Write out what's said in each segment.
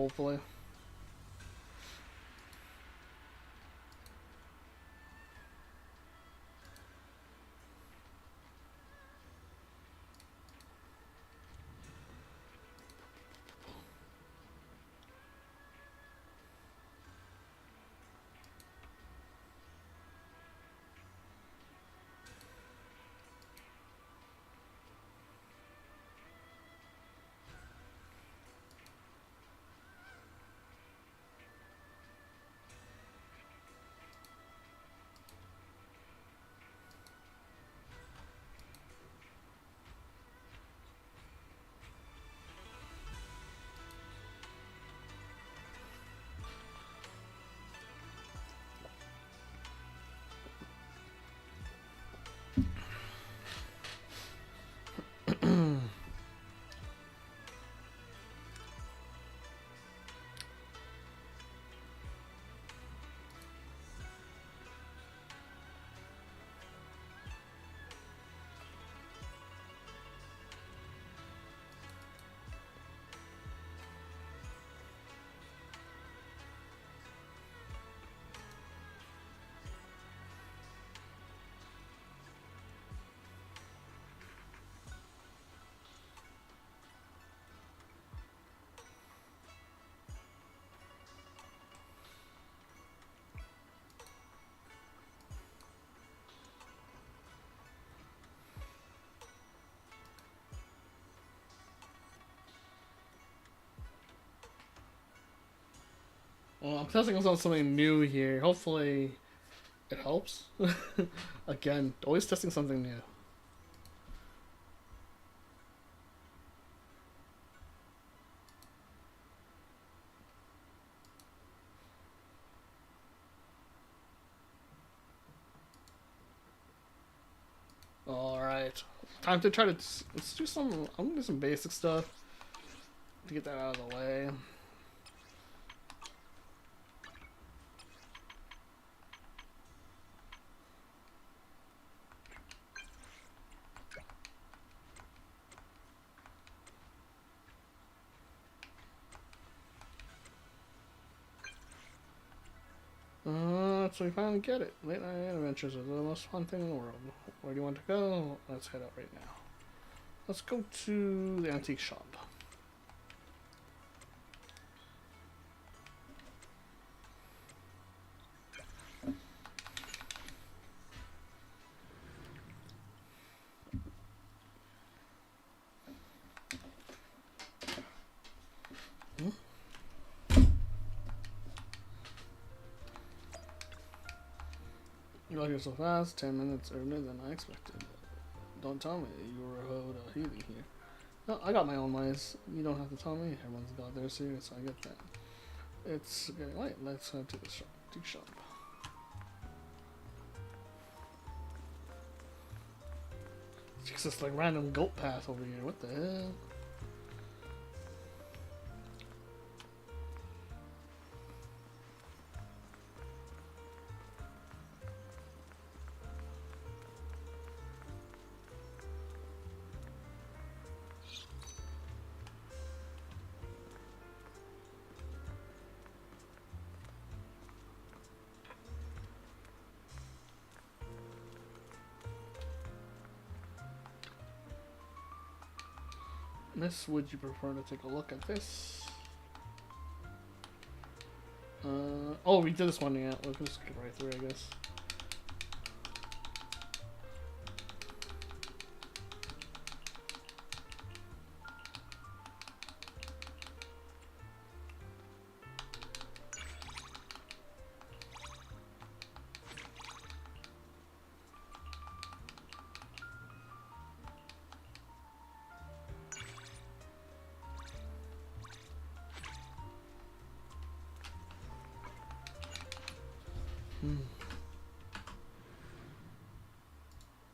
hopefully. Well, I'm testing on something new here. Hopefully, it helps. Again, always testing something new. Alright. Time to try to... Let's do some... I'm gonna do some basic stuff to get that out of the way. So we finally get it. Late night adventures are the most fun thing in the world. Where do you want to go? Let's head out right now. Let's go to the antique shop. You got here so fast, 10 minutes earlier than I expected. Don't tell me you were a heathen here. No, I got my own ways. You don't have to tell me. Everyone's got their serious, I get that. It's getting late. Let's head to the shop. It's just this like random goat path over here. What the hell? Miss, would you prefer to take a look at this? Oh, we did this one, yeah. We'll just skip right through, I guess.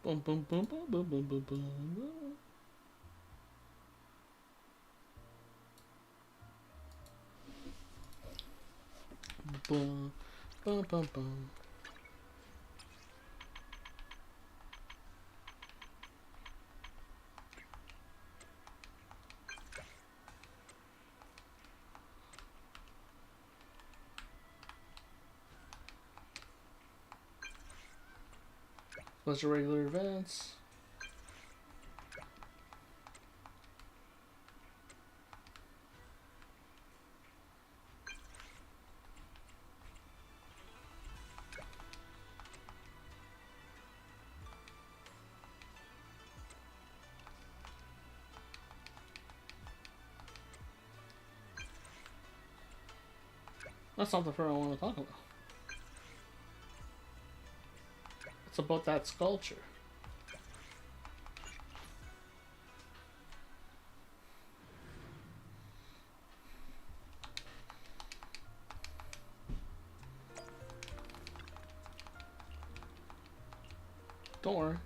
Boom, boom, boom, boom, boom, boom, boom, boom. Boom, boom, boom, boom. Bunch of regular events. That's not the part I want to talk about. It's about that sculpture. Don't worry.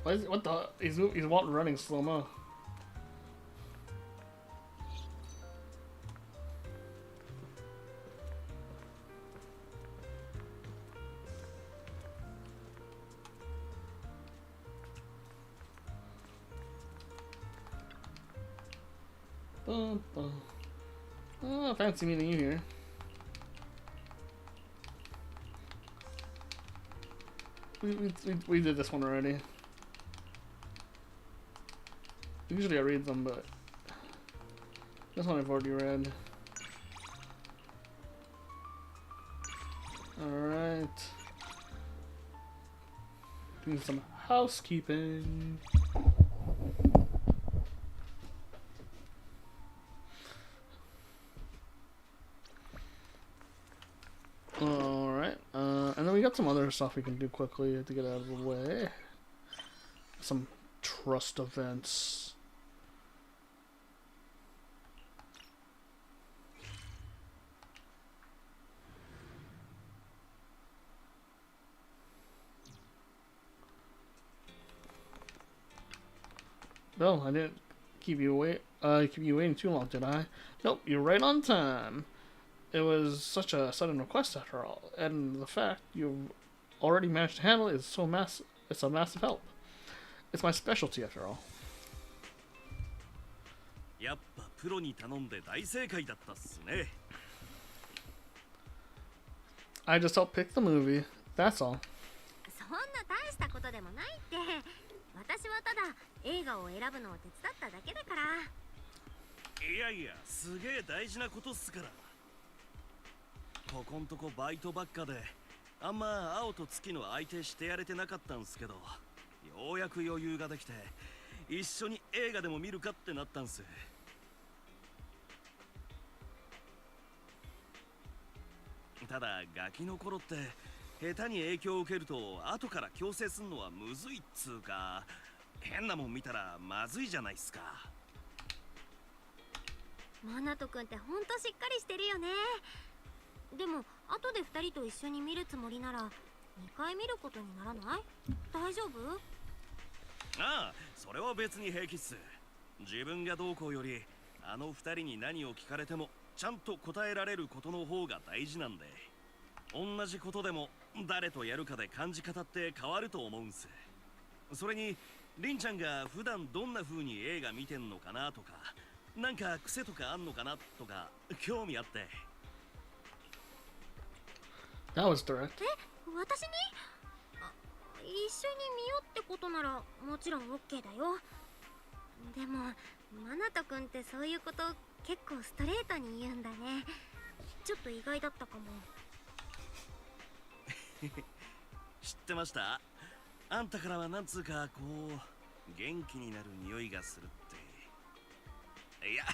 What the? He's running slow mo. Oh, fancy meeting you here. We did this one already. Usually I read them, but this one I've already read. Alright. Doing some housekeeping. Alright, and then we got some other stuff we can do quickly to get out of the way. Some trust events. No, I didn't keep you waiting too long, did I? Nope, you're right on time. It was such a sudden request after all, and the fact you've already managed to handle it is it's a massive help. It's my specialty after all. I just helped pick the movie, that's all. そんな大したことでもないって。私はただ映画を選ぶのを手伝っただけだから。いやいや、すげえ大事なことっすから。ここんとこバイトばっかで、あんま青と月の相手してやれてなかったんすけど、ようやく余裕ができて、一緒に映画でも見るかってなったんす。ただガキの頃って下手に影響を受けると後から強制すんのはむずいっつうか、変なもん見たらまずいじゃないっすか。マナト君ってほんとしっかりしてるよね。でも後で2人と一緒に見るつもりなら2回見ることにならない？大丈夫？ああ、それは別に平気っす。自分がどうこうよりあの2人に何を聞かれてもちゃんと答えられることの方が大事なんで、同じことでも誰とやるかで感じ方って変わると思うんす。それにリンちゃんが普段どんな風に映画見てんのかなとか、なんか癖とかあんのかなとか興味あって。That was direct. 私に？一緒に見ようってことならもちろん OK だよ。でもマナト君ってそういうこと結構ストレートに言うんだね。ちょっと意外だったかも。知ってました？あんたからはなんつうかこう元気になる匂いがするって。いや、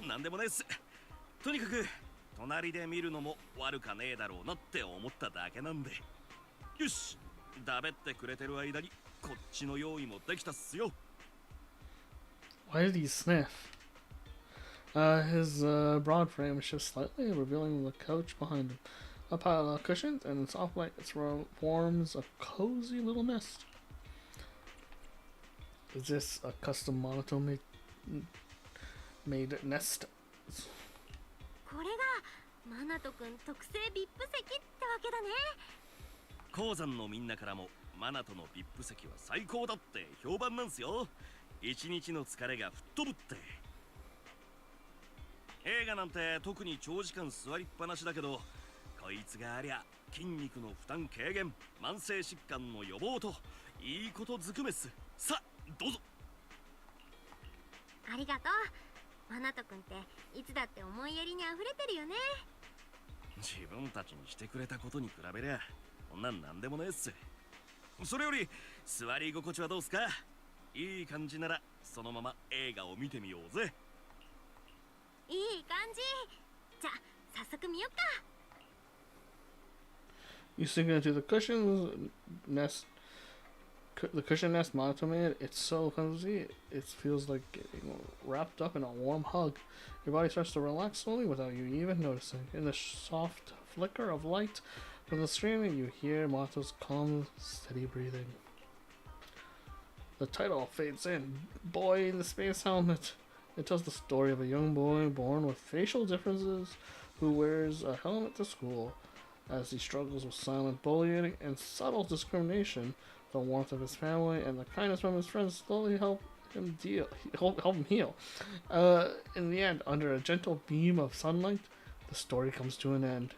なんでもないっす。とにかく隣で見るのも悪かねえだろうなって思っただけなんで。よし、だべってくれてる間にこっちの用意もできたっすよ。Why did he sniff? His broad frame shifts slightly, revealing the couch behind him. A pile of cushions and soft blankets forms a cozy little nest. Is this a custom monotone made nest? これがマナト君特製ビップ席ってわけだね。鉱山のみんなからもマナトのビップ席は最高だって評判なんすよ。一日の疲れが吹っ飛ぶって。映画なんて特に長時間座りっぱなしだけど、こいつがありゃ筋肉の負担軽減、慢性疾患の予防といいことずくめっす。さあどうぞ。ありがとう。マナト君っていつだって思いやりにあふれてるよね。自分たちにしてくれたことに比べりゃこんなんなんでもねえっす。それより座り心地はどうすか。いい感じならそのまま映画を見てみようぜ。いい感じ。じゃあ早速見よっか。 You sink into the cushions nest. The cushion nest Monato made. It's so cozy. It feels like getting wrapped up in a warm hug. Your body starts to relax slowly without you even noticing. In the soft flicker of light from the screen, you hear Monato's calm, steady breathing. The title fades in. Boy in the Space Helmet. It tells the story of a young boy born with facial differences who wears a helmet to school. As he struggles with silent bullying and subtle discrimination, the warmth of his family and the kindness from his friends slowly help him heal. In the end, under a gentle beam of sunlight, the story comes to an end.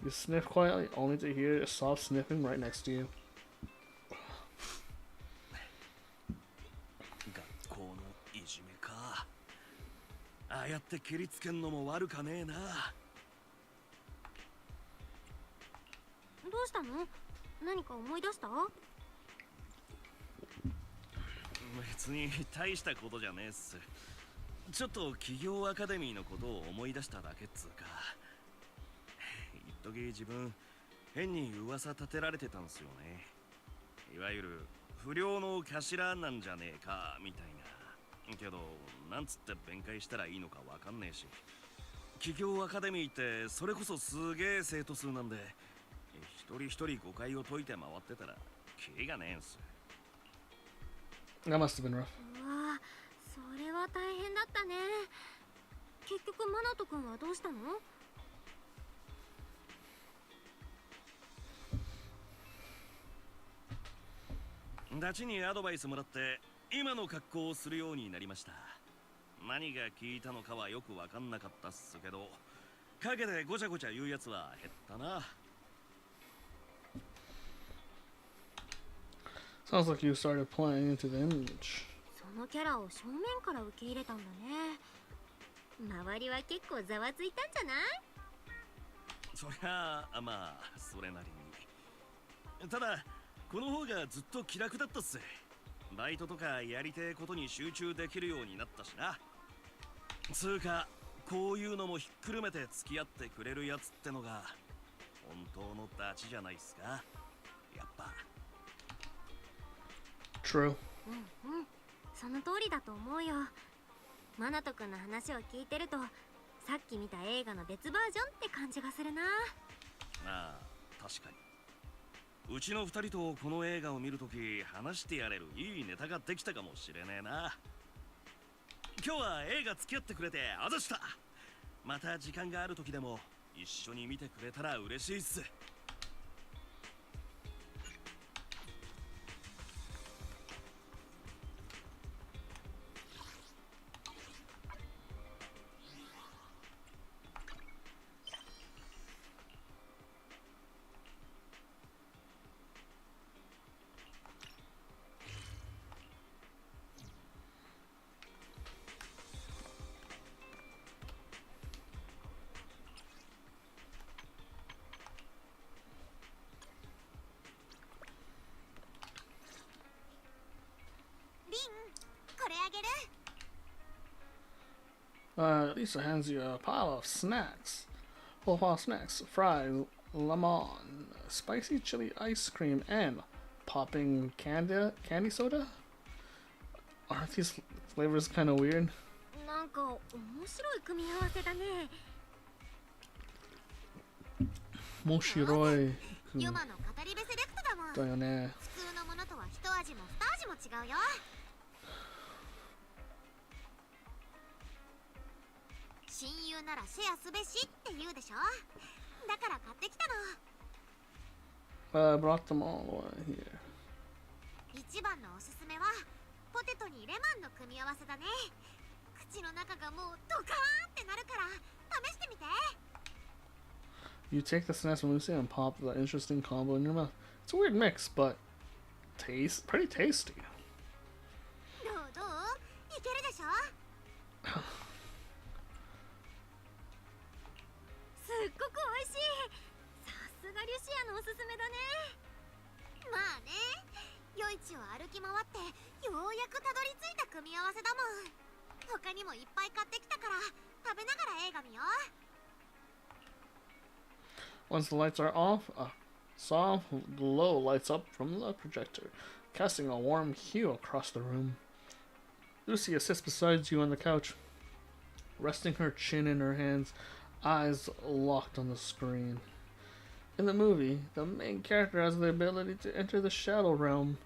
You sniff quietly, only to hear a soft sniffing right next to you. 学校のいじめか。ああやって蹴りつけんのも悪かねえな。どうしたの？何か思い出した？別に大したことじゃねえっす。ちょっと企業アカデミーのことを思い出しただけっつうか。一時自分変に噂立てられてたんすよね。いわゆる不良の頭なんじゃねえかみたいな。けどなんつって弁解したらいいのかわかんねえし、企業アカデミーってそれこそすげえ生徒数なんで、一人一人誤解を解いて回ってたらキリがねえんす。That must have been rough. うわ、それは大変だったね。結局マナト君はどうしたの？ダチにアドバイスもらって今の格好をするようになりました。何が効いたのかはよく分かんなかったっすけど、陰でごちゃごちゃ言うやつは減ったな。Sounds like you started playing into the image. そのキャラを正面から受け入れたんだね。周りは結構ざわついたんじゃない？そりゃあまあそれなりに。ただこの方がずっと気楽だったっす。バイトとかやりてえことに集中できるようになったしな。つうかこういうのもひっくるめて付き合ってくれるやつってのが本当のダチじゃないっすか。やっぱ。True. うんうん、その通りだと思うよ。マナト君の話を聞いてると、さっき見た映画の別バージョンって感じがするな。ああ、確かに。うちの二人とこの映画を見るとき話してやれるいいネタができたかもしれねえな。今日は映画付き合ってくれてあざした。また時間がある時でも一緒に見てくれたら嬉しいっす。これあげる。Lisa hands you a pile of snacks. Full pile of snacks. Fries, lemon, spicy chili ice cream, and popping candy soda? Aren't these flavors kind of weird? なんか面白い組み合わせだね。面白い。ユマの語り部セレクトだもん。だよね。普通のものとは一味も二味も違うよ。親友ならシェアすべしって言うでしょ。だから買ってきたの。I brought them all the way here. 一番のおすすめはポテトにレモンの組み合わせだね。口の中がもうドカーンってなるから試してみて。 You take the snaps from Lucy and pop the interesting combo in your mouth. It's a weird mix, but pretty tasty. どうどう、いけるでしょ。すっごく美味しい。さすがリュシアのおすすめだね。まあね、夜市を歩き回ってようやくたどり着いた組み合わせだもん。他にもいっぱい買ってきたから食べながら映画見よう。 Once the lights are off, a soft glow lights up from the projector, casting a warm hue across the room. Lucia sits beside you on the couch, resting her chin in her hands, eyes locked on the screen. In the movie, the main character has the ability to enter the shadow realm.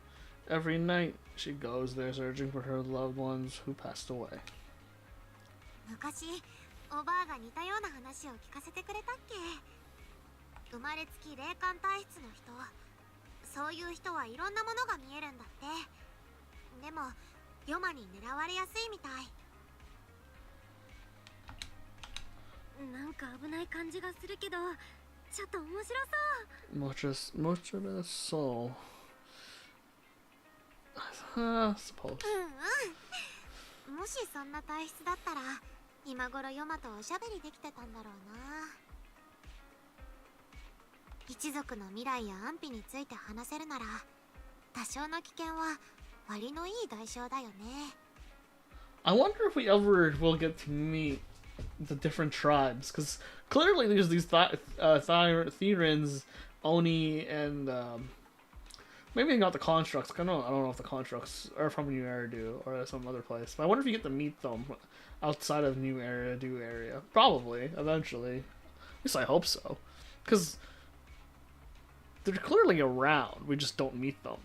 Every night, she goes there searching for her loved ones who passed away. 昔おばあが似たような話を聞かせてくれたっけ。生まれつき霊感体質の人、そういう人はいろんなものが見えるんだって。でもヨマに狙われやすいみたい。なんか危ない感じがするけど、ちょっと面白そう。Much of it so. I suppose. もしそんな体質だったら今頃ヨマとおしゃべりできてたんだろうな。一族の未来や安否について話せるなら多少の危険は割のいい代償だよね。 I wonder if we ever will get to meet the different tribes, because clearly there's these Thyrans, Oni, and maybe not the Constructs. I don't know if the Constructs are from New Eridu or some other place. But I wonder if you get to meet them outside of New Eridu area. Probably, eventually. At least I hope so. Because they're clearly around. We just don't meet them.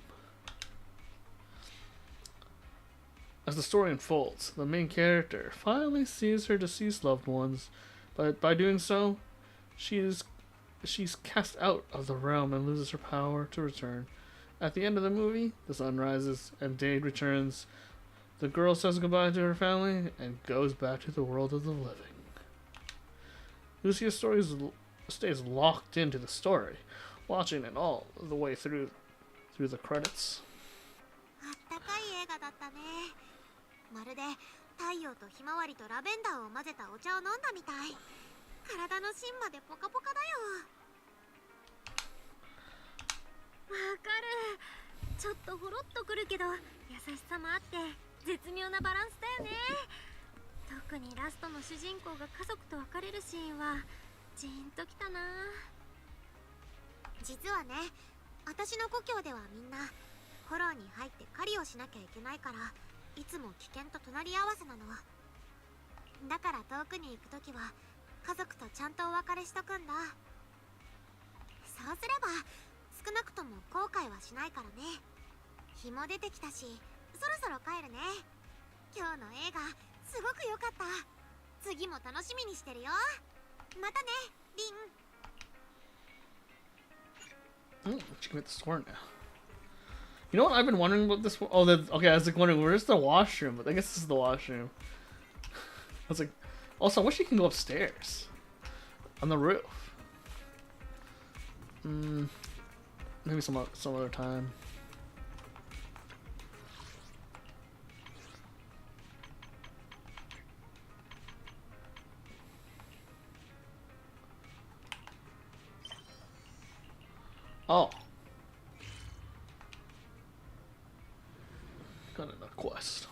As the story unfolds, the main character finally sees her deceased loved ones, but by doing so, she's cast out of the realm and loses her power to return. At the end of the movie, the sun rises and Dade returns. The girl says goodbye to her family and goes back to the world of the living. Lucia's story stays locked into the story, watching it all the way through the credits. あったかい映画だったね。まるで太陽とひまわりとラベンダーを混ぜたお茶を飲んだみたい。体の芯までポカポカだよ。わかる。ちょっとほろっとくるけど優しさもあって絶妙なバランスだよね。特にラストの主人公が家族と別れるシーンはジーンときたな。実はね、私の故郷ではみんなフォローに入って狩りをしなきゃいけないからいつも危険と隣り合わせなの。だから遠くに行くときは家族とちゃんとお別れしとくんだ。そうすれば少なくとも後悔はしないからね。日も出てきたしそろそろ帰るね。今日の映画すごく良かった。次も楽しみにしてるよ。またね、リン。 Oh, she can hit the store now. You know what I've been wondering about this? Oh, okay, I was like wondering where's the washroom, but I guess this is the washroom. I was like, also, I wish you can go upstairs on the roof. Maybe some other time. Oh. Got another quest.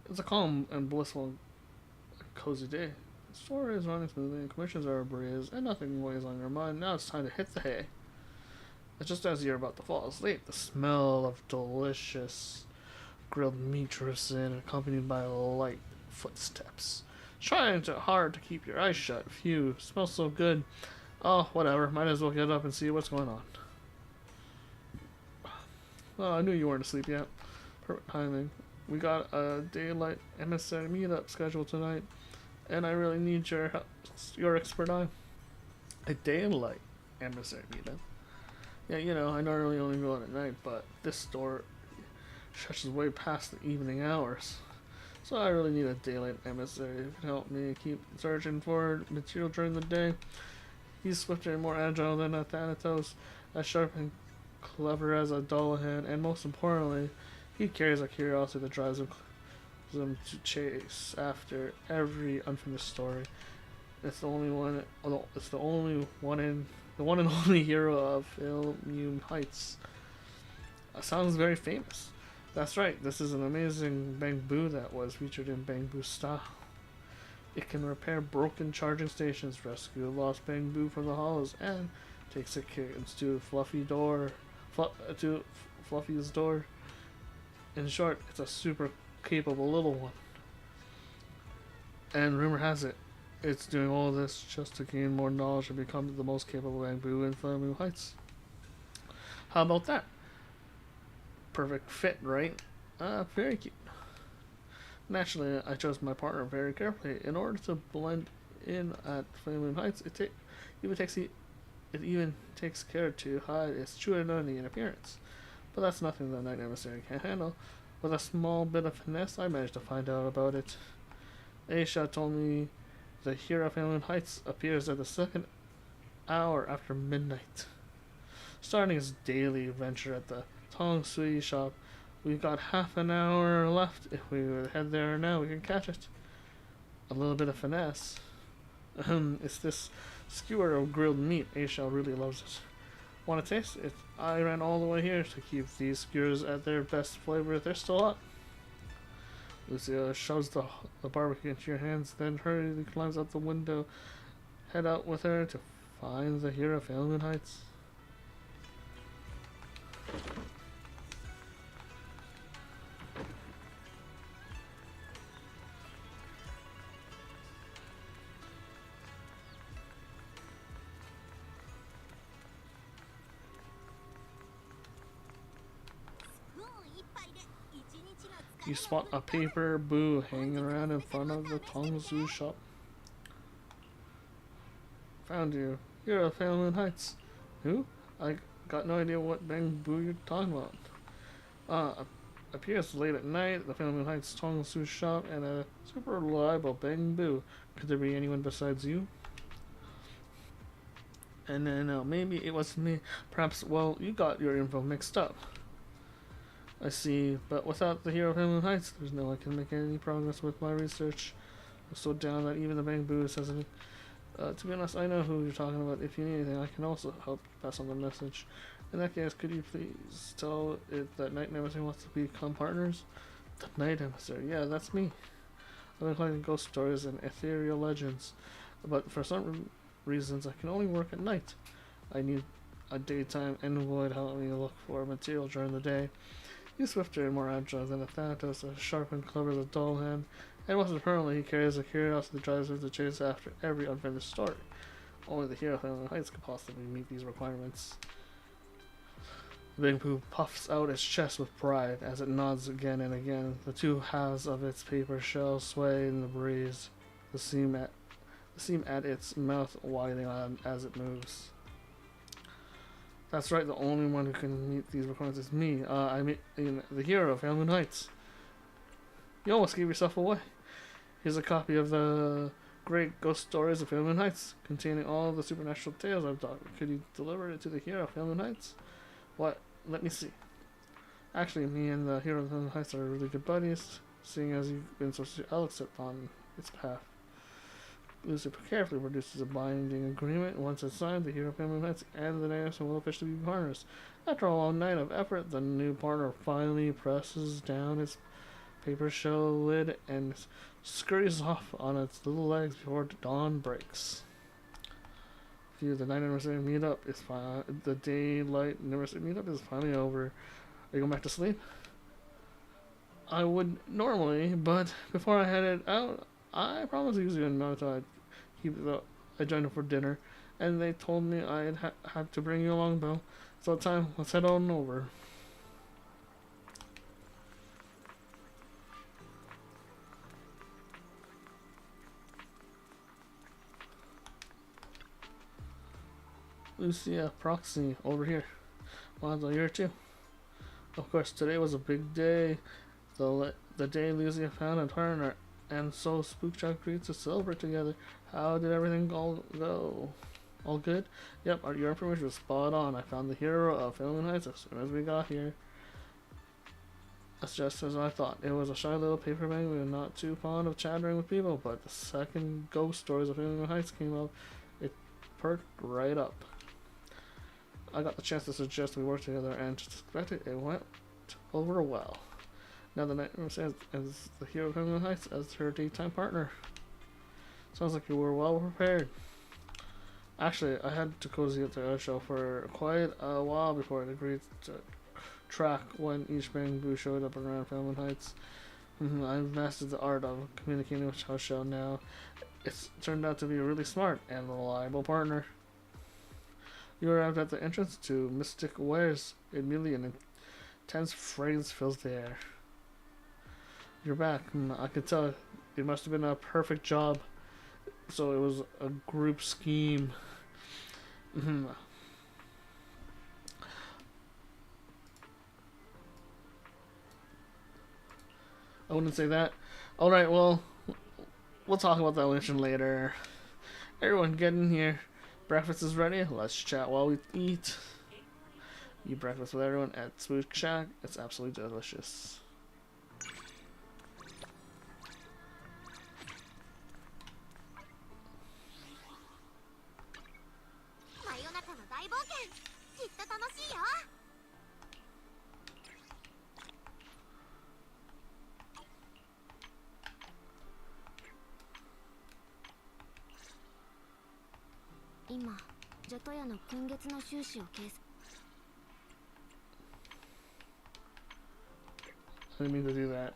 It's a calm and blissful, cozy day. The story is running smoothly, commissions are a breeze, and nothing weighs on your mind. Now it's time to hit the hay. And just as you're about to fall asleep, the smell of delicious grilled meat drifts in, accompanied by light footsteps. Trying hard to keep your eyes shut. Phew, smells so good. Oh, whatever. Might as well get up and see what's going on. Well, I knew you weren't asleep yet. Perfect timing. We got a daylight emissary meetup scheduled tonight, and I really need your expert eye. A daylight emissary meetup. Yeah, you know, I normally only go out at night, but this store stretches way past the evening hours. So I really need a daylight emissary who can help me keep searching for material during the day. He's swifter and more agile than a Thanatos, as sharp and clever as a dull hand, and most importantly, he carries a curiosity that drives him to chase after every unfinished story. It's the only one. It's the only one in the one and only hero of Film Heights. Sounds very famous. That's right. This is an amazing bamboo that was featured in Bamboo Style. It can repair broken charging stations, rescue lost bamboo from the hollows, and takes a kittens to Fluffy's door. In short, it's a super capable little one. And rumor has it, it's doing all this just to gain more knowledge and become the most capable bamboo in Flamingo Heights. How about that? Perfect fit, right? Very cute. Naturally, I chose my partner very carefully. In order to blend in at Flamingo Heights, it even takes care to hide its true identity and appearance. But that's nothing the Night Emissary can't handle. With a small bit of finesse, I managed to find out about it. Aisha told me the hero of Flamingo Heights appears at the second hour after midnight. Starting his daily venture at the Tong Sui shop, we've got half an hour left. If we head there now, we can catch it. A little bit of finesse. It's this skewer of grilled meat. Aisha really loves it. Want to taste it? I ran all the way here to keep these skewers at their best flavor. They're still hot. Lucia shoves the barbecue into your hands, then hurriedly climbs out the window. Head out with her to find the hero of Flamingo Heights. You spot a paper boo hanging around in front of the Tongzu shop. Found you. You're a Flamingo Heights. Who? I got no idea what bamboo you're talking about. Appears late at night, the Flamingo Heights Tongzu shop, and a super reliable bamboo. Could there be anyone besides you? And then maybe it was me. Perhaps, well, you got your info mixed up. I see, but without the hero of Flamingo Heights, there's no way I can make any progress with my research. I'm so down that even the bamboo says it. To be honest, I know who you're talking about. If you need anything, I can also help pass on the message. In that case, could you please tell it that Night Emissary wants to become partners? The Night Emissary, yeah, that's me. I've been collecting ghost stories and ethereal legends, but for some reasons I can only work at night. I need a daytime envoy to help me look for material during the day. He's swifter and more agile than a Thanatos, as sharp and clever as a dull hand, and most importantly, he carries a curiosity that drives him to chase after every unfinished story. Only the hero of Flamingo Heights could possibly meet these requirements. The big poo puffs out its chest with pride as it nods again and again. The two halves of its paper shell sway in the breeze, the seam at its mouth widening as it moves. That's right, the only one who can meet these requirements is me. I mean, the hero of Flamingo Heights. You almost gave yourself away. Here's a copy of the great ghost stories of Flamingo Heights, containing all the supernatural tales I've taught. Could you deliver it to the hero of Flamingo Heights? What? Let me see. Actually, me and the hero of Flamingo Heights are really good buddies, seeing as you've been so eloquent on its behalf. Lucy carefully produces a binding agreement. Once it's signed, the hero of Flamingo Heights and the Night will officially be partners. After a long night of effort, the new partner finally presses down its paper shell lid and scurries off on its little legs before dawn breaks. The night anniversary meetup is fine. The daylight anniversary meetup is finally over. Are you going back to sleep? I would normally, but before I headed out, I promised to use you until I joined them for dinner, and they told me I'd have to bring you along, Bill. So let's head on over. Lucia Proxy over here. Lonzo, you're here too. Of course, today was a big day. The day Lucia found a partner, and so Spookchuck agreed to celebrate together. How did everything all go? All good? Yep, your information was spot on. I found the hero of Filming Heights as soon as we got here. That's just as I thought. It was a shy little paper bag. We were not too fond of chattering with people, but the second ghost stories of Filming Heights came up, it perked right up. I got the chance to suggest we work together, and just expected it went over well. Now the Nightmare says as the hero of Filming Heights as her daytime partner. Sounds like you were well prepared. Actually, I had to cozy up to our show for quite a while before I agreed to track when each bamboo showed up around Filming Heights. I've mastered the art of communicating with our show now. It's turned out to be a really smart and reliable partner. You arrived at the entrance to Mystic Wares. Immediately an intense fragrance fills the air. You're back. I could tell it must have been a perfect job. So it was a group scheme. I wouldn't say that. Alright, well, we'll talk about that mission later. Everyone get in here. Breakfast is ready. Let's chat while we eat. Eat breakfast with everyone at Spook Shack. It's absolutely delicious. I didn't mean to do that.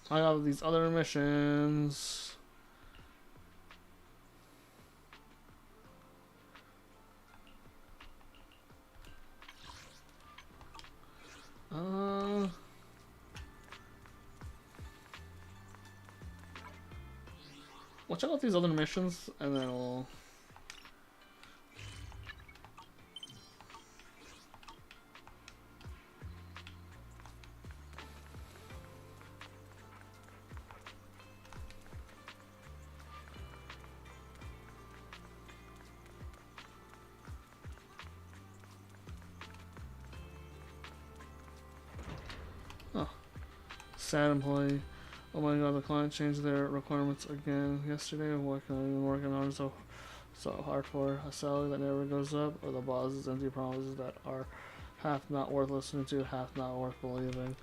I got these other missions. We'll check out these other missions and then we'll... Oh. Sad employee. Oh my god, the client changed their requirements again yesterday. What can I been working on so hard for? A salary that never goes up, or the boss's empty promises that are half not worth listening to, half not worth believing.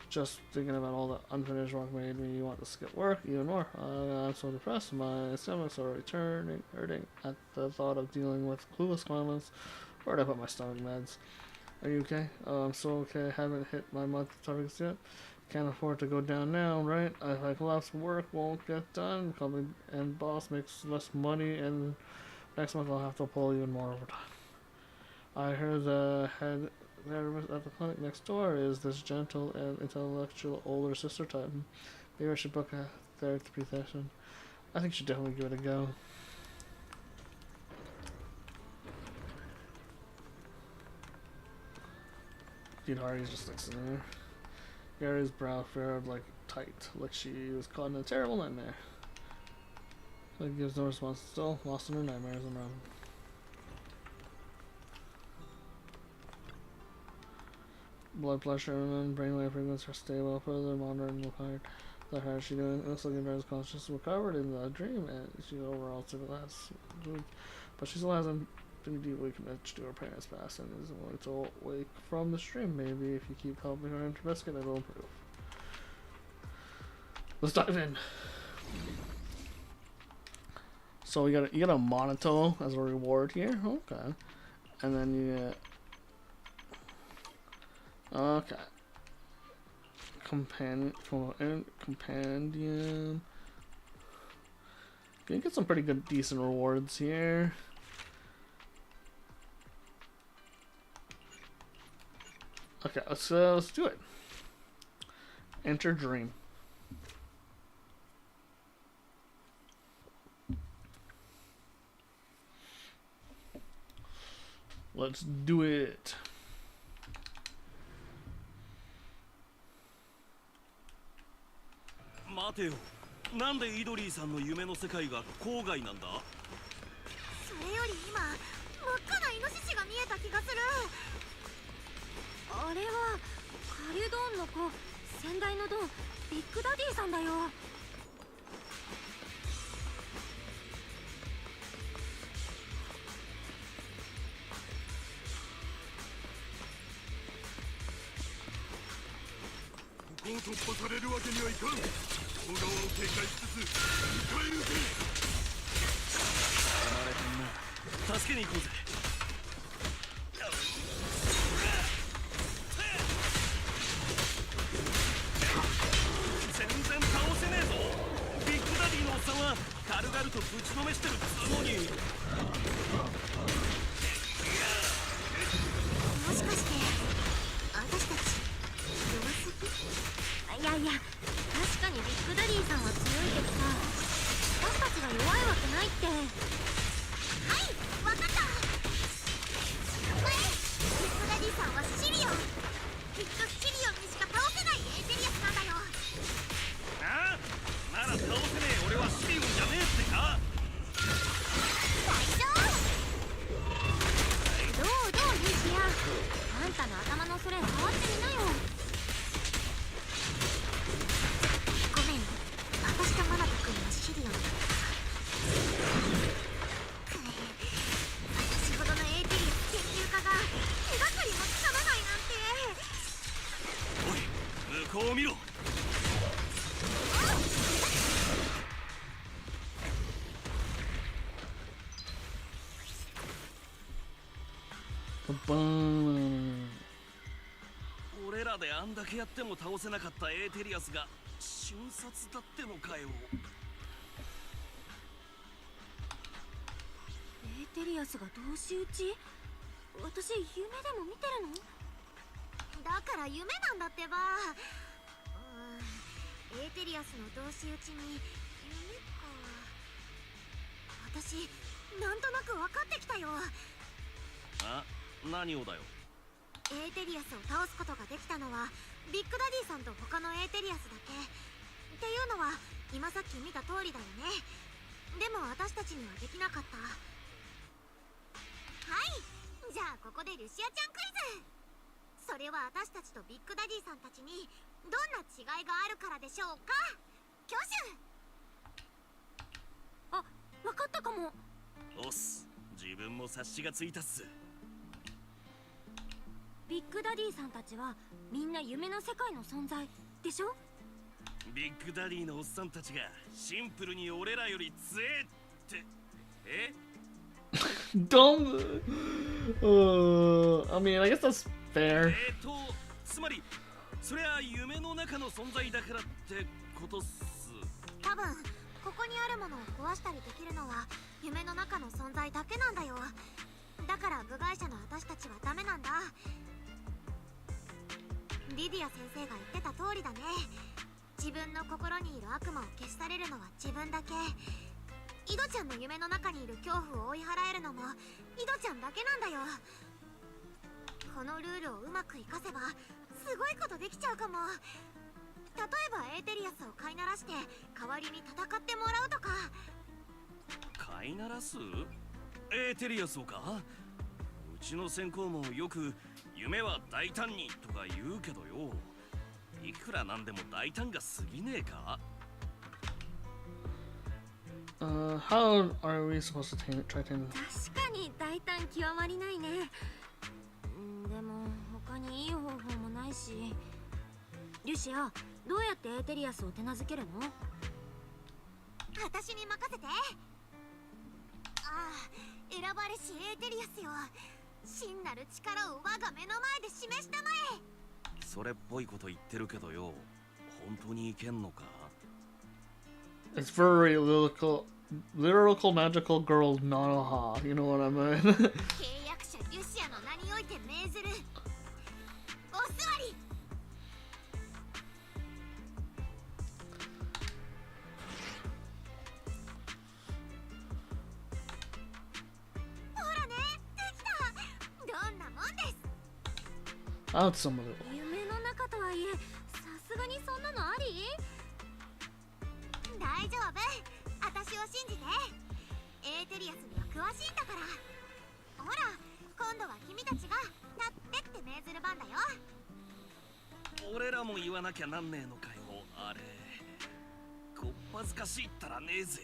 Just thinking about all the unfinished work made me want to skip work even more. I'm so depressed. My stomach's already hurting at the thought of dealing with clueless comments. Where'd I put my stomach meds? Are you okay? I'm so okay. I haven't hit my monthly targets yet. Can't afford to go down now, right? If I collapse, work won't get done. Company and boss makes less money, and next month I'll have to pull even more overtime. I heard the head therapist at the clinic next door is this gentle and intellectual older sister type. Maybe I should book a therapy session. I think you should definitely give it a go. Dude, Hardy's just like sitting there. Gary's brow furrowed like tight, like she was caught in a terrible nightmare. She gives no response. Still lost in her nightmares and run. Blood pressure and brainwave frequencies are stable. Further monitoring required. How is she doing? It looks like Gary's consciousness recovered in the dream, and she's overall civilized. But she still hasn't been deeply connected to her parents' past and isn't willing to wake from the stream. Maybe if you keep helping her investigate, it'll improve. Let's dive in. So you get a Monito as a reward here. Okay. And then you get... Okay. Companion. You can get some pretty good, decent rewards here. Okay, let's do it. Enter dream. Let's do it. Mateo, なんでイドリーさんの夢の世界が郊外なんだ？それより今真っ赤なイノシシが見えた気がする。あれはカリュドーンの子、先代のドンビッグダディさんだよ。ここを突破されるわけにはいかん。この側を警戒しつつ迎え撃て。生まれてんな。助けに行こうぜ。全然倒せねえぞ。ビッグダディのおっさんは軽々とぶちのめしてるっつうのに。もしかして私たち弱すぎ？いやいや、確かにビッグダディさんは強いけどさ、私たちが弱いわけないって。はい、わかった。ビッグダディさんはシリオン。きっとシリオンにしか倒せないエーテリアスなんだよ。ああ、なら倒せねえ俺はシリオンじゃねえってか。大丈夫。どうリシア、あんたの頭のそれ触ってみなよ。ごめん、私とマナト君はシリオンだった。私ほどのエーテリアス研究家が手がかりもつかめないなんて。おい、向こうを見ろ。バーン。俺らであんだけやっても倒せなかったエーテリアスが瞬殺だってのかよ。エーテリアスが同士討ち？私夢でも見てるの？だから夢なんだってば。エーテリアスの同士討ちに夢か。私なんとなく分かってきたよ。あ、何をだよ。エーテリアスを倒すことができたのはビッグダディさんと他のエーテリアスだけっていうのは今さっき見た通りだよね。でも私たちにはできなかった。はい、じゃあここでルシアちゃんクイズ。それは私たちとビッグダディさんたちにどんな違いがあるからでしょうか？挙手。あ、わかったかも。おっす、自分も察しがついたっす。ビッグダディさんたちはみんな夢の世界の存在でしょ？ビッグダディのおっさんたちがシンプルに俺らより強えって。えDumb. I mean, I guess that's fair. つまりそれは夢の中の存在だからってことっす。多分ここにあるものを壊したりできるのは夢の中の存在だけなんだよ。だから部外者の私たちはダメなんだ。リディア先生が言ってた通りだね。自分の心にいる悪魔を消し去れるのは自分だけ。イドちゃんの夢の中にいる恐怖を追い払えるのもイドちゃんだけなんだよ。このルールをうまく活かせばすごいことできちゃうかも。例えばエーテリアスを飼いならして代わりに戦ってもらうとか。飼いならす？エーテリアスをか？うちの専攻もよく夢は大胆にとか言うけどよ、いくらなんでも大胆が過ぎねえか？ How are we supposed to try to... 確かに大胆極まりないね。でも他にいい方法もないし。リュシア、どうやってエーテリアスを手なずけるの？私に任せて。ああ、選ばれしエーテリアスよ。真なる力を我が目の前で示したまえ。それっぽいこと言ってるけどよ、本当にいけんのか？ It's very lyrical magical girl Nanoha. You know what I mean? 契約者リュシアの名において命ずる。オス out some of it. 夢の中とはいえ、さすがにそんなのあり？大丈夫、私を信じて。エーテリアスには詳しいんだから。ほら、今度は君たちが立ってって命ずる番だよ。俺らも言わなきゃなんねえのかよ、あれ。こっぱずかしいったらねえぜ。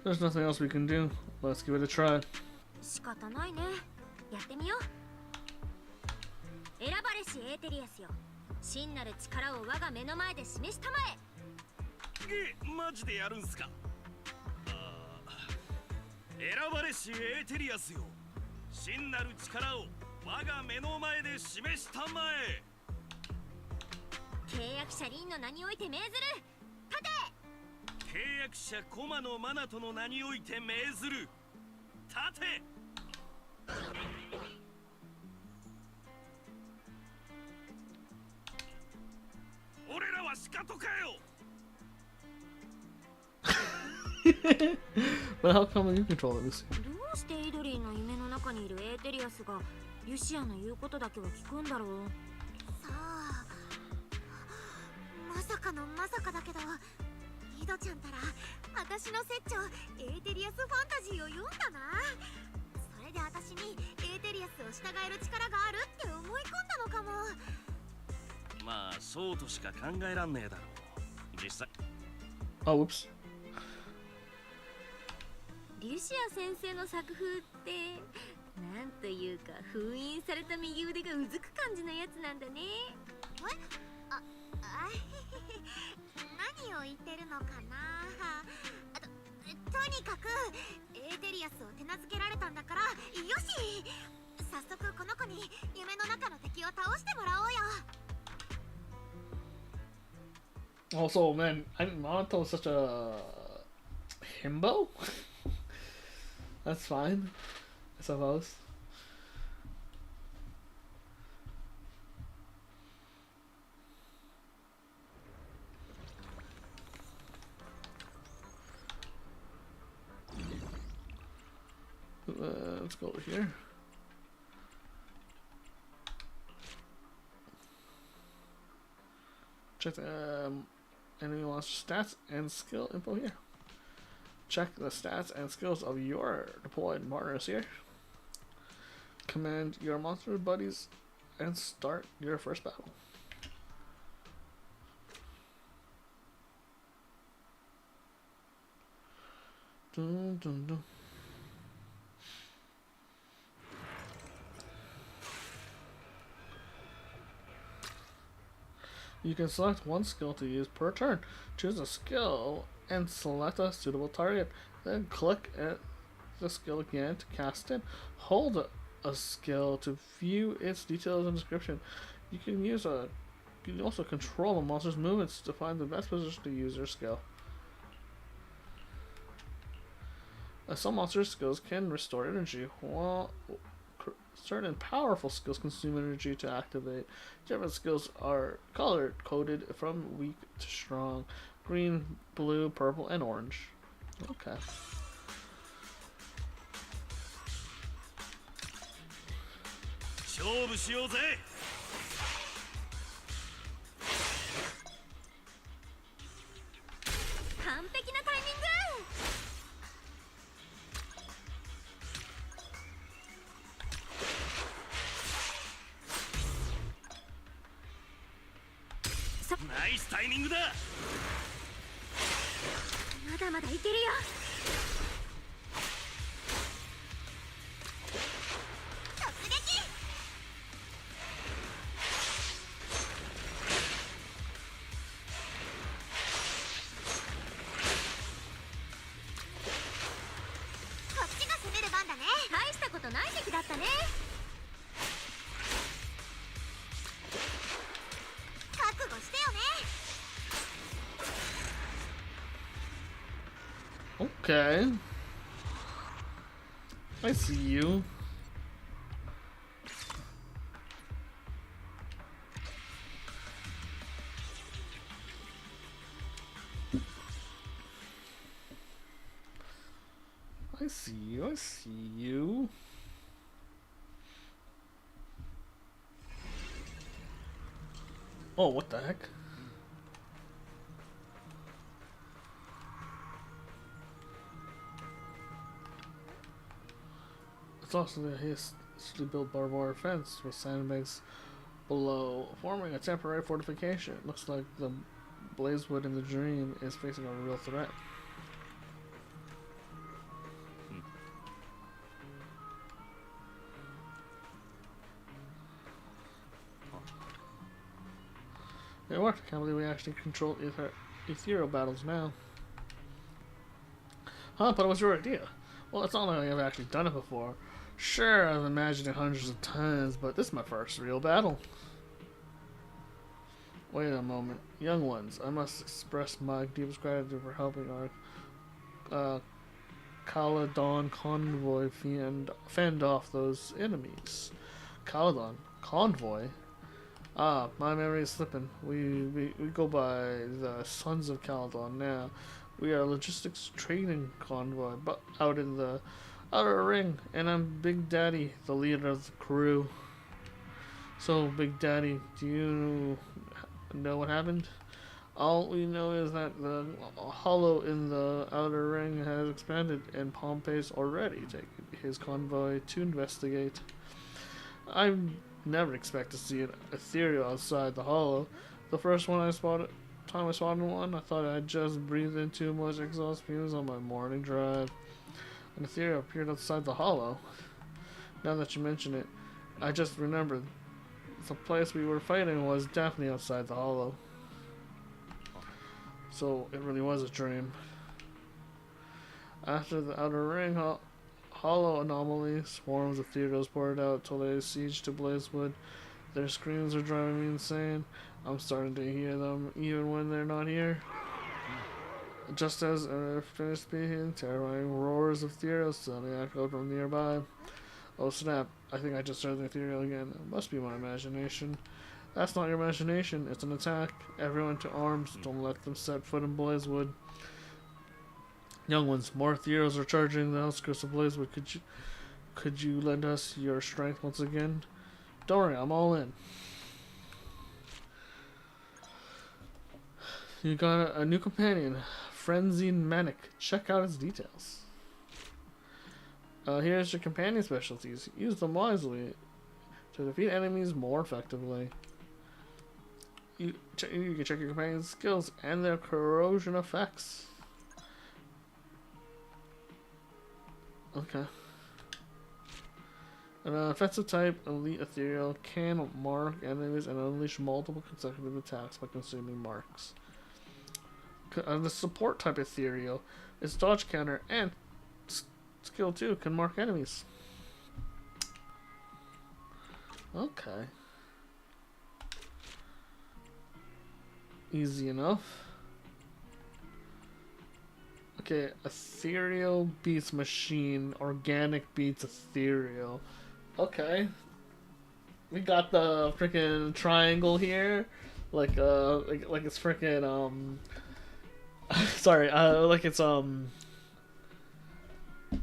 There's nothing else we can do. Let's give it a try. 仕方ないね。やってみよう。選ばれしエーテリアスよ。真なる力を我が目の前で示したまえ。マジでやるんすか？選ばれしエーテリアスよ。真なる力を我が目の前で示したまえ。契約者リンの名において命ずる。立て。契約者駒のマナトの名において命ずる。立て。俺らはシカトかよ。But how come you control it, Lucy? どうしてイドリンの夢の中にいるエーテリアスがリュシアの言うことだけは聞くんだろう。さあ、まさかのまさかだけど、イドちゃんたら私の説長エーテリアスファンタジーを読んだな。それで私にエーテリアスを従える力があるって思い込んだのかも。まあそうとしか考えらんねえだろう、実際。Oh, whoops. リュシア先生の作風ってなんというか封印された右腕がうずく感じのやつなんだね。何を言ってるのかな。とにかくエーテリアスを手なずけられたんだからよし、早速この子に夢の中の敵を倒してもらおうよ。Also, man, I didn't know it was such a himbo. That's fine, I suppose. Let's go over here. Check the enemy monster stats and skill info here. Check the stats and skills of your deployed partners here. Command your monster buddies and start your first battle. Dun, dun, dun. You can select one skill to use per turn. Choose a skill and select a suitable target. Then click the skill again to cast it. Hold a skill to view its details and description. You can also control a monster's movements to find the best position to use their skill. Some monster skills can restore energy, while certain powerful skills consume energy to activate. Different skills are color coded from weak to strong: green, blue, purple, and orange. Okay. Nice timing だ。まだまだいけるよ。突撃。こっちが攻める番だね。大したことない敵だったね。覚悟してよね。Okay. I see you. I see you. Oh, what the heck? It's also the hastily built barbed wire fence with sandbags below, forming a temporary fortification. It looks like the Blazewood in the dream is facing a real threat. It worked. I can't believe we actually control ethereal battles now. Huh, but it was your idea. Well, it's not like I've actually done it before. Sure, I've imagined it hundreds of times, but this is my first real battle. Wait a moment. Young ones, I must express my deepest gratitude for helping our Caledon convoy fend off those enemies. Caledon? Convoy? Ah, my memory is slipping. We go by the Sons of Caledon now. We are a logistics trading convoy, but out in the outer ring, and I'm Big Daddy, the leader of the crew. So, Big Daddy, do you know what happened? All we know is that the hollow in the outer ring has expanded, and Pompey's already taken his convoy to investigate. I never expect to see an ethereal outside the hollow. The first time I spotted one, I thought I'd just breathed in too much exhaust fumes on my morning drive. An ethereal appeared outside the hollow. Now that you mention it, I just remembered the place we were fighting was definitely outside the hollow. So it really was a dream. After the outer ring, hollow anomalies, swarms of ethereals poured out to lay siege to Blazewood. Their screams are driving me insane. I'm starting to hear them even when they're not here. Just as I finished speaking, terrifying roars of ethereals suddenly echoed from nearby. Oh snap, I think I just heard the ethereal again. It must be my imagination. That's not your imagination, it's an attack. Everyone to arms, don't let them set foot in Blazewood. Young ones, more ethereals are charging the outskirts of Blazewood. Could you lend us your strength once again? Don't worry, I'm all in. You got a new companion, Frenzied Manic. Check out his details. Here's your companion specialties. Use them wisely to defeat enemies more effectively. You can check your companion's skills and their corrosion effects. Okay. An offensive type, Elite Ethereal, can mark enemies and unleash multiple consecutive attacks by consuming marks. The support type Ethereal is dodge counter and skill 2 can mark enemies. Okay. Easy enough. Okay, ethereal beats machine, organic beats ethereal. Okay. We got the freaking triangle here. Like it's freaking sorry, like it's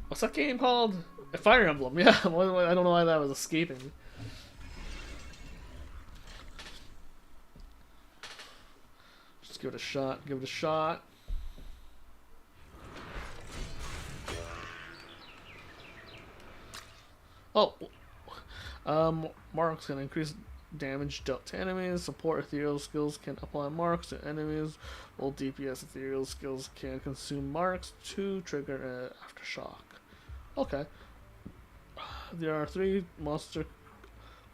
what's that game called? Fire Emblem, yeah. I don't know why that was escaping me. Just give it a shot, give it a shot. Oh, marks can increase damage dealt to enemies. Support ethereal skills can apply marks to enemies, while DPS ethereal skills can consume marks to trigger aftershock. Okay. There are 3 monster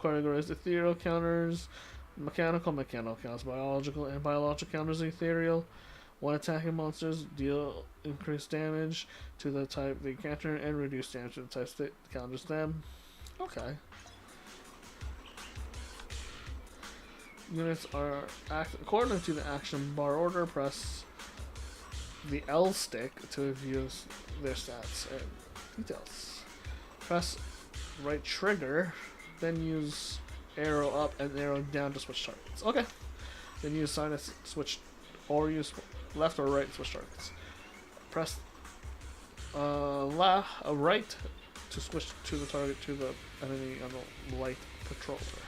categories: ethereal counters, mechanical counters, biological, and biological counters ethereal. When attacking monsters, deal increased damage to the type they counter and reduce damage to the type that counters them. Okay. Units are according to the action bar order. Press the L stick to view their stats and details. Press right trigger, then use arrow up and arrow down to switch targets. Okay. Then use sign to switch, or use left or right to switch targets. Press right to switch to the target to the enemy on the light patroller.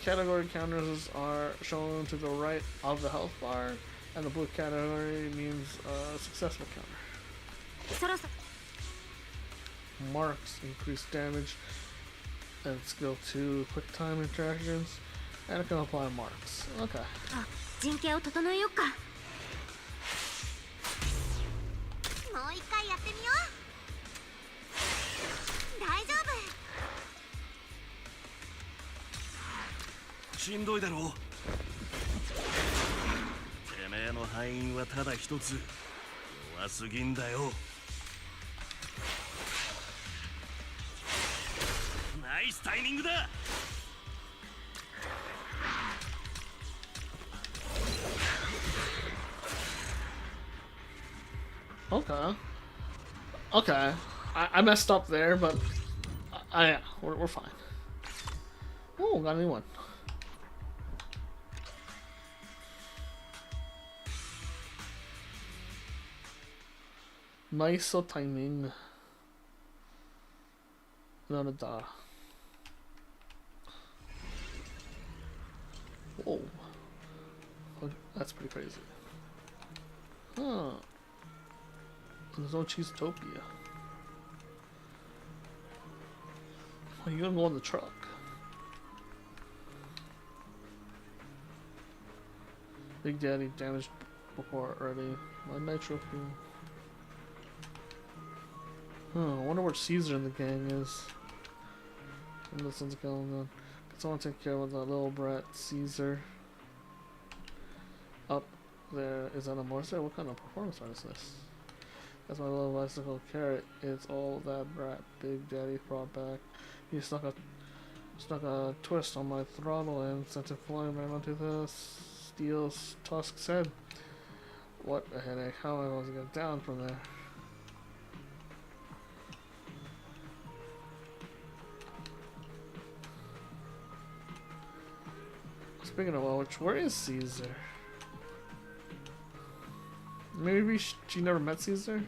Category counters are shown to the right of the health bar, and the blue category means successful counter. そろそろ Marks increase damage, and skill 2 quick time interactions, and it can apply marks. Okay. あ、陣形を整えよっか。もう一回やってみよう。大丈夫。しんどいだろう。てめえの敗因はただ一つ。弱すぎんだよ。ナイスタイミングだ。Okay. Okay. I messed up there, but we're fine. Oh, got a new one. Nice timing. None of that. Whoa. That's pretty crazy. Huh. There's no Cheesetopia. Oh, you gonna go on the truck? Big Daddy damaged before already. My nitro fuel. Huh, I wonder where Caesar in the gang is. And this one's going on. Can someone take care of that little brat Caesar? Up there. Is that a motorcycle? What kind of performance art is this? That's my little bicycle Carrot. It's all that brat Big Daddy brought back. He snuck a twist on my throttle and sent it flying right onto the steel tusk's head. What a headache. How am I supposed to get down from there? Speaking of which, where is Caesar? Maybe she never met Caesar?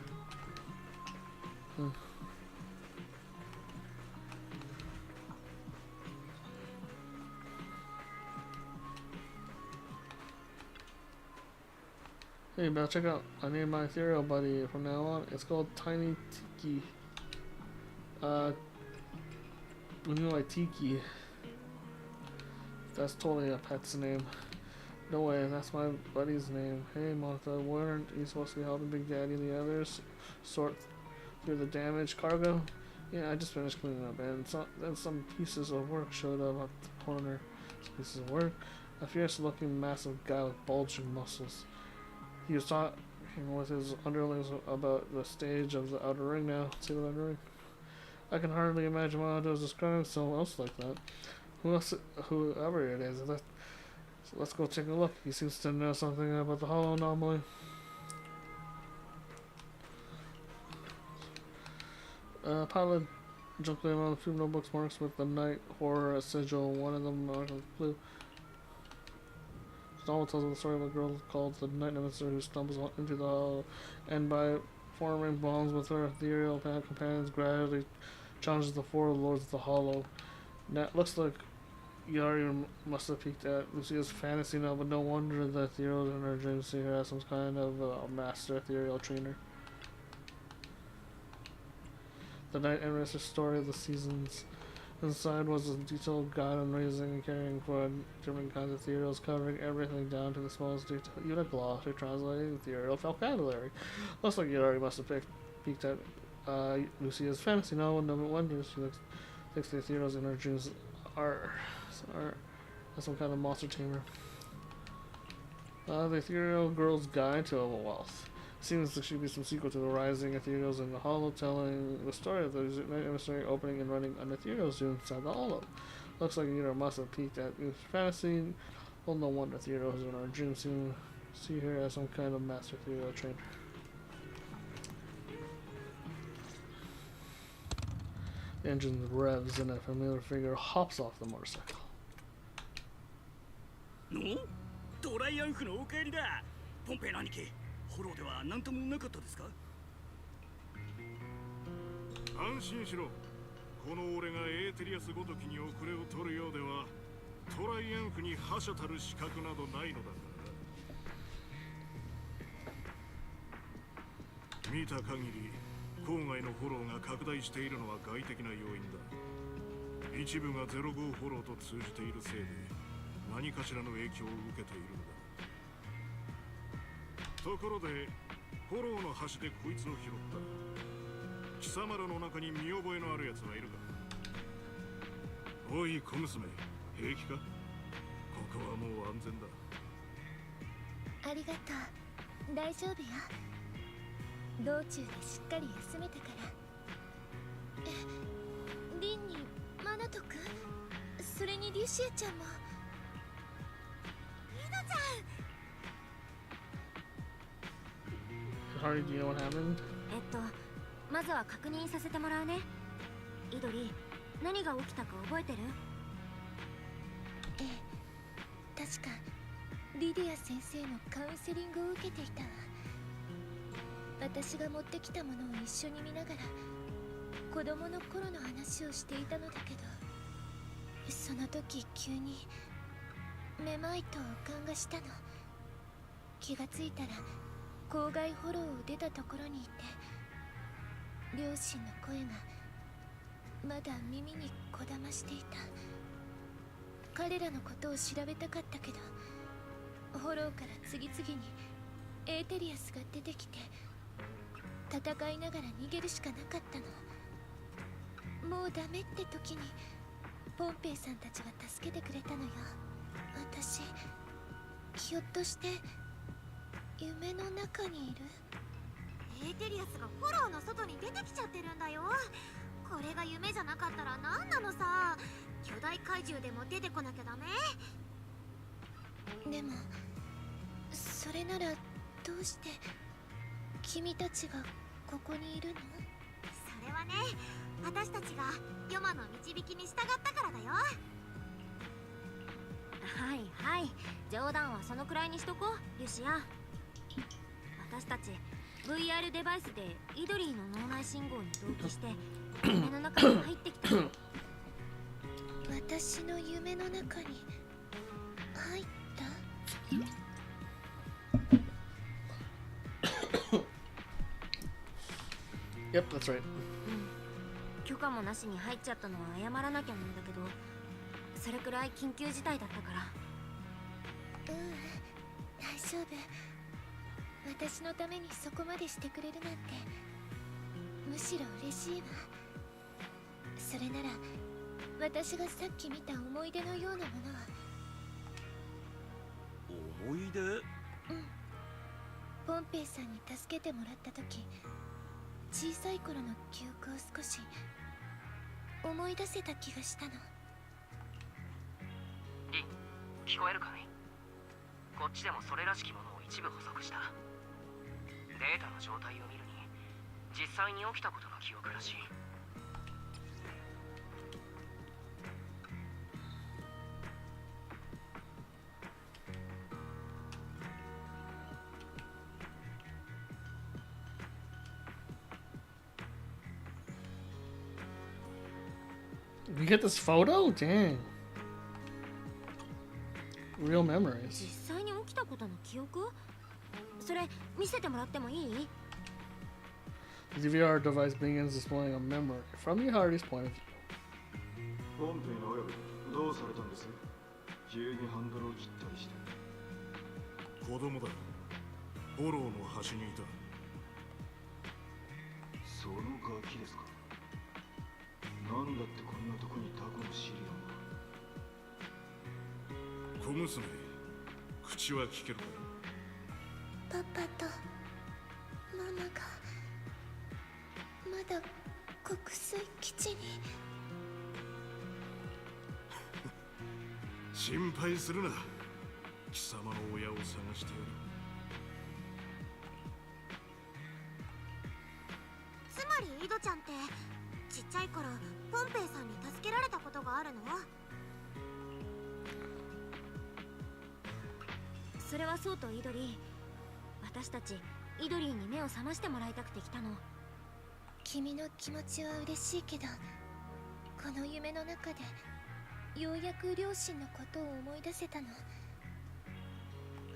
Hey, Belle, check out. I named my ethereal buddy from now on. It's called Tiny Tiki. We knew like Tiki. That's totally a pet's name. No way, that's my buddy's name. Hey Martha, weren't you supposed to be helping Big Daddy and the others sort through the damaged cargo? Yeah, I just finished cleaning up, and then some pieces of work showed up at the corner. Some pieces of work? A fierce-looking, massive guy with bulging muscles. He was talking with his underlings about the stage of the outer ring now. See the outer ring? I can hardly imagine why I was describing someone else like that. Whoever it is, so let's go take a look. He seems to know something about the hollow anomaly. Pilot jumped in on a few notebooks marks with the night horror sigil. One of them marked with blue. The novel tells the story of a girl called the Night Nemesis who stumbles into the hollow, and by forming bonds with her ethereal companions, gradually challenges the four lords of the hollow. Now, it looks like Yari must have peeked at Lucia's fantasy now, but no wonder the ethereal in her dreams see her as some kind of master ethereal trainer. The Night Nemesis story of the seasons. Inside was a detailed guide on raising and caring for different kinds of ethereals, covering everything down to the smallest detail. Even a glossary translating ethereal vocabulary. Looks like Yari must have peeked at Lucia's fantasy novel. No wonder she thinks the ethereals in her dreams are some kind of monster tamer. The Ethereal Girl's Guide to Wealth. Seems there should be some sequel to the rising ethereals in the hollow, telling the story of the Night Emissary opening and running an ethereal zoo inside the hollow. Looks like Yura must have peeked at fantasy. Well, no wonder ethereals in our dreams seem to see her as some kind of master ethereal trainer. The engine revs and a familiar figure hops off the motorcycle. No? トライアンフのお帰りだ。ポンペイの兄貴、フォローでは何ともなかったですか？安心しろ。この俺がエーテリアスごときに遅れを取るようではトライアンフに覇者たる資格などないのだからな。見た限り郊外のフォローが拡大しているのは外的な要因だ。一部が05フォローと通じているせいで何かしらの影響を受けているのだ。ところでフォローの端でこいつを拾った。貴様らの中に見覚えのあるやつはいるか。おい小娘、平気か。ここはもう安全だ。ありがとう。大丈夫よ。道中でしっかり休めたから。リンにマナト君、それにリュシエちゃんも。イドちゃん。 Hardy, do you know what happened? まずは確認させてもらうね。イドリ、何が起きたか覚えてる？ええ、確かリディア先生のカウンセリングを受けていたわ。私が持ってきたものを一緒に見ながら子供の頃の話をしていたのだけど、その時急にめまいと悪寒がしたの。気がついたら郊外フォローを出たところにいて、両親の声がまだ耳にこだましていた。彼らのことを調べたかったけど、フォローから次々にエーテリアスが出てきて、戦いながら逃げるしかなかったの。もうダメって時にポンペイさんたちが助けてくれたのよ。私、ひょっとして夢の中にいる？エーテリアスがフォローの外に出てきちゃってるんだよ。これが夢じゃなかったら何なのさ。巨大怪獣でも出てこなきゃダメ。でもそれならどうして君たちがここにいるの？それはね、私たちがヨマの導きに従ったからだよ。はいはい、冗談はそのくらいにしとこう、リュシア。私たち VR デバイスでイドリーの脳内信号に同期して夢の中に入ってきた。私の夢の中に入った？ Yep, that's right. 許可もなしに入っちゃったのは謝らなきゃなんだけど、それくらい緊急事態だったから。大丈夫。私のためにそこまでしてくれるなんてむしろ嬉しいわ。それなら私がさっき見た思い出のようなものは。思い出？ポンペイさんに助けてもらった時、小さい頃の記憶を少し思い出せた気がしたの。リン、聞こえるかい？こっちでもそれらしきものを一部補足した。データの状態を見るに実際に起きたことの記憶らしい。We get this photo? Dang. Real memories. 実際に起きたことの記憶？それ見せてもらってもいい？ The VR device begins displaying a memory from Hardy's point of view. ポンペイの親分、どうされたんです？急にハンドルを切ったりして。子供だ。フォローの端にいた。そのガキですか。なんだってこんなとこにタコのシリアンが。小娘、口は聞けるか。パパとママがまだ国水基地に。心配するな。貴様の親を探してやる。つまりイドちゃんってちっちゃい頃ポンペイさんに助けられたことがあるの？それはそうとイドリー、私たちイドリーに目を覚ましてもらいたくて来たの。君の気持ちは嬉しいけど、この夢の中でようやく両親のことを思い出せたの。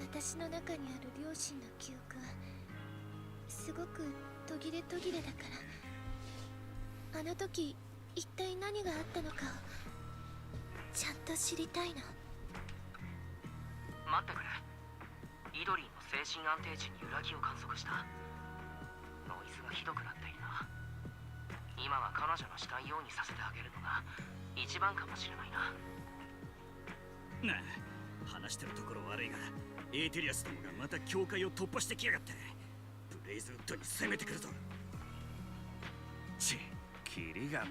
私の中にある両親の記憶はすごく途切れ途切れだから、あの時一体何があったのかをちゃんと知りたいの。待ってくれ。イドリーの精神安定値に揺らぎを観測した。ノイズがひどくなっているな。今は彼女のしたいようにさせてあげるのが一番かもしれないな。なあ、話してるところ悪いが、エーテリアスどもがまた境界を突破してきやがってブレイズウッドに攻めてくるぞ。ち、キリがね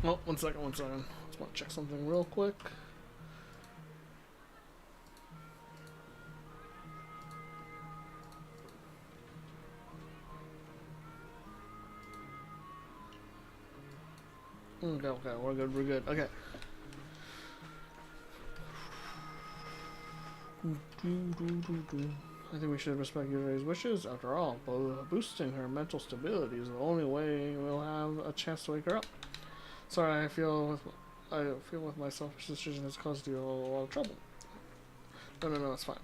えな。Oh, one second. Just want to check something real quick. Okay, we're good. Okay. I think we should respect Yuri's wishes. After all, boosting her mental stability is the only way we'll have a chance to wake her up. Sorry, I feel with my selfish decision has caused you a lot of trouble. No, it's fine.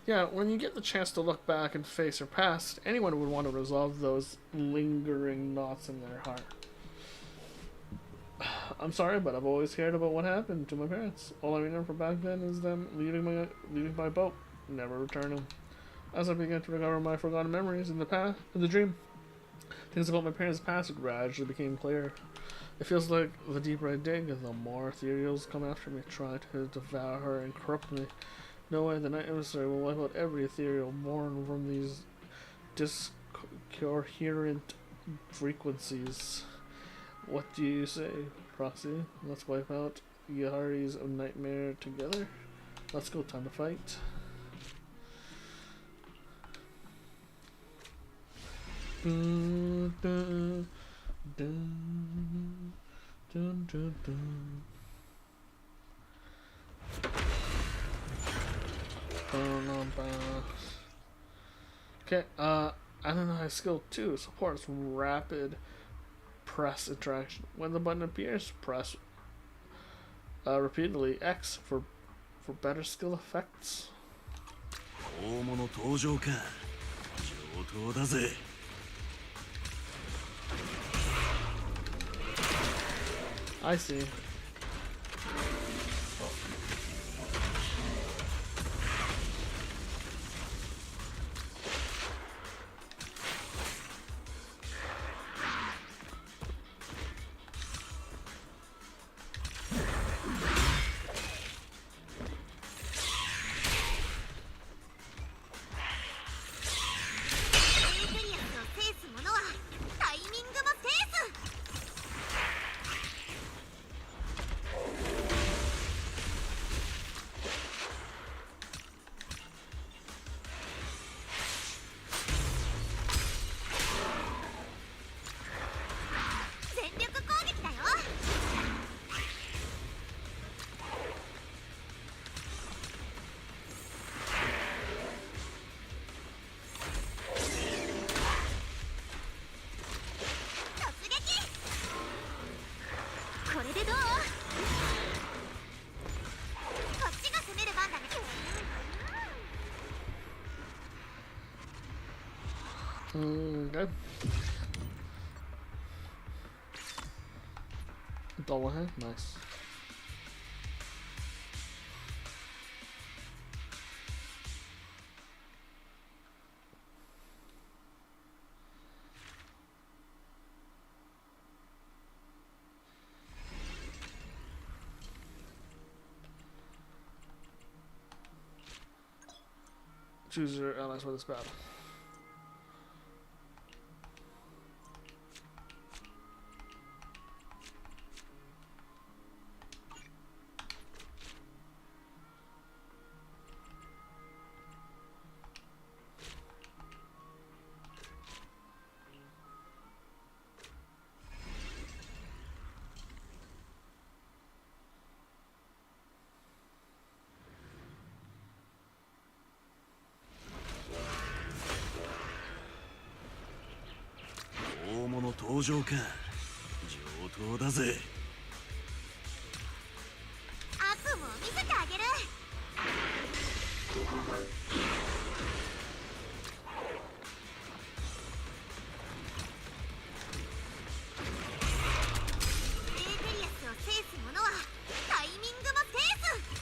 Yeah, when you get the chance to look back and face your past, anyone would want to resolve those lingering knots in their heart. I'm sorry, but I've always cared about what happened to my parents. All I remember back then is them leaving my boat, never returning. As I began to recover my forgotten memories in the dream, things about my parents' past gradually became clear. It feels like the deeper I dig, the more ethereals come after me, trying to devour and corrupt me. No way, the night emissary will wipe out every ethereal born from these discoherent frequencies. What do you say, Proxy? Let's wipe out Yahari's nightmare together. Let's go, time to fight. Dun, dun, dun, dun, dun, dun. Okay, Ananai skill 2 supports rapid press interaction. When the button appears, press repeatedly X for better skill effects. 大物登場か。上等だぜ。I see. Okay. Double hand, nice. Choose your allies for this battle. 当だぜ。悪夢を見せてあげる。エーテリアスを制す者はタイミングも制す。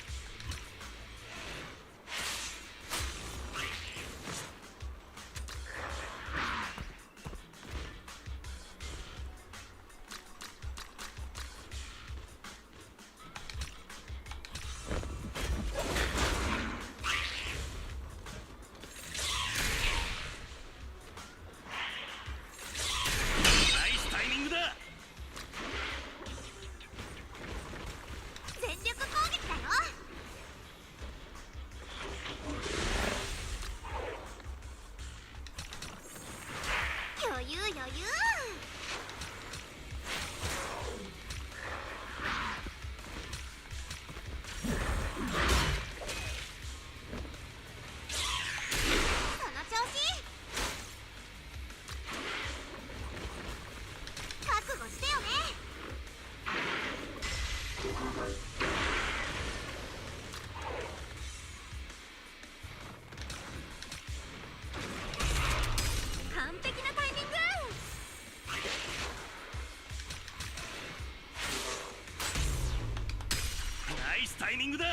ナイスタイミングだ。全力攻撃だよ。余裕余裕。その調子。覚悟してよね。完璧なタイミング。ナイスタイミングだ。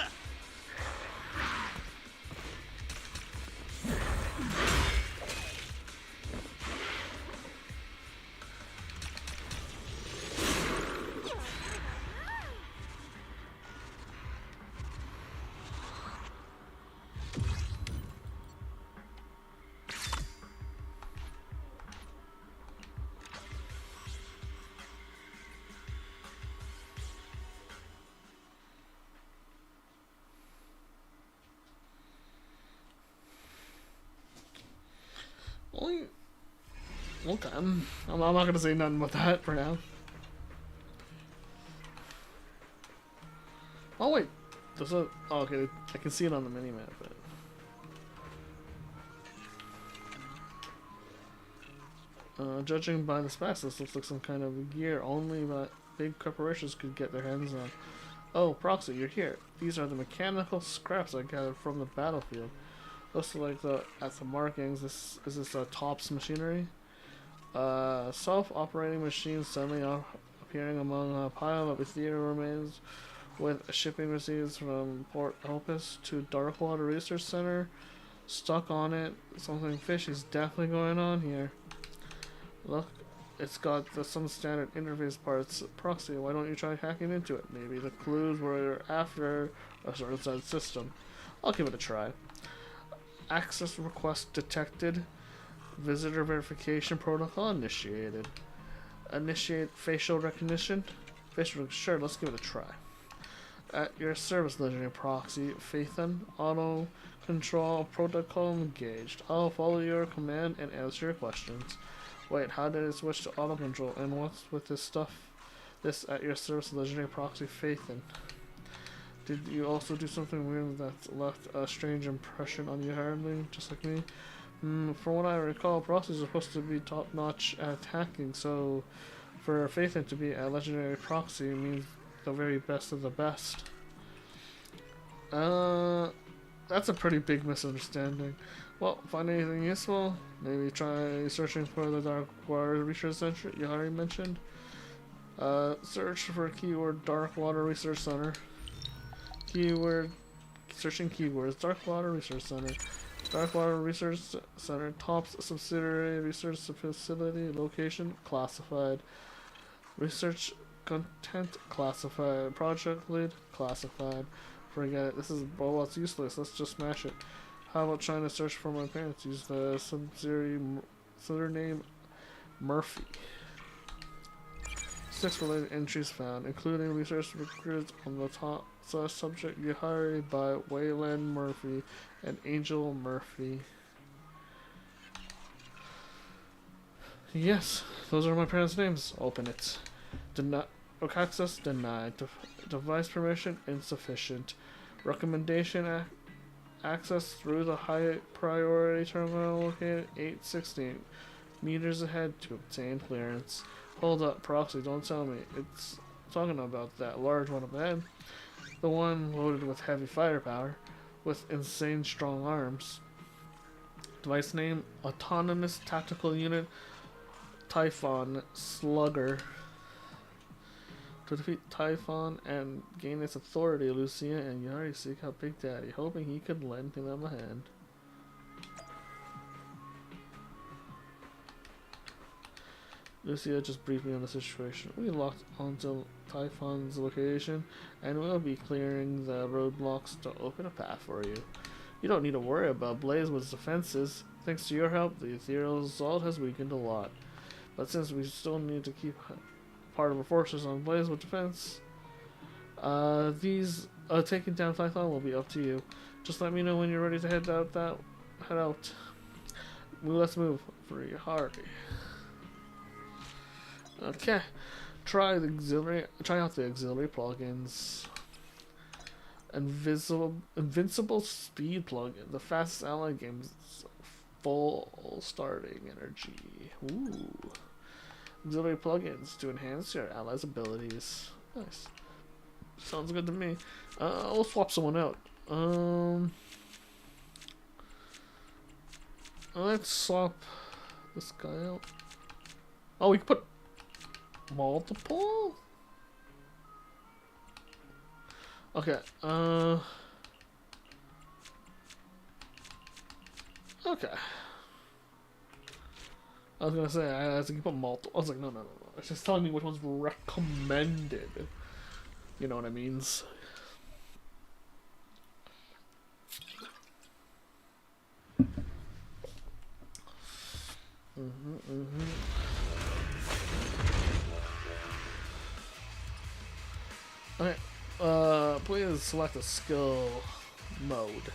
Only... Okay, I'm not gonna say nothing about that for now. Oh wait, there's a... Oh, okay, I can see it on the minimap, but... judging by the specs, this looks like some kind of gear only but big corporations could get their hands on. Oh, Proxy, you're here. These are the mechanical scraps I gathered from the battlefield. Looks like at the markings, is this TOPS machinery? Self-operating machines suddenly appearing among a pile of ethereal remains with shipping receipts from Port Opus to Darkwater Research Center stuck on it. Something fishy's definitely going on here. Look, it's got some standard interface parts. Proxy, why don't you try hacking into it? Maybe the clues were after a certain inside system. I'll give it a try. Access request detected. Visitor verification protocol initiated. Initiate facial recognition. Sure, let's give it a try. At your service, legendary Proxy. Phaethon. Auto control protocol engaged. I'll follow your command and answer your questions. Wait, how did it switch to auto control? And what's with this stuff? This at your service, legendary Proxy. Phaethon. Did you also do something weird that left a strange impression on your handling, just like me? From what I recall, Proxy is supposed to be top-notch at hacking, so for Phaethon to be a legendary Proxy means the very best of the best. That's a pretty big misunderstanding. Well, find anything useful? Maybe try searching for the Darkwater Research Center you already mentioned. Search for keyword Darkwater Research Center. Searching keywords, Darkwater Research Center. Darkwater Research Center, TOPS subsidiary research facility, location, classified. Research content, classified. Project lead, classified. Forget it, this is, well, it's useless, let's just smash it. How about trying to search for my parents? Use the subsidiary name Murphy. 6 related entries found, including research records on the top subject Yahari by Wayland Murphy and Angel Murphy. Yes, those are my parents' names. Open it. Access denied. Device permission insufficient. Recommendation access through the high priority terminal located 816 meters ahead to obtain clearance. Hold up, proxy, don't tell me. It's talking about that large one up ahead. The one loaded with heavy firepower, with insane strong arms. Device name, Autonomous Tactical Unit Typhon Slugger. To defeat Typhon and gain its authority, Lucia and Yari seek out Big Daddy, hoping he could lend him a hand. Lucia just briefed me on the situation. We locked onto Typhon's location, and we'll be clearing the roadblocks to open a path for you. You don't need to worry about Blazewood's defenses. Thanks to your help, the ethereal assault has weakened a lot. But since we still need to keep part of our forces on Blazewood defense, taking down Typhon will be up to you. Just let me know when you're ready to head out. Let's move. Free Hardy. Okay, try out the auxiliary plugins. Invincible speed plugin, the fastest ally game's full starting energy. Ooh, auxiliary plugins to enhance your allies' abilities. Nice, sounds good to me. We'll swap someone out. Let's swap this guy out. Oh, we can put multiple? Okay, okay. I was gonna say, I had to keep a multiple. I was like, no. It's just telling me which one's recommended. You know what I means? Okay, please select a skill mode.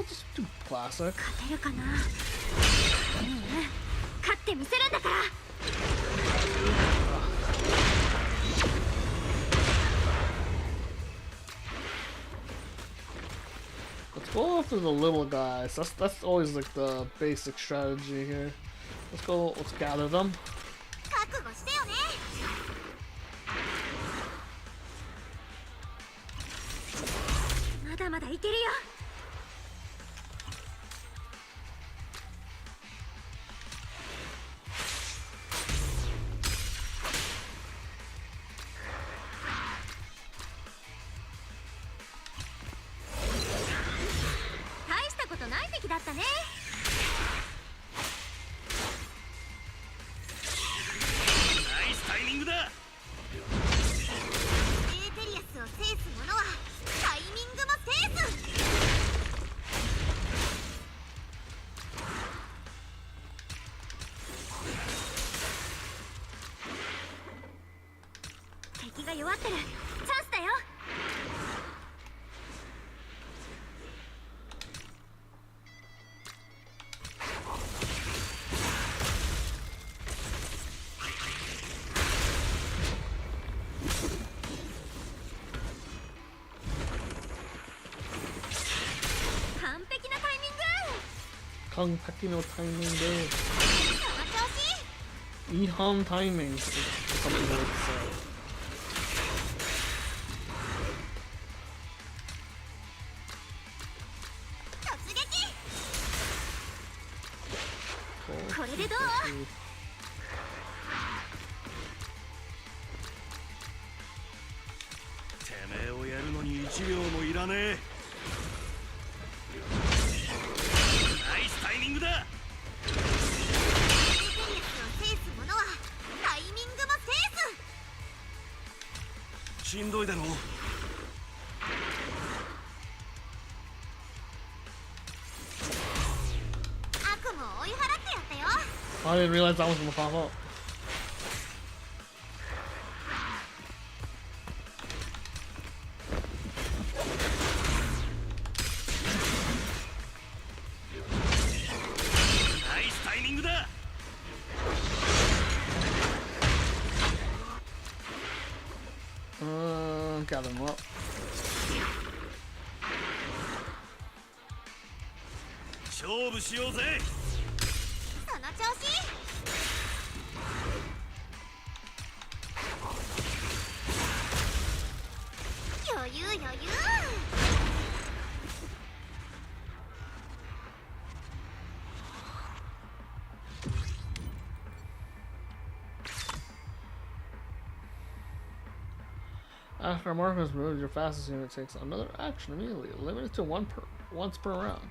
Just do classic. 勝てるかな。勝ってみせるんだから。Let's go after the little guys. That's always like the basic strategy here. Let's gather them. 覚悟してよね。まだまだいけるよ。大したことない敵だったね。ナイスタイミングだ。エーテリアスを制す者はタイミングも制す。敵が弱ってる。チャンスだよ。完璧なタイミング。完璧のタイミング。その調子。違反タイミング。Something like that. 突撃。これでどう？てめえをやるのに1秒もいらねえ。ナイスタイミングだ。エーテリアスを制す者はタイミングも制す。しんどいだろう。悪夢を追い払ってやったよ。I didn't realize that was gonna pop up. Gather them up. 勝負しようぜ。その調子。After a marker is removed, your fastest unit takes another action immediately, limited to once per round.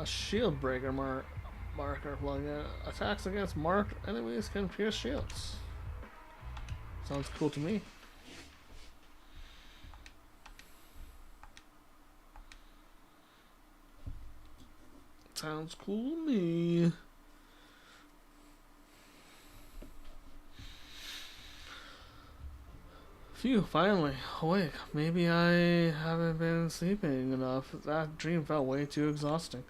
Shield breaker marker plug-in. Attacks against marked enemies can pierce shields. Sounds cool to me. Sounds cool to me. Phew, finally awake. Maybe I haven't been sleeping enough. That dream felt way too exhausting.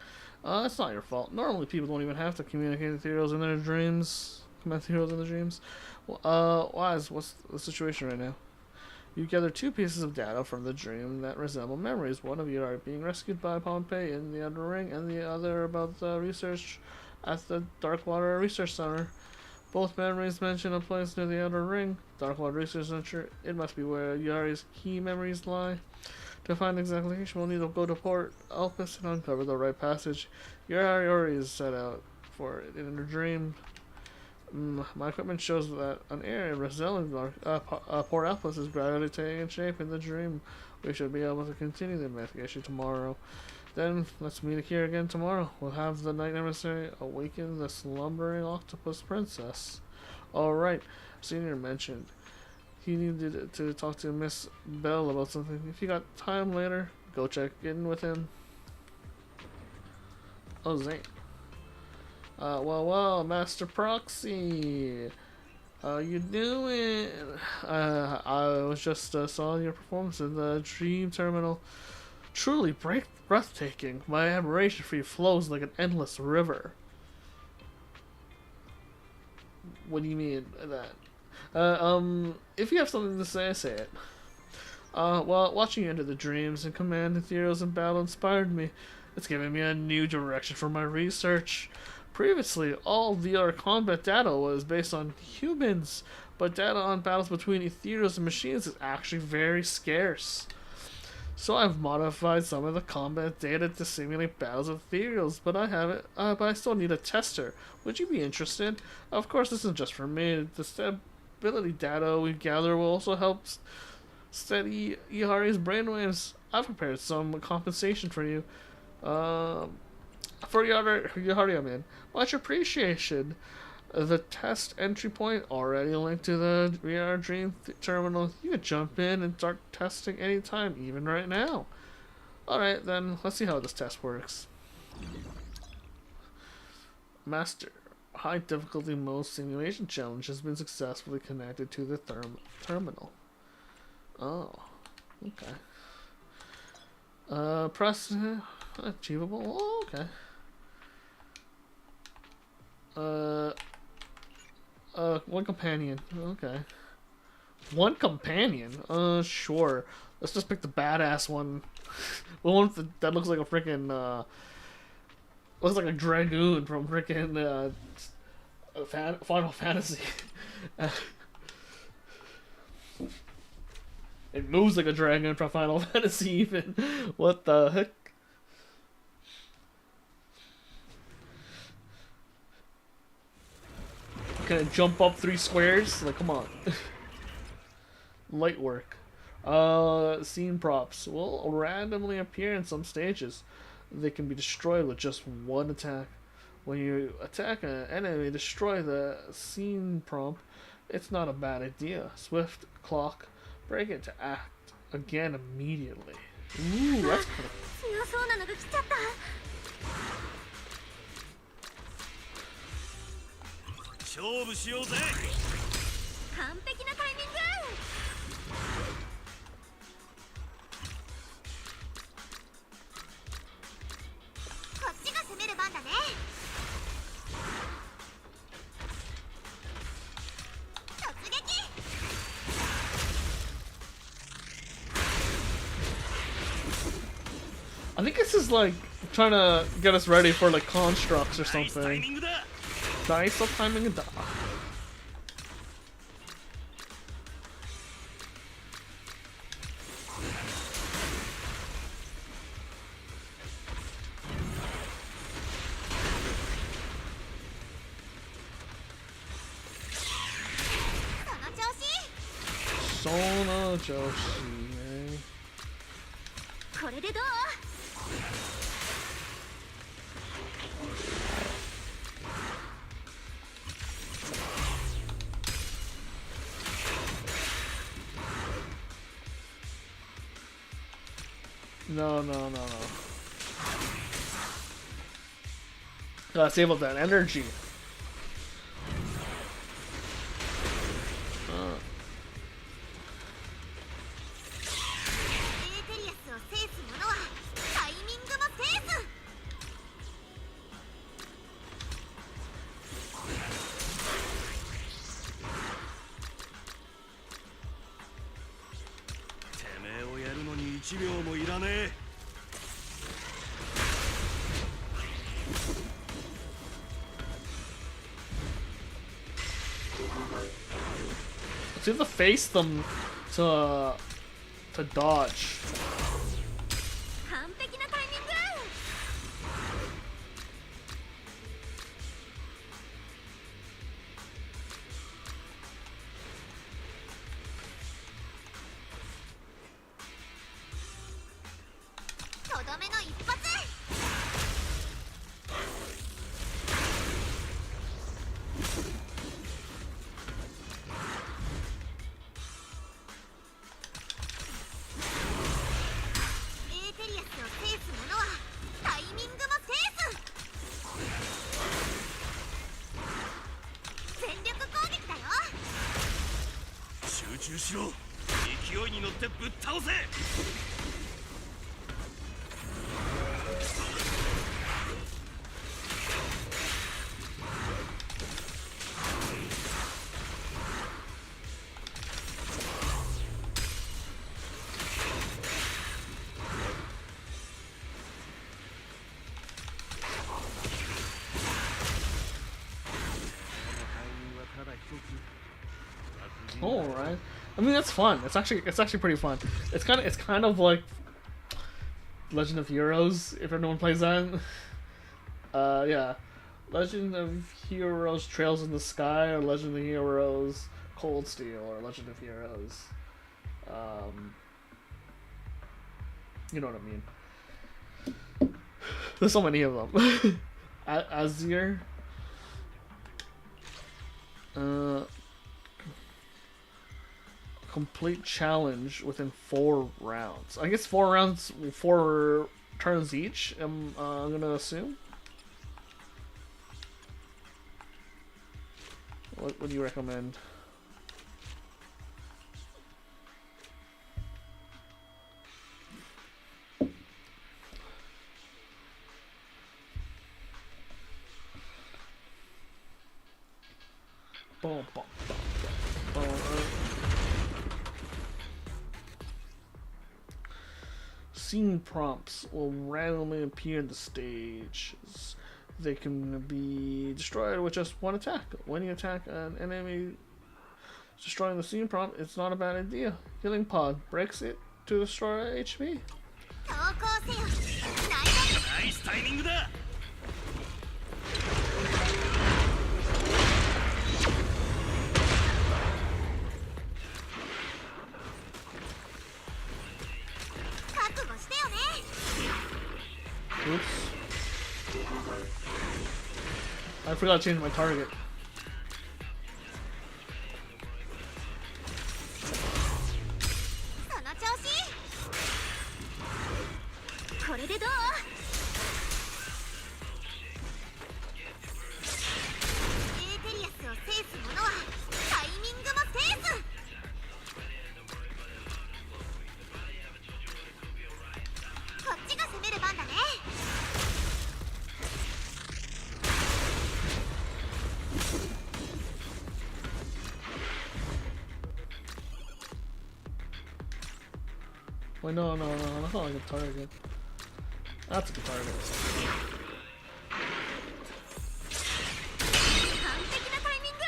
It's not your fault. Normally people don't even have to communicate with heroes in their dreams. Command heroes in their dreams. Wise, what's the situation right now? You gather two pieces of data from the dream that resemble memories. One of you are being rescued by Pompey in the Outer Ring, and the other about the research at the Darkwater Research Center. Both memories mention a place near the Outer Ring, Darkwater Research Center. It must be where Yari's key memories lie. To find the exact location, we'll need to go to Port Elpis and uncover the right passage. Yari already is set out for it in her dream. My equipment shows that an area resembling Port Elpis is gradually taking shape in the dream. We should be able to continue the investigation tomorrow. Then, let's meet here again tomorrow. We'll have the Night Emissary awaken the slumbering octopus princess. Alright, Senior mentioned he needed to talk to Miss Bell about something. If you got time later, go check in with him. Oh, Zane. Well, Master Proxy. How you doing? I was just saw your performance in the Dream Terminal. Truly breathtaking. My admiration for you flows like an endless river. What do you mean by that? If you have something to say it. Well, watching you enter the dreams and command the heroes in battle inspired me. It's given me a new direction for my research. Previously, all VR combat data was based on humans, but data on battles between ethereals and machines is actually very scarce. So I've modified some of the combat data to simulate battles of ethereals, but I still need a tester. Would you be interested? Of course, this isn't just for me. The stability data we gather will also help steady Ihari's brainwaves. I've prepared some compensation for you. For Ihari, I'm in. Much appreciation. The test entry point already linked to the VR Dream Terminal. You can jump in and start testing anytime, even right now. Alright, then, let's see how this test works. Master, high difficulty mode simulation challenge has been successfully connected to the terminal. Oh, okay. Press achievable. Oh, okay. One companion. Okay. One companion? Sure. Let's just pick the badass one. The one that looks like a freaking, looks like a dragoon from freaking, Final Fantasy. It moves like a dragon from Final Fantasy even. What the heck? Can it jump up 3 squares? Like, come on. Light work. Scene props will randomly appear in some stages. They can be destroyed with just one attack. When you attack an enemy, destroy the scene prompt. It's not a bad idea. Swift clock. Break it to act again immediately. Ooh, that's cool. 勝負しようぜ。完璧なタイミング。こっちが攻める番だね。突撃。I think this is like trying to get us ready for like constructs or something. Nice timing da. Sona Oh, Joshi, man. これでどう？ No. Gotta save up that energy. エーテリアスを制す者はタイミングも制す。 てめえをやるのに1秒もいらねえ。 So you have to face them to dodge. 完璧なタイミング。 とどめの一発。 エーテリアスを制す者はタイミングも制す。 全力攻撃だよ。 集中しろ。勢いに乗ってぶっ倒せ。 All right. I mean, that's fun. It's actually pretty fun. It's kind of like Legend of Heroes, if anyone plays that. Yeah. Legend of Heroes Trails in the Sky, or Legend of Heroes Cold Steel, or Legend of Heroes. You know what I mean. There's so many of them. Azir. Complete challenge within 4 rounds. I guess 4 rounds, 4 turns each, I'm gonna assume. What do you recommend? Boom, boom, boom, boom, boom. Scene prompts will randomly appear on the stage. They can be destroyed with just one attack. When you attack an enemy destroying the scene prompt, it's not a bad idea. Healing pod breaks it to destroy HP. 投降せよ。ナイスタイミングだ。 覚悟してよね。 Oops. I forgot to change my target. その調子。これでどう？ エーテリアスを制す者はタイミングも制す。 こっちが攻める番だね。 Wait, no, that's not like a target. That's a good target. 完璧なタイミング。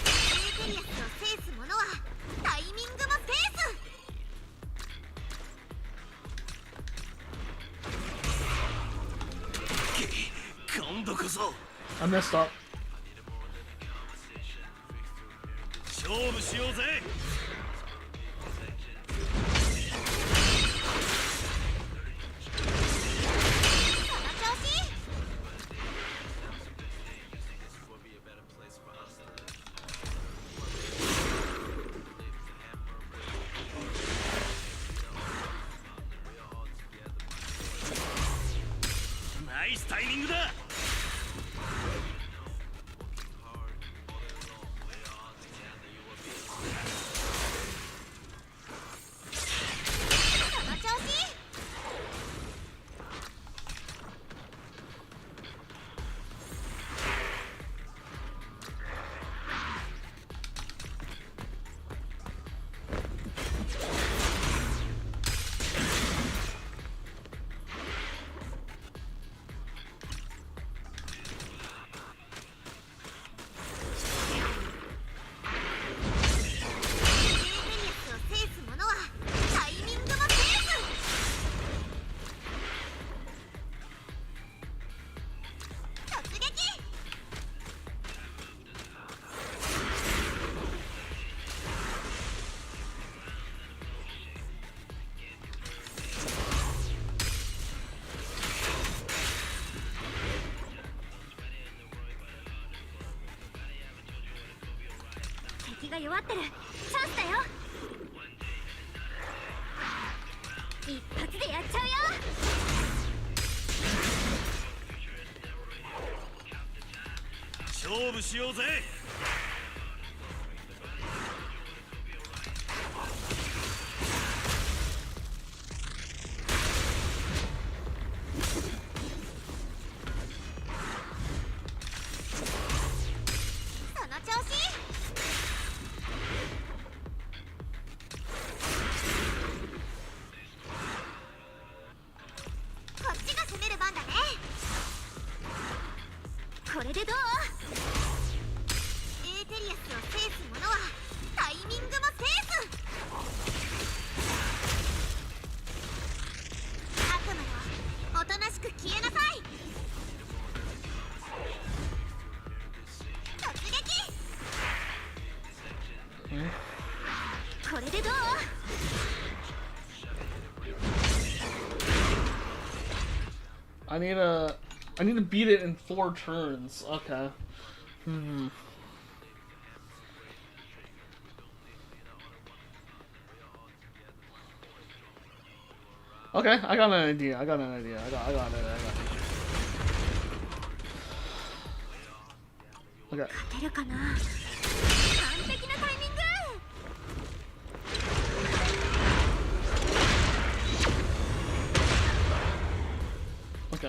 エーテリアスを制す者はタイミングも制す。 今度こそ I messed up. 勝負しようぜ。ナイスタイミングだ。その調子。敵が弱ってる。チャンスだよ。一発でやっちゃうよ。勝負しようぜ。その調子。こっちが攻める番だね。これでどう？エーテリアスを制す者はタイミングも制す。悪魔よ、おとなしく消えなさい。突撃。これでどう？I need to beat it in 4 turns. Okay. Okay, I got an idea. I got it. Okay. 勝てるかな。完璧なタイミング。Okay.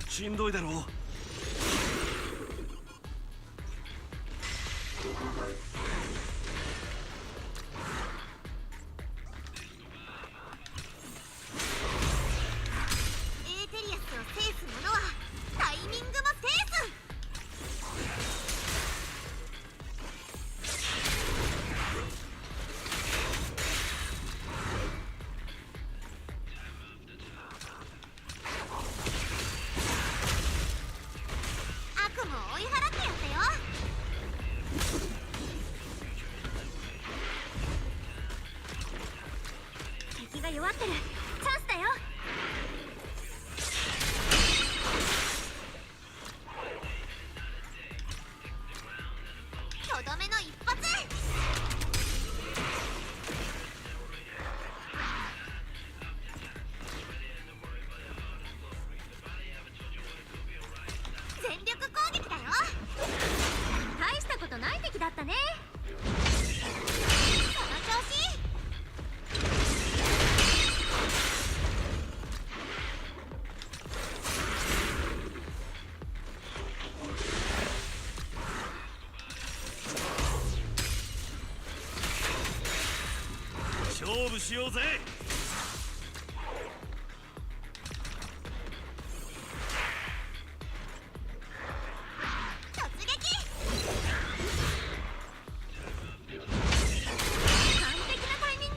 しんどいだろう。エーテリアスを制す者はタイミングも制す。悪夢を追い払ってやったよ。敵が弱ってる。チャンスだよ。とどめの一発。全力攻撃だよ。大したことない敵だったね。その調子。勝負しようぜ。突撃。完璧なタイミング。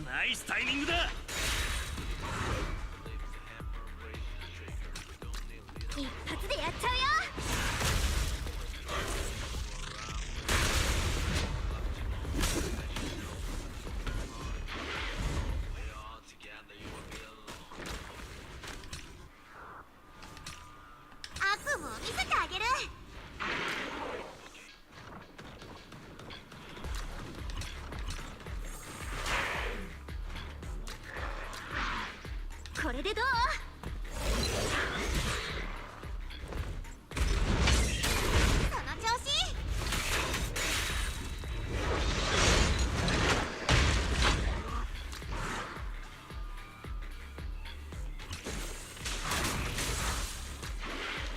ナイスタイミングだ。一発でやっちゃうよ。これでどう？その調子。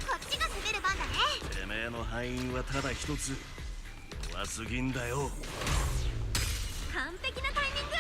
こっちが攻める番だね。てめえの敗因はただ一つ。弱すぎんだよ。完璧なタイミング。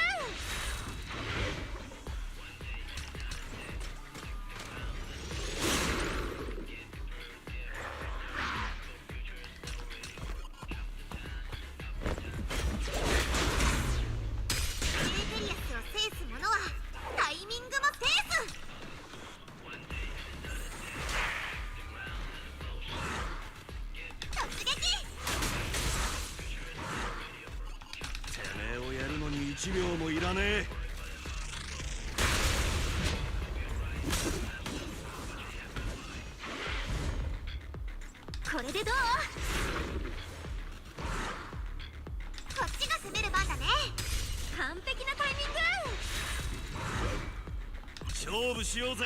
1秒もいらねえ。これでどう？こっちが攻める番だね。完璧なタイミング。勝負しようぜ。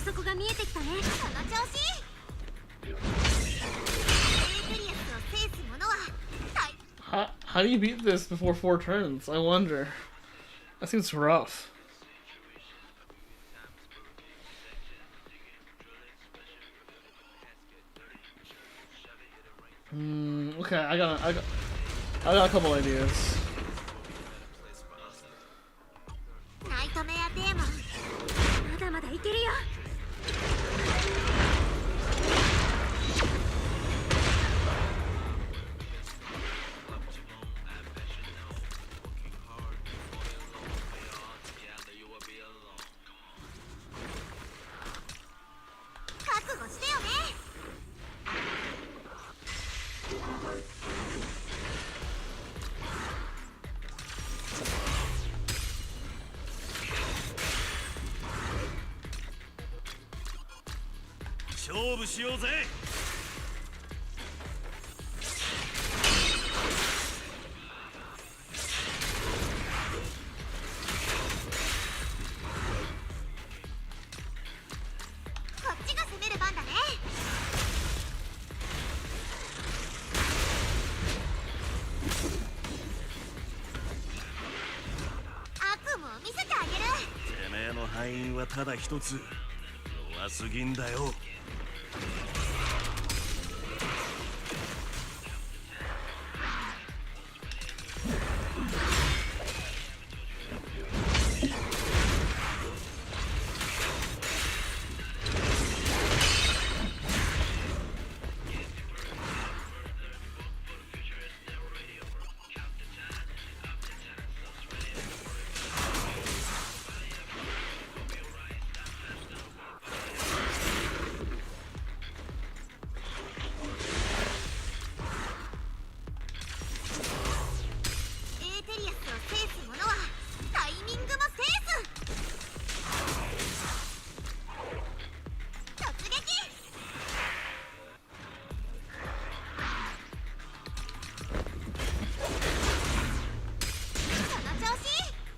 そこが見えてきたね。その調子。How do you beat this before 4 turns? I wonder. That seems rough. Okay, I got a couple ideas. ナイトメアテーマ。まだまだいけるよ。覚悟してよね。勝負しようぜ。こっちが攻める番だね。悪夢を見せてあげる。てめえの敗因はただ一つ。弱すぎんだよ。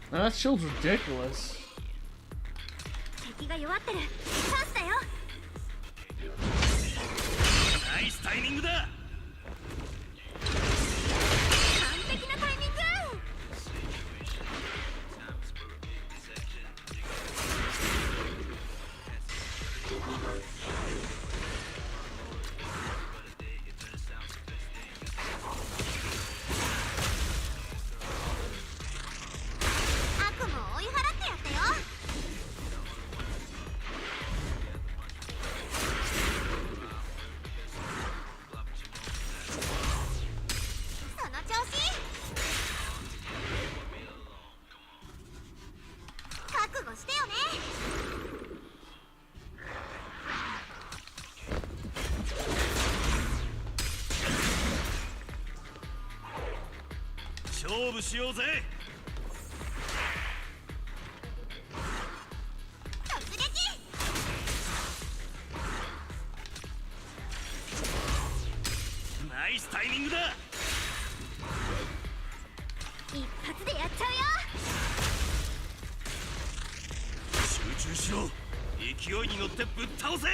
That shield's ridiculous. 敵が弱ってる。チャンスだよ。ナイスタイミングだ。完璧なタイミング。悪夢を追い払ってやったよ。その調子。覚悟してよね。勝負しようぜ。突撃。すタイミングだ。一発でやっちゃうよ。集中しろ。勢いに乗ってぶっ倒せ。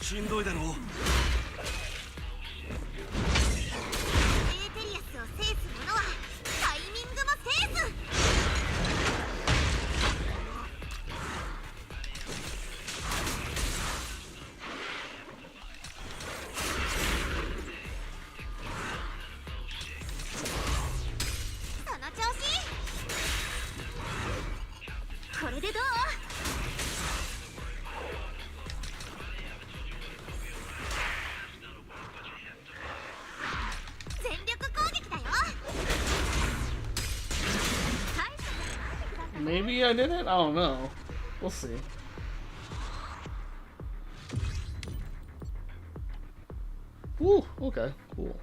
しんどいだろう。エーテリアスを制す者はタイミングも制す。その調子。これでどう？全力攻撃だよ。 Maybe I did it? I don't know. We'll see. Ooh, okay, cool.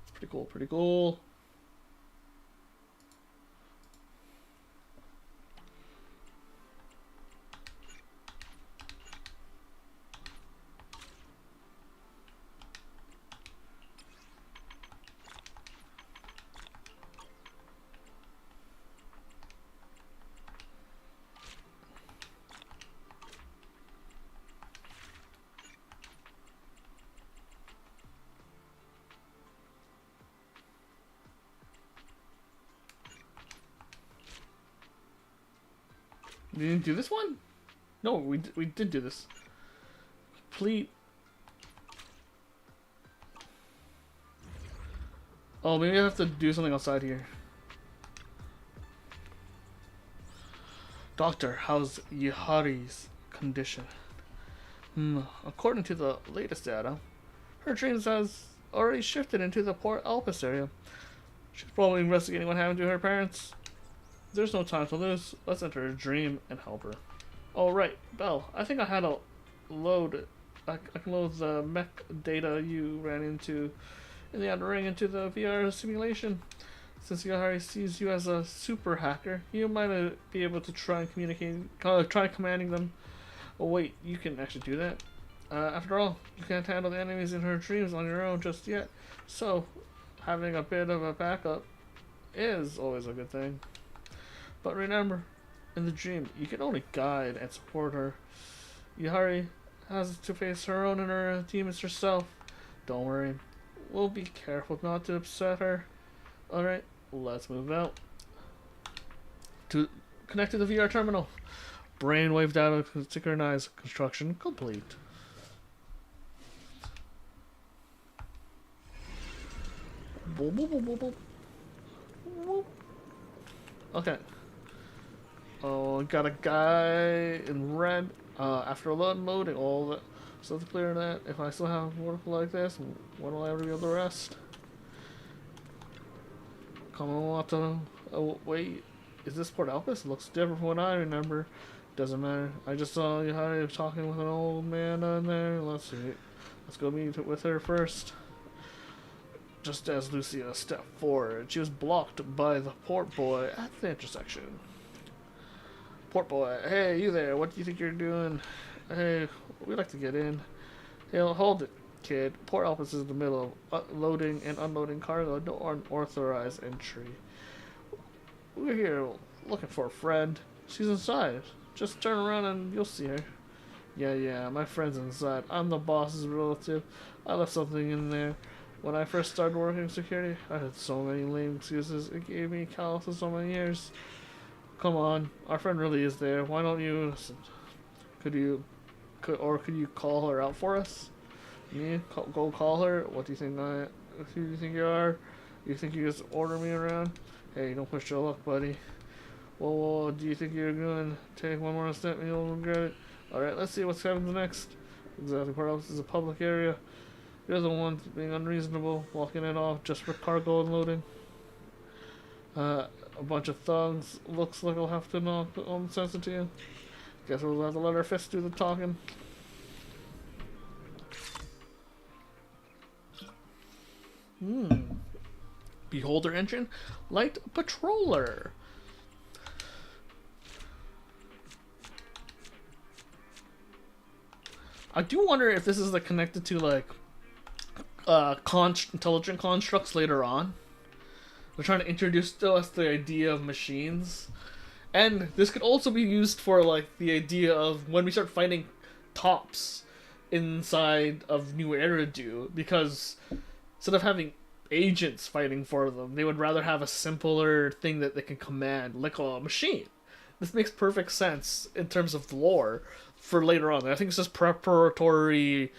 It's pretty cool, pretty cool. We didn't do this one? No, we did do this. Complete. Oh, maybe I have to do something outside here. Doctor, how's Yihari's condition? According to the latest data, her dreams has already shifted into the Port Alpes area. She's probably investigating what happened to her parents. There's no time to lose. Let's enter her dream and help her. Oh right, Belle, I think I had a load. I can load the mech data you ran into in the outer ring into the VR simulation. Since Yahari sees you as a super hacker, you might be able to try and try commanding them. Oh wait, you can actually do that. After all, you can't handle the enemies in her dreams on your own just yet. So, having a bit of a backup is always a good thing. But remember, in the dream, you can only guide and support her. Yahari has to face her own inner demons herself. Don't worry, we'll be careful not to upset her. Alright, let's move out. To connect to the VR terminal. Brainwave data synchronized. Construction complete. Boop, boop, boop, boop, boop. Boop. Okay. Oh, got a guy in red. After loading all the stuff to clear that. If I still have work like this, when will I ever be able to rest? Come on, Watto. Oh, wait. Is this Port Alpes? It looks different from what I remember. Doesn't matter. I just saw you talking with an old man down there. Let's see. Let's go meet with her first. Just as Lucia stepped forward, she was blocked by the port boy at the intersection. Port boy, hey, you there, what do you think you're doing? Hey, we'd like to get in. Hey, hold it, kid. Port Alpes is in the middle of loading and unloading cargo. No unauthorized entry. We're here looking for a friend. She's inside. Just turn around and you'll see her. Yeah, my friend's inside. I'm the boss's relative. I left something in there. When I first started working security, I had so many lame excuses. It gave me calluses so many years. Come on, our friend really is there. Why don't you listen? Could you call her out for us? Me? Go call her? What do you think who do you think you are? You think you just order me around? Hey, don't push your luck, buddy. Whoa, do you think you're going to take one more step and you'll regret it? Alright, let's see what's happens next. Exactly, Port Alpes is a public area. You're the one being unreasonable, walking it off just for cargo unloading. A bunch of thugs. Looks like we'll have to knock on sense to you. Guess we'll have to let our fists do the talking. Beholder engine. Light patroller. I do wonder if this is like connected to like intelligent constructs later on. They're trying to introduce to us the idea of machines. And this could also be used for like the idea of when we start fighting tops inside of New Eridu, because instead of having agents fighting for them, they would rather have a simpler thing that they can command, like a machine. This makes perfect sense in terms of the lore for later on. I think it's just preparatory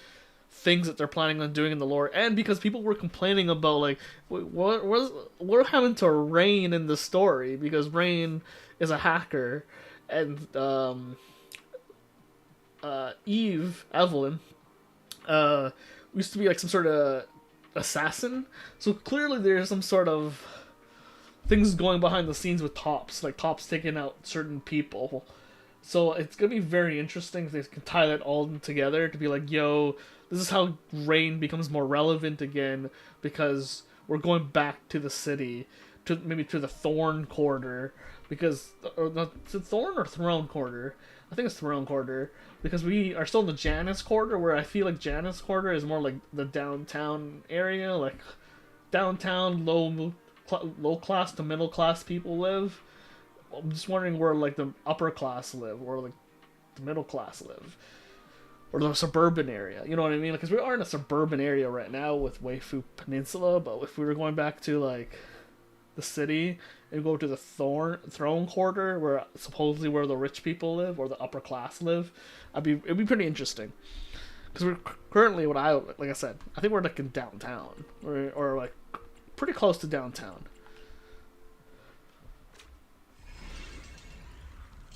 things that they're planning on doing in the lore, and because people were complaining about like what happened to Rain in the story, because Rain is a hacker, and Evelyn used to be like some sort of assassin, so clearly there's some sort of things going behind the scenes with Tops, like Tops taking out certain people. So it's gonna be very interesting if they can tie that all together to be like, yo, this is how Rain becomes more relevant again, because we're going back to the city, to maybe to the Thorn Quarter, because is it Thorn or Throne Quarter? I think it's Throne Quarter, because we are still in the Janus Quarter, where I feel like Janus Quarter is more like the downtown area, like downtown low class to middle class people live. I'm just wondering where like the upper class live, or like the middle class live, or the suburban area. You know what I mean? Because we are in a suburban area right now with Waifu Peninsula, but if we were going back to like the city and go to the Throne Quarter, where supposedly where the rich people live or the upper class live, it'd be pretty interesting. Because we're currently, like I said, I think we're like in downtown, or like pretty close to downtown.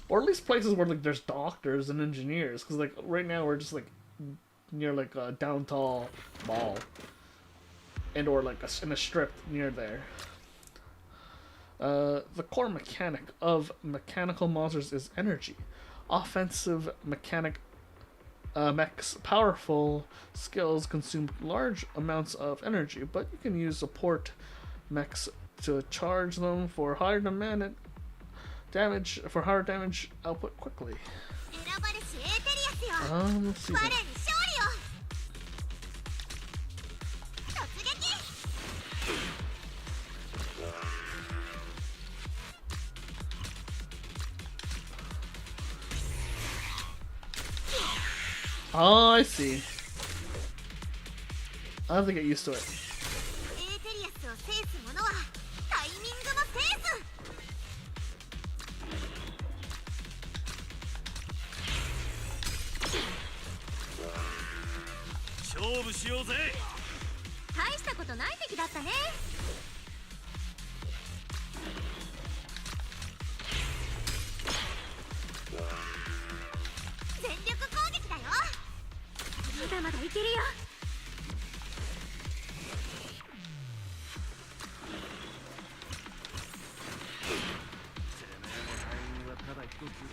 Or at least places where like there's doctors and engineers, because like right now we're just like near like a downtown mall, and or like in a strip near there. The core mechanic of mechanical monsters is energy. Offensive mechs powerful skills consume large amounts of energy, but you can use support mechs to charge them for higher damage output quickly. Let's see that. Oh, I see. I have to get used to it.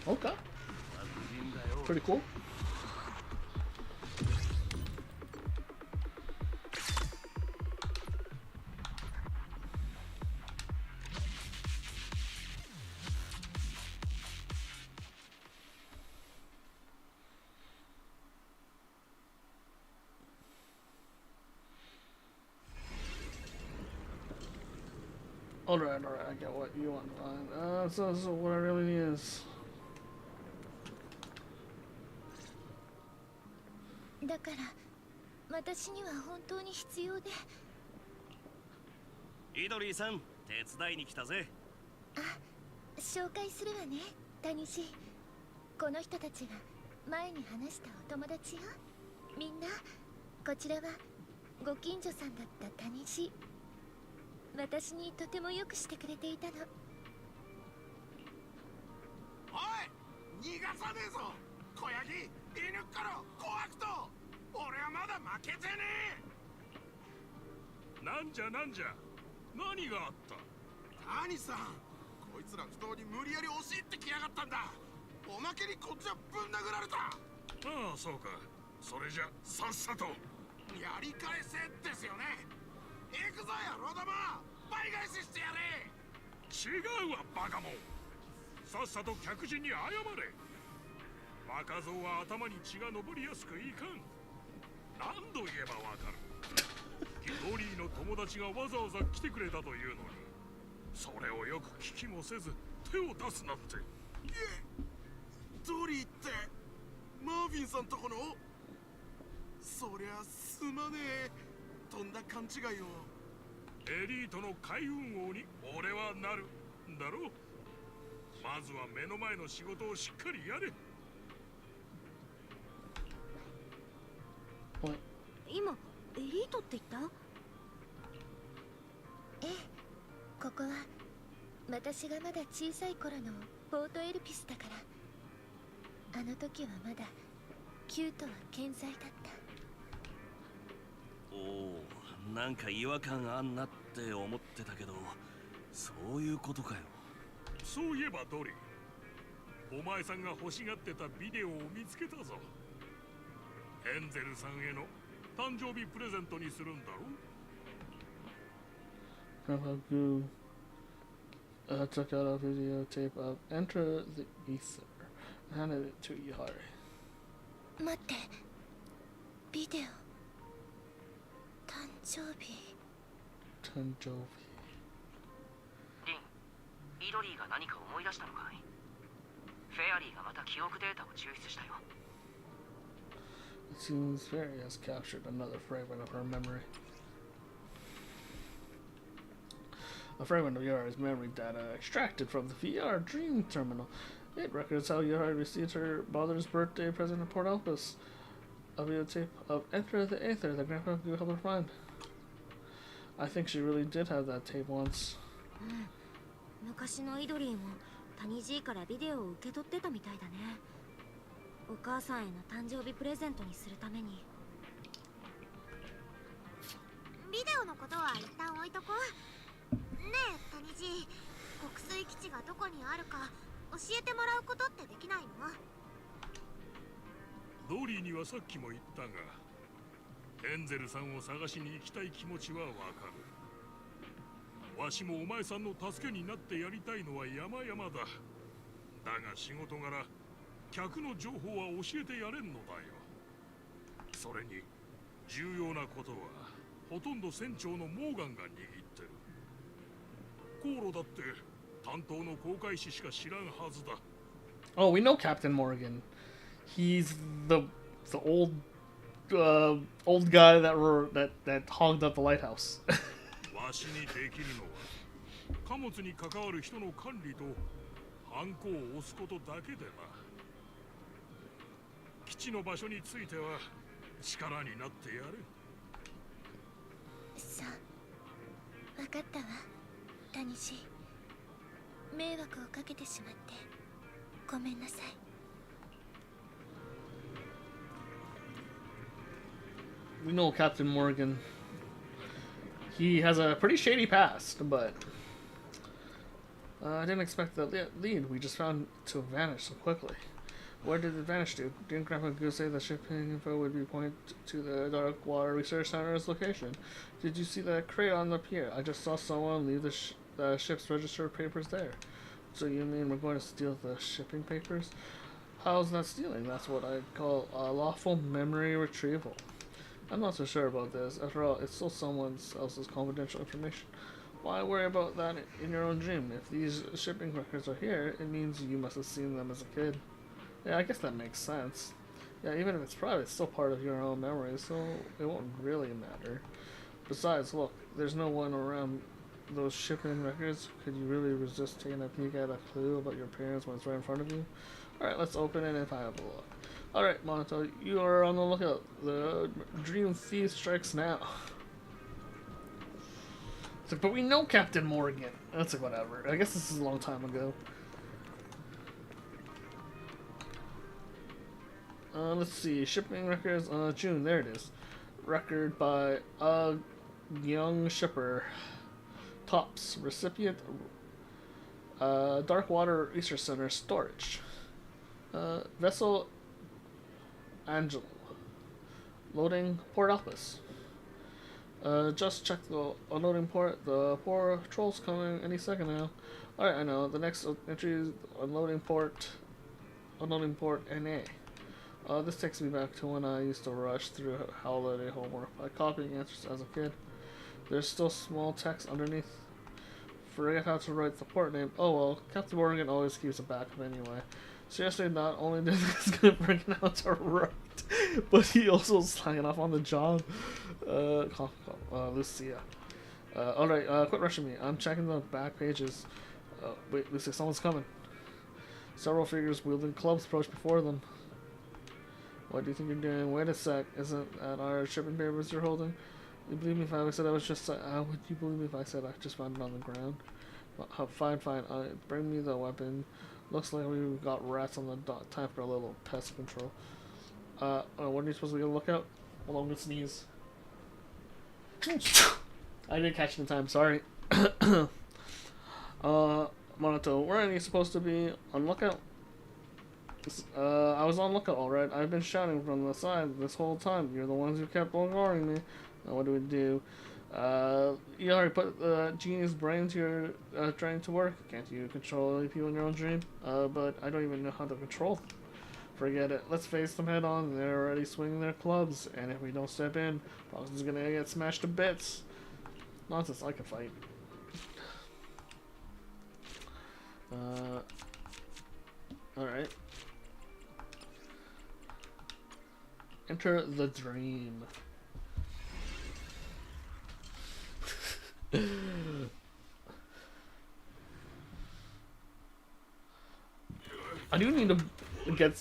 Okay. Pretty cool. Alright, I get what you want. So what I really need is... だから私には本当に必要で。イドリーさん、手伝いに来たぜ。あ、紹介するわね、タニシ。この人たちが前に話したお友達よ。みんな、こちらはご近所さんだったタニシ。私にとてもよくしてくれていたの。おい、逃がさねえぞ。小ヤギ、犬から小悪党。俺はまだ負けてねえ。なんじゃ何があった。兄さん、こいつら不当に無理やり押し入ってきやがったんだ。おまけにこっちはぶん殴られた。ああ、そうか。それじゃさっさとやり返せですよね。行くぞよロダマ、倍返ししてやれ。違うわバカモン、さっさと客人に謝れ。バカ像は頭に血が上りやすくいかん。何度言えばわかる。ドリーの友達がわざわざ来てくれたというのに、それをよく聞きもせず手を出すなんて。ドリーってマーヴィンさんとこの？そりゃすまねえ、とんだ勘違いを。エリートの海運王に俺はなるんだろう。まずは目の前の仕事をしっかりやれ。今エリートって言った？ええ、ここは私がまだ小さい頃のポートエルピスだから。あの時はまだキュートは健在だった。おお、なんか違和感あんなって思ってたけど、そういうことかよ。そういえばドリー、お前さんが欲しがってたビデオを見つけたぞ。エンゼルさんへの誕生日プレゼントにするんだろう。Grandpa Goo took out a videotape of Enter the Ether and handed it to Ihari. 待って、ビデオ誕生日。リン、イドリーが何か思い出したのかい？フェアリーがまた記憶データを抽出したよ。It seems Fairy has captured another fragment of her memory. A fragment of Yara's memory data extracted from the VR Dream Terminal. It records how Yara received her mother's birthday present in Port Elpis. A videotape of Enter the Aether that Grandpa Goo helped her find. I think she really did have that tape once. 昔のイドリーも谷 G からビデオを受け取ってたみたいだね。お母さんへの誕生日プレゼントにするために。ビデオのことは一旦置いとこう。ねえ谷 G、国水基地がどこにあるか教えてもらうことってできないの？ドリーにはさっきも言ったが、エンゼルさんを探しに行きたい気持ちはわかる。わしもお前さんの助けになってやりたいのは山々だ。だが仕事柄、客の情報は教えてやれんのだよ。それに重要なことはほとんど船長のモーガンが握ってる。航路だって担当の航海士しか知らんはずだ。Oh, we know Captain Morgan. He's the old old guy that hogged up the lighthouse. わしにできるのは貨物に関わる人の管理とハンコを押すことだけでな。基地の場所については力になってやる。そう、分かったわ谷 G。迷惑をかけてしまってごめんなさい。We know Captain Morgan. He has a pretty shady past, but I didn't expect the lead we just found to vanish so quickly. Where did it vanish to? Didn't Grandpa Goose say the shipping info would be pointed to the Dark Water Research Center's location? Did you see that crate on the pier? I just saw someone leave the ship's registered papers there. So you mean we're going to steal the shipping papers? How's that stealing? That's what I call a lawful memory retrieval. I'm not so sure about this. After all, it's still someone else's confidential information. Why worry about that in your own dream? If these shipping records are here, it means you must have seen them as a kid. Yeah, I guess that makes sense. Yeah, even if it's private, it's still part of your own memory, so it won't really matter. Besides, look, there's no one around those shipping records. Could you really resist taking a peek at a clue about your parents when it's right in front of you? Alright, let's open it and have a look. Alright, Monato, you are on the lookout. The Dream Thief strikes now. It's like, but we know Captain Morgan. That's like, whatever. I guess this is a long time ago. Let's see. Shipping records. June. There it is. Record by a young shipper. Tops. Recipient Dark Water Research Center storage. Vessel Angelo. Loading port office. Just check the unloading port. The poor troll's coming any second now. Alright, I know. The next entry is unloading port. Unloading port NA. This takes me back to when I used to rush through holiday homework by copying answers as a kid. There's still small text underneath. Forget how to write the port name. Oh well, Captain Morgan always keeps a backup anyway. Seriously, not only did this guy bring it out to write, but he also signed off on the job. Lucia. Alright, quit rushing me. I'm checking the back pages. Wait, Lucia, someone's coming. Several figures wielding clubs approach before them. What do you think you're doing? Wait a sec. Isn't that our shipping papers you're holding? You believe me if I said I was just... How would you believe me if I said I just found it on the ground? Fine. Bring me the weapon. Looks like we got rats on the dot. Time for a little pest control. What are you supposed to be on the lookout? Hold on, I'm gonna sneeze. I didn't catch it in time, sorry. Monato, where are you supposed to be on lookout? I was on lookout, alright. I've been shouting from the side this whole time. You're the ones who kept on ignoring me. What do we do? You already put the genie's brain to your trying to work. Can't you control people in your own dream? But I don't even know how to control them. Forget it. Let's face them head on. They're already swinging their clubs, and if we don't step in, Boston's gonna get smashed to bits. Nonsense. I can fight. Alright. Enter the dream. I do need to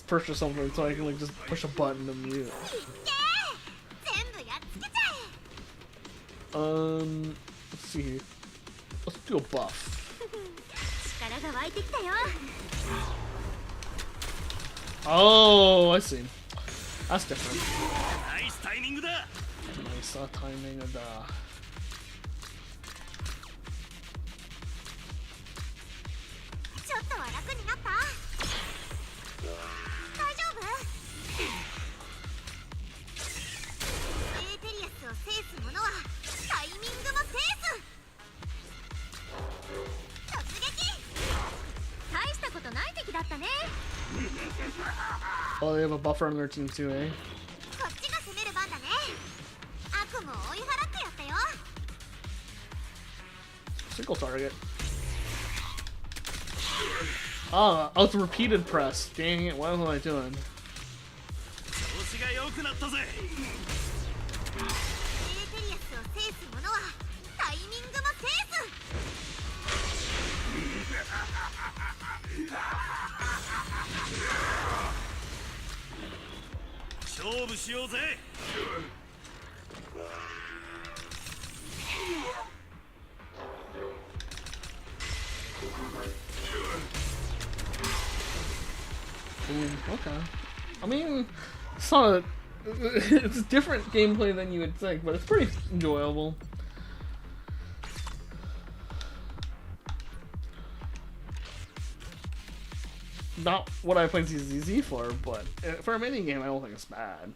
purchase something so I can like just push a button to mute. Let's see here. Let's do a buff. Oh, I see. That's different. Nice timing da. Nice timing da. Oh, they have a buffer on their team too, eh? Single target. Oh, it's a repeated press. Dang it, what am I doing? Okay. I mean, it's not a, it's a different gameplay than you would think, but it's pretty enjoyable. Not what I played ZZZ for, but for a mini game, I don't think it's bad.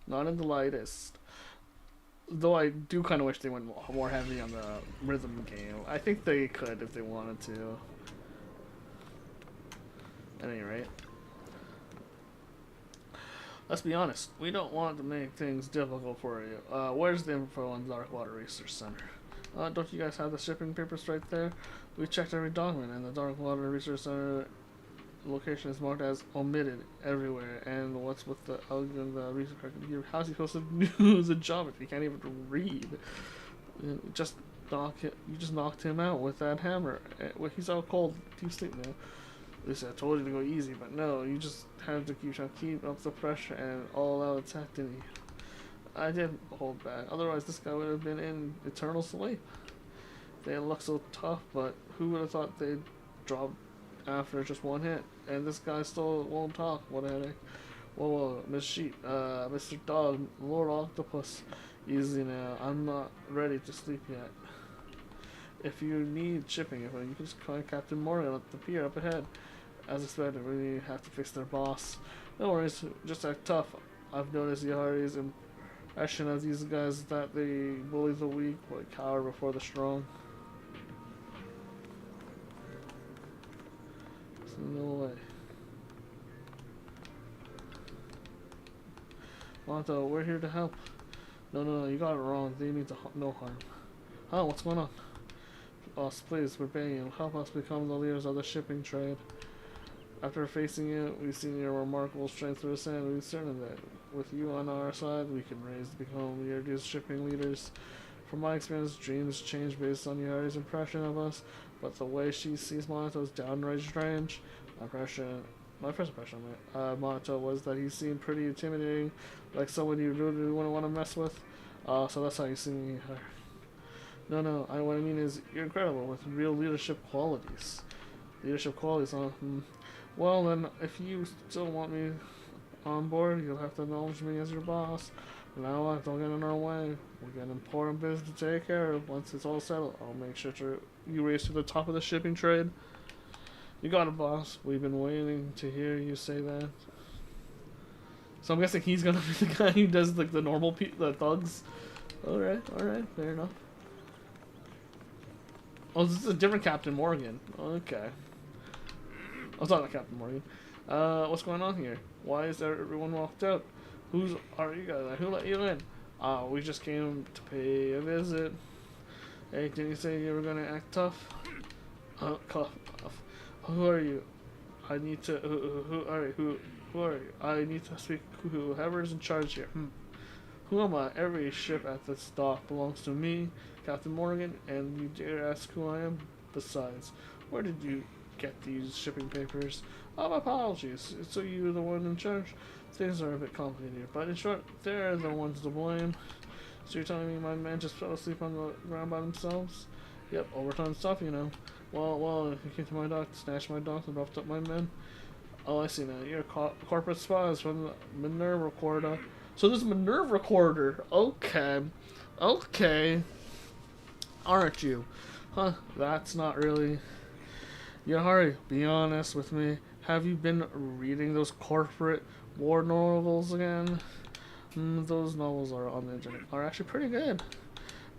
Not in the lightest. Though I do kind of wish they went more heavy on the rhythm game. I think they could if they wanted to. At any rate. Let's be honest, we don't want to make things difficult for you. Where's the info on Dark Water Research Center? Don't you guys have the shipping papers right there? We checked every document, and the Dark Water Research Center location is marked as omitted everywhere. And what's with the research record? How's he supposed to do a job if he can't even read? You just knocked him out with that hammer. He's all cold. He's sleep now. At least I told you to go easy, but no, you just had to keep up the pressure and all out attack, didn't you? I didn't hold back. Otherwise, this guy would have been in eternal sleep. They look so tough, but who would have thought they'd drop after just one hit? And this guy still won't talk. What a headache. Whoa, Miss Sheep, Mr. Dog, Lord Octopus. Easy now. I'm not ready to sleep yet. If you need shipping, you can just contact Captain Morgan at the pier up ahead. As expected, we have to fix their boss. No worries, just act tough. I've noticed Yahari's impression of these guys that they bully the weak but cower before the strong. So no way. Monto, we're here to help. No, you got it wrong. They mean no harm. Huh, what's going on? Boss, please, we're begging you. Help us become the leaders of the shipping trade. After facing it, we've seen your remarkable strength through the sand. We're certain that with you on our side, we can raise to become the Yardi's shipping leaders. From my experience, dreams change based on Yari's impression of us, but the way she sees Monato is downright strange. My first impression of Monato was that he seemed pretty intimidating, like someone you really wouldn't want to mess with. So that's how you see her. No, what I mean is, you're incredible with real leadership qualities. Huh? Well then, if you still want me on board, you'll have to acknowledge me as your boss. Now don't get in our way. We got important business to take care of. Once it's all settled, I'll make sure you race to the top of the shipping trade. You got it, boss. We've been waiting to hear you say that. So I'm guessing he's gonna be the guy who does like the normal the thugs. Alright, fair enough. Oh, this is a different Captain Morgan. Okay. Oh, it's not Captain Morgan. What's going on here? Why is everyone walked out? Who are you guys? Who let you in? We just came to pay a visit. Hey, didn't you say you were gonna act tough? Cough. Who are you? I need to. Who are you? Who are you? I need to speak to whoever's in charge here. Who am I? Every ship at this dock belongs to me, Captain Morgan, and you dare ask who I am? Besides, where did you get these shipping papers? Oh, my apologies. So you're the one in charge? Things are a bit complicated, but in short, they're the ones to blame. So you're telling me my men just fell asleep on the ground by themselves? Yep, overtime stuff, you know. Well, you came to my dock, snatched my dock, and roughed up my men. Oh, I see now. You're corporate spies from the Minerva Recorder. So this Minerva Recorder. Okay. Aren't you? Huh, that's not really... Yahari, be honest with me. Have you been reading those corporate war novels again? Those novels are actually pretty good.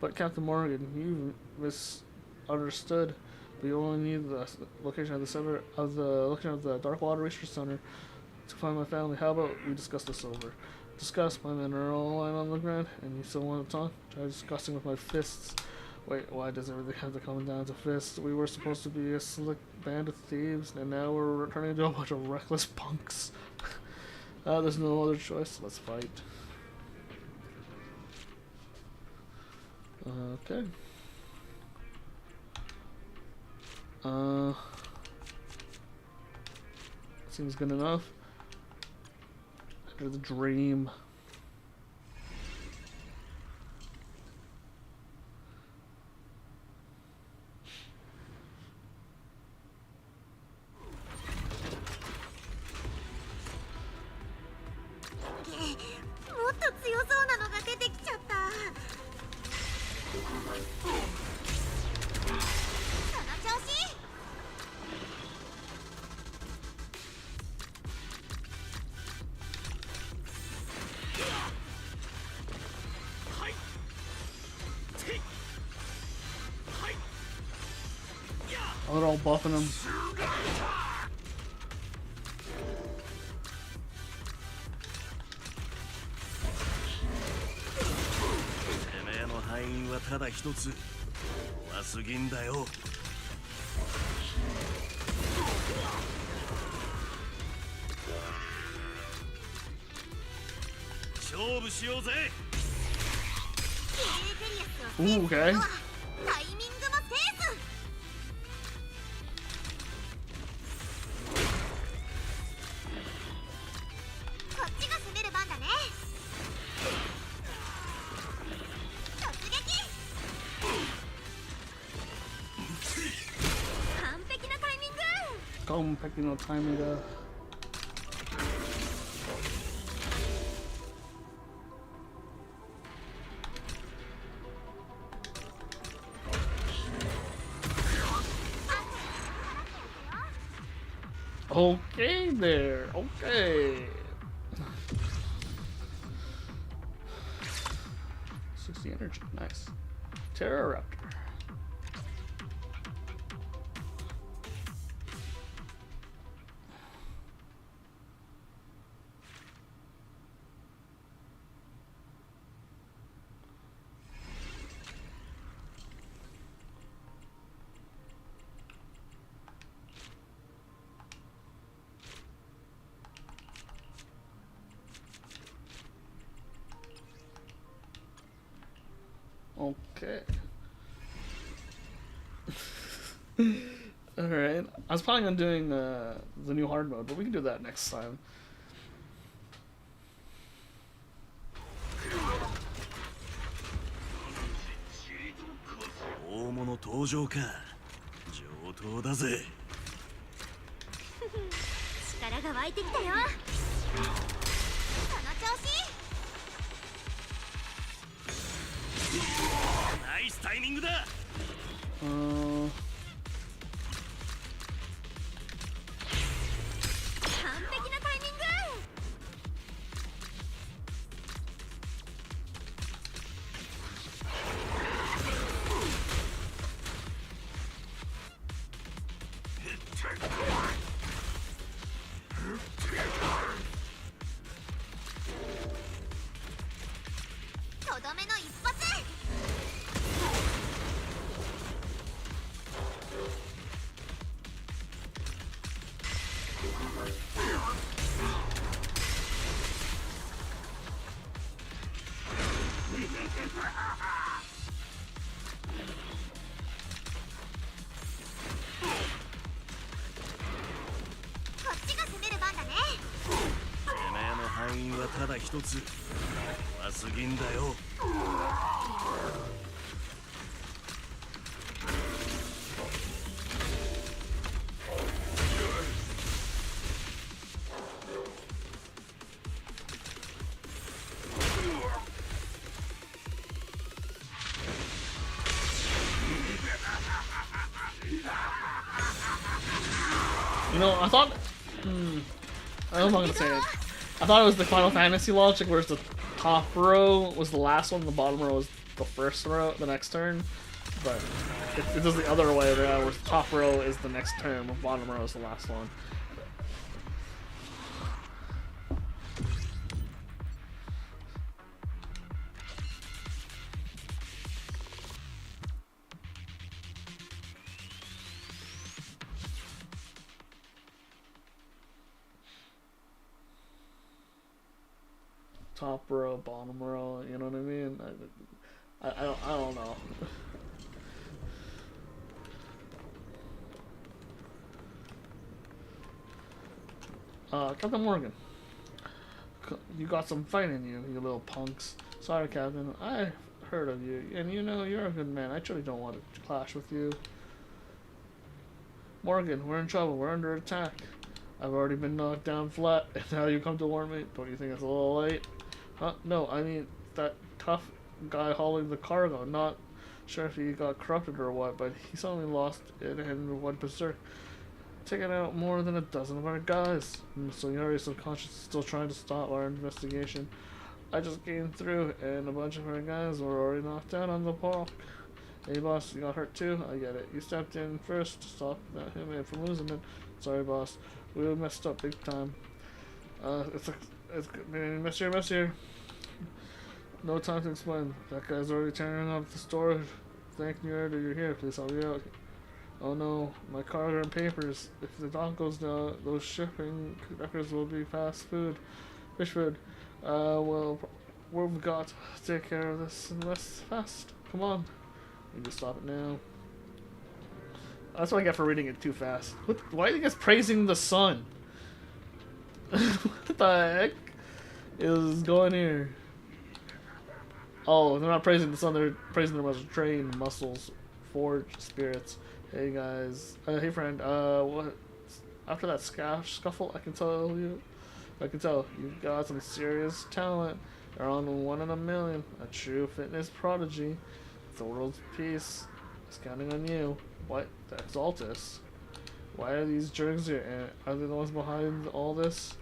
But Captain Morgan, you misunderstood. We only need the location of the Darkwater Research Center to find my family. How about we discuss this over? Discuss. My men are all lying on the ground, and you still want to talk? Try discussing with my fists. Wait, why does everything have to come down to fists? We were supposed to be a slick band of thieves, and now we're turning into a bunch of reckless punks. There's no other choice. Let's fight. Okay. Seems good enough. Enter the dream. Oh, they're all buffing him. Ooh, okay. Picking up timing there. Okay there. Okay. 60 energy. Nice. Terroraptor. Okay. Alright. I was planning on doing the new hard mode, but we can do that next time. 大物登場か。上等だぜ。力が湧いてきたよ。その調子。ナイスタイミングだ。完璧なタイミング。とどめの一発。こっちが攻める番だね。てめえの敗因はただ一つ。怖すぎんだよ。You know, I thought. I don't know if I'm gonna say it. I thought it was the Final Fantasy logic, whereas the top row was the last one, the bottom row was the first row, the next turn. But it does the other way around, where the top row is the next turn, the bottom row is the last one. Top row, bottom row, you know what I mean? I don't know. Captain Morgan. You got some fight in you, you little punks. Sorry, Captain. I heard of you, and you know you're a good man. I truly don't want to clash with you. Morgan, we're in trouble. We're under attack. I've already been knocked down flat, and now you come to warn me? Don't you think it's a little late? Huh? No, I mean that tough guy hauling the cargo. Not sure if he got corrupted or what, but he suddenly lost it and went berserk, taking out more than a dozen of our guys. Seniori's subconscious is still trying to stop our investigation. I just came through, and a bunch of our guys were already knocked out on the park. Hey boss, you got hurt too? I get it. You stepped in first to stop him from losing it. Sorry boss, we messed up big time. It's mess here. No time to explain. That guy's already tearing up the store. Thank you that you're here. Please help me out. Oh no, my cargo and papers. If the dock goes down, those shipping records will be fish food. Well, we've got to take care of this and less fast. Come on. You just stop it now. That's what I get for reading it too fast. Why are you guys praising the sun? What the heck is going here? Oh, they're not praising the sun, they're praising them as trained muscles, forged spirits. Hey guys, hey friend, what? After that scuffle, I can tell you've got some serious talent. You're on 1 in a million, a true fitness prodigy. The world's peace is counting on you. What? The Exaltus? Why are these jerks here? And are they the ones behind all this?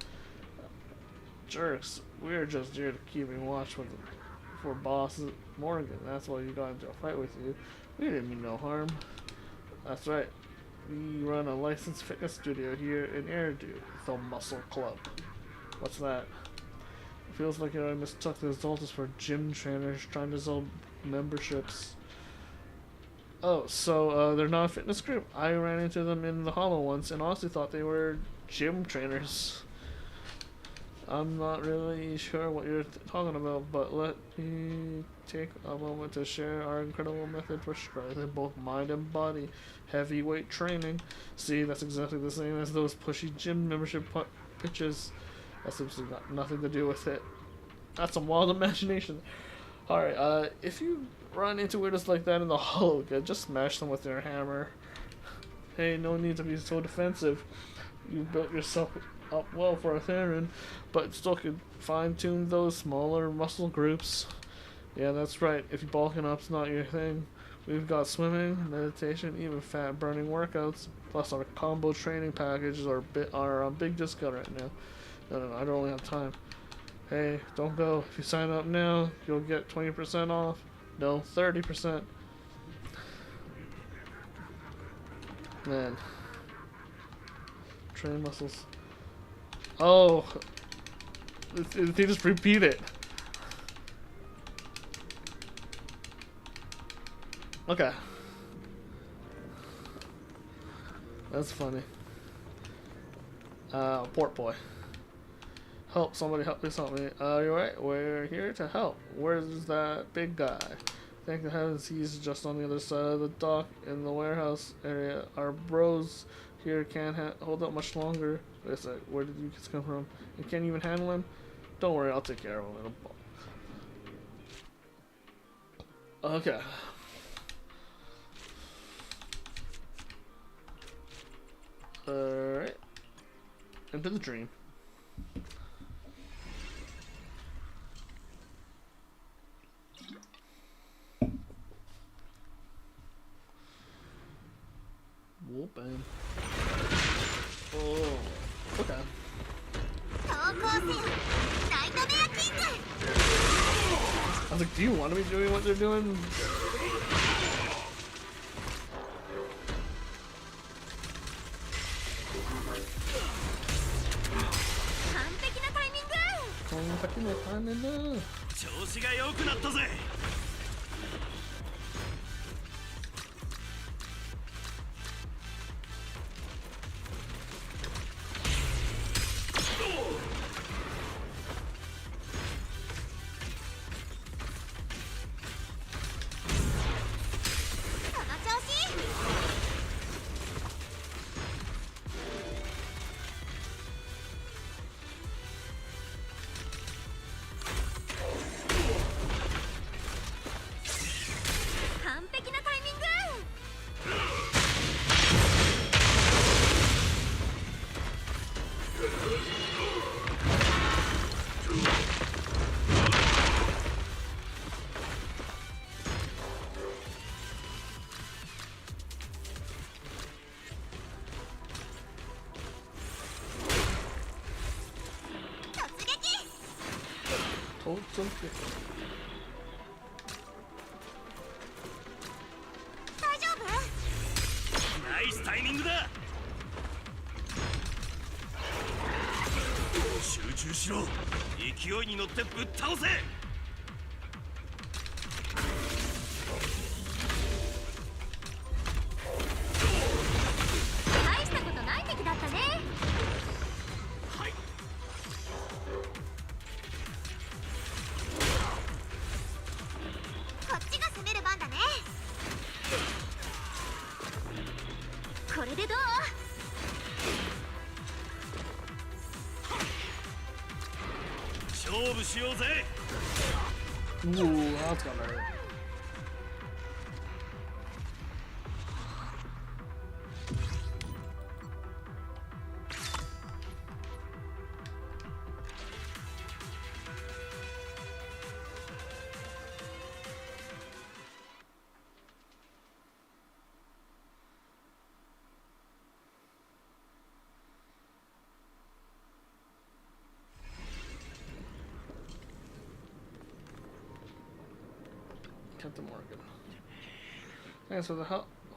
Jerks. We're just here to keeping watch for Boss Morgan. That's why you got into a fight with you. We didn't mean no harm. That's right. We run a licensed fitness studio here in Eridu, the Muscle Club. What's that? It feels like I mistook the results for gym trainers trying to sell memberships. Oh, so they're not a fitness group? I ran into them in the Hollow once and honestly thought they were gym trainers. I'm not really sure what you're talking about, but let me take a moment to share our incredible method for strengthening both mind and body. Heavyweight training. See, that's exactly the same as those pushy gym membership pitches. That's absolutely got nothing to do with it. That's some wild imagination. Alright, if you run into weirdos like that in the Hollow, just smash them with your hammer. Hey, no need to be so defensive. You built yourself up well for a Theron, but still could fine-tune those smaller muscle groups. Yeah, that's right. If you bulking up's not your thing, we've got swimming, meditation, even fat-burning workouts. Plus, our combo training packages are on big discount right now. No, I don't really have time. Hey, don't go. If you sign up now, you'll get 20% off. No, 30%. Man. Train muscles. Oh, they just repeat it. Okay. That's funny. Port boy. Help, somebody help, please help me. You're right, we're here to help. Where's that big guy? Thank the heavens he's just on the other side of the dock in the warehouse area. Our bros here can't hold up much longer. Wait a sec, where did you kids come from? You can't even handle him? Don't worry, I'll take care of him. Okay. Alright. Into the dream. Whoopin'. Oh, okay. I was like, do you want to be doing what they're doing?ナイスタイミングだ。集中しろ。勢いに乗ってぶっ倒せ。大したことない敵だったね。はい。こっちが攻める番だね。これでどう？勝負しようぜ。Ooh, that's gonna hurt. Captain Morgan.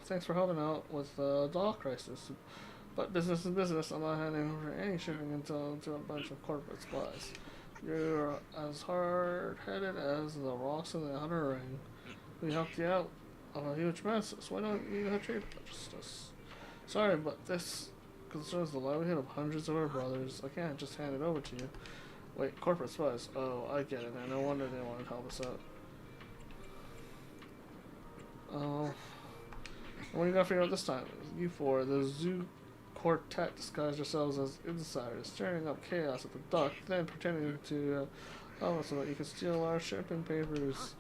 Thanks for helping out with the dock crisis. But business is business. I'm not handing over any shipping until to a bunch of corporate spies. You're as hard-headed as the rocks in the outer ring. We helped you out of a huge mess, so why don't you treat justice? Sorry, but this concerns the livelihood of hundreds of our brothers. I can't just hand it over to you. Wait, corporate spies. Oh, I get it now. No wonder they wanted to help us out. Oh. What do you got figured out this time? You four, the zoo quartet, disguised yourselves as insiders, stirring up chaos at the dock, then pretending to help us so that you can steal our shipping papers.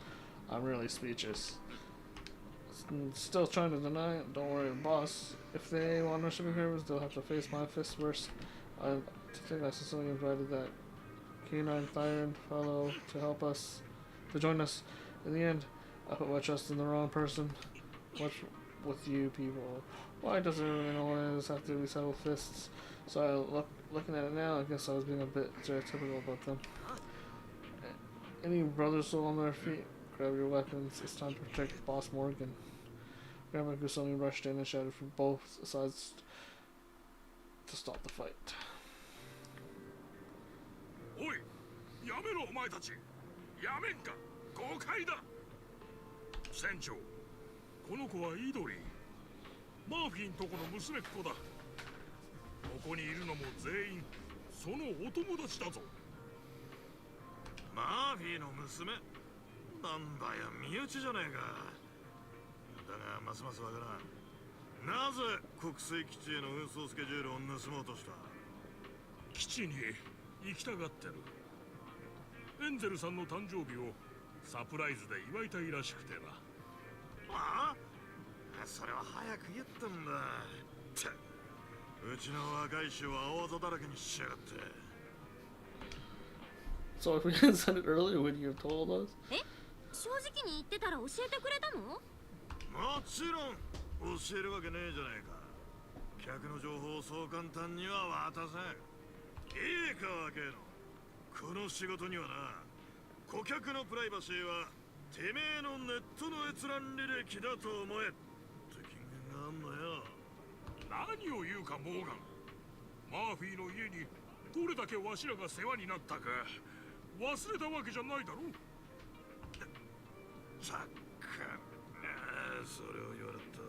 I'm really speechless. Still trying to deny it? Don't worry, boss. If they want our shipping papers, they'll have to face my fist first. I think I sincerely invited that canine tyrant fellow to help us, to join us. In the end, I put my trust in the wrong person. What's with you people? Why does everyone always have to be settled fists? So looking at it now, I guess I was being a bit stereotypical about them. Any brothers still on their feet? Grab your weapons. It's time to protect Boss Morgan. Grandma Gusoni rushed in and shouted from both sides to stop the fight. おい、やめろお前たち。やめんか。誤解だ。船長、この子はイドリー。マーフィンとこの娘っ子だ。ここにいるのも全員そのお友達だぞ。マーフィーの娘？なんだよ、身内じゃねえか。だがますますわからん。なぜ国水基地への運送スケジュールを盗もうとした？基地に行きたがってる。エンゼルさんの誕生日をサプライズで祝いたいらしくてな。ああ？それは早く言ったんだ。うちの若い衆は青ざだらけにしやがって。So if we had said it earlier, would you have told us? 正直に言ってたら教えてくれたの？もちろん教えるわけねえじゃないか。客の情報をそう簡単には渡せん。いいかわけの。この仕事にはな、顧客のプライバシーはてめえのネットの閲覧履歴だと思えって金言があんのよ。何を言うかモーガン。マーフィーの家にどれだけわしらが世話になったか忘れたわけじゃないだろ。ざっかそれを言われた。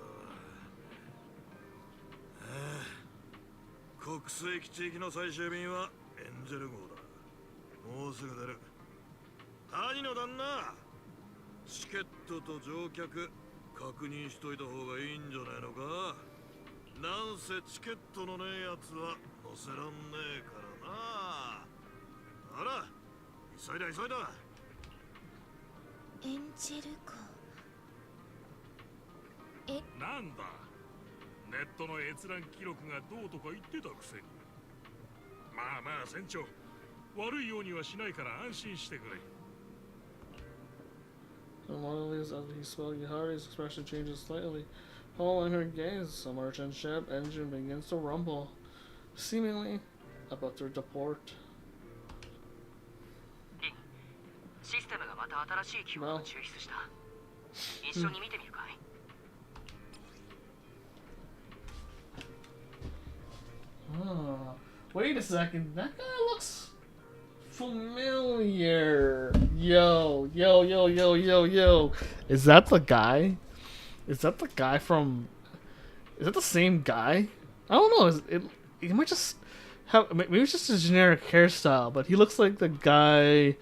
国水基地行きの最終便はエンジェル号だ。もうすぐ出る。谷の旦那、チケットと乗客確認しといた方がいいんじゃないのか。なんせチケットのねえやつは乗せらんねえからな。ほら、急いだ急いだ。エンジェル号。なんだ、ネットの閲覧記録がどうとか言ってたくせに。まあまあ船長、悪いようにはしないから安心してくれ。Normally, as he spoke, Yahari's expression changes slightly. Following her gaze, the merchant ship engine begins to rumble, seemingly about to deport. システムがまた新しい記号を抽出した。一緒に見てみるかい？Wait a second, that guy looks familiar. Yo. Is that the guy? Is that the guy from... Is that the same guy? I don't know. He might just have... Maybe it's just a generic hairstyle, but he looks like the guy...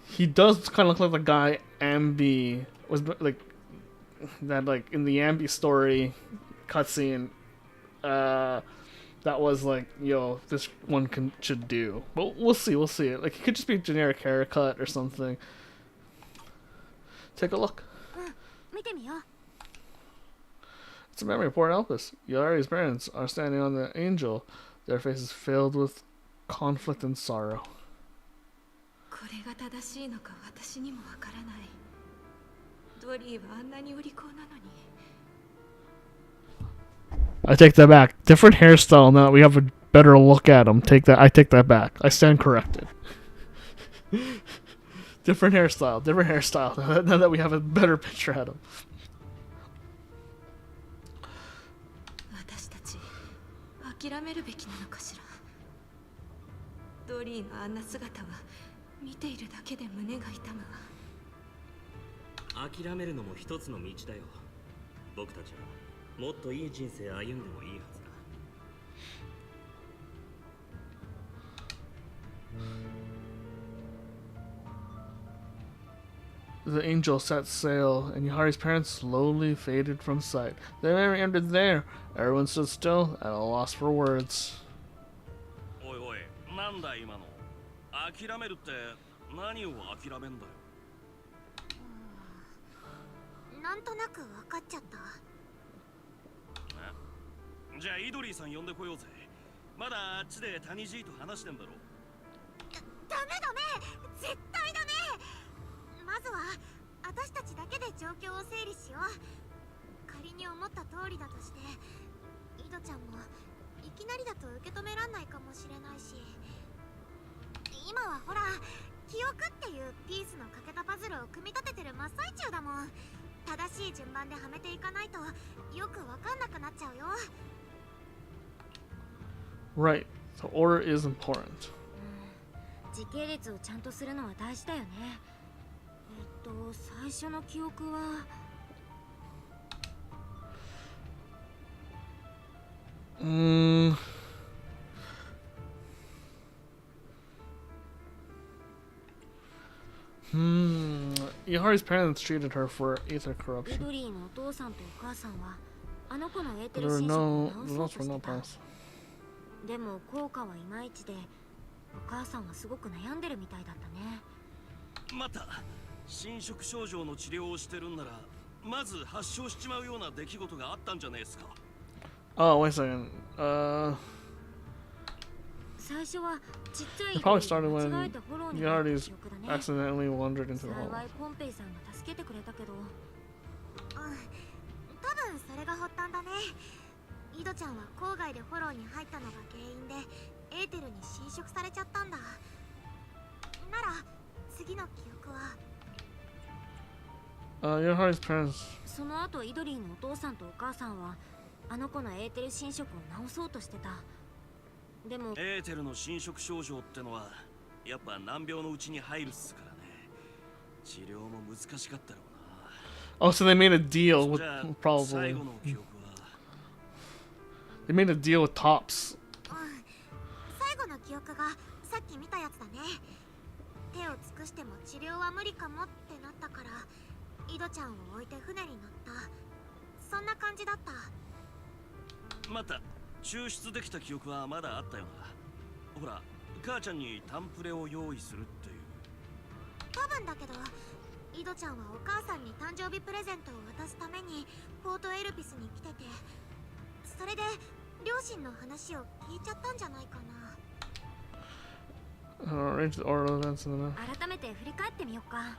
He does kind of look like the guy Ambi was like... That, like, in the Ambi story cutscene... that was like, yo, this one should do. But we'll see. Like, it could just be a generic haircut or something. Take a look. It's a memory of poor Elpis. Yari's parents are standing on the angel, their faces filled with conflict and sorrow. I take that back. Different hairstyle now. We have a better look at him. I take that back. I stand corrected. Different hairstyle. Different hairstyle. Now that we have a better picture at him. 私たち諦めるべきなのかしら。ドリーのあんな姿は見ているだけで胸が痛むわ。諦めるのも一つの道だよ。僕たちはもっといい人生歩んでもいいはずだ。The angel set sail, and Yahari's parents slowly faded from sight. They never ended there. Everyone stood still, at a loss for words. おいおい、なんだ今の。諦めるって何を諦めんだよ。なんとなく分かっちゃった。じゃあイドリーさん呼んでこようぜ。まだあっちで谷爺と話してんだろ。ダメダメ、絶対ダメ。まずは私たちだけで状況を整理しよう。仮に思った通りだとして、イドちゃんもいきなりだと受け止めらんないかもしれないし、今はほら記憶っていうピースの欠けたパズルを組み立ててる真っ最中だもん。正しい順番ではめていかないとよくわかんなくなっちゃうよ。 Right. The order is important. 時系列をちゃんとするのは大事だよね。最初の記憶はYahari's parents treated her for ether イ corruption. ドリーのお父さんとお母さんはあの子のエーテ There ル were 侵食 no を治そう results と were し no てた。 promise. でも効果はいまいちで、お母さんはすごく悩んでるみたいだったね。また侵食症状の治療をしてるんなら、まず発症しちまうような出来事があったんじゃねえですか。 Oh, wait a second. 最初はちっちゃい It probably started 間 when 違えてフォローに入った Yahari's 記憶だね。 accidentally wandered into the hole. 幸いポンペイさんが助けてくれたけど、多分それが発端だね。イドちゃんは郊外でフォローに入ったのが原因でエーテルに侵食されちゃったんだ。なら次の記憶はYahari's parents. その後イドリーのお父さんとお母さんはあの子のエーテル侵食を治そうとしてた。でもエーテルの侵食症状ってのはやっぱ難病のうちに入るっすからね。治療も難しかったろうな。 Oh, so they made a deal with じゃあ probably. 最後の記憶は They made a deal with Tops. 最後の記憶がさっき見たやつだね。手を尽くしても治療は無理かもってなったからイドちゃんを置いて船に乗った。そんな感じだった。また抽出できた記憶はまだあったよな。ほら母ちゃんにタンプレを用意するっていう。多分だけどイドちゃんはお母さんに誕生日プレゼントを渡すためにポートエルピスに来てて、それで両親の話を聞いちゃったんじゃないかな。Arrange the order of events in the map. 改めて振り返ってみよっか。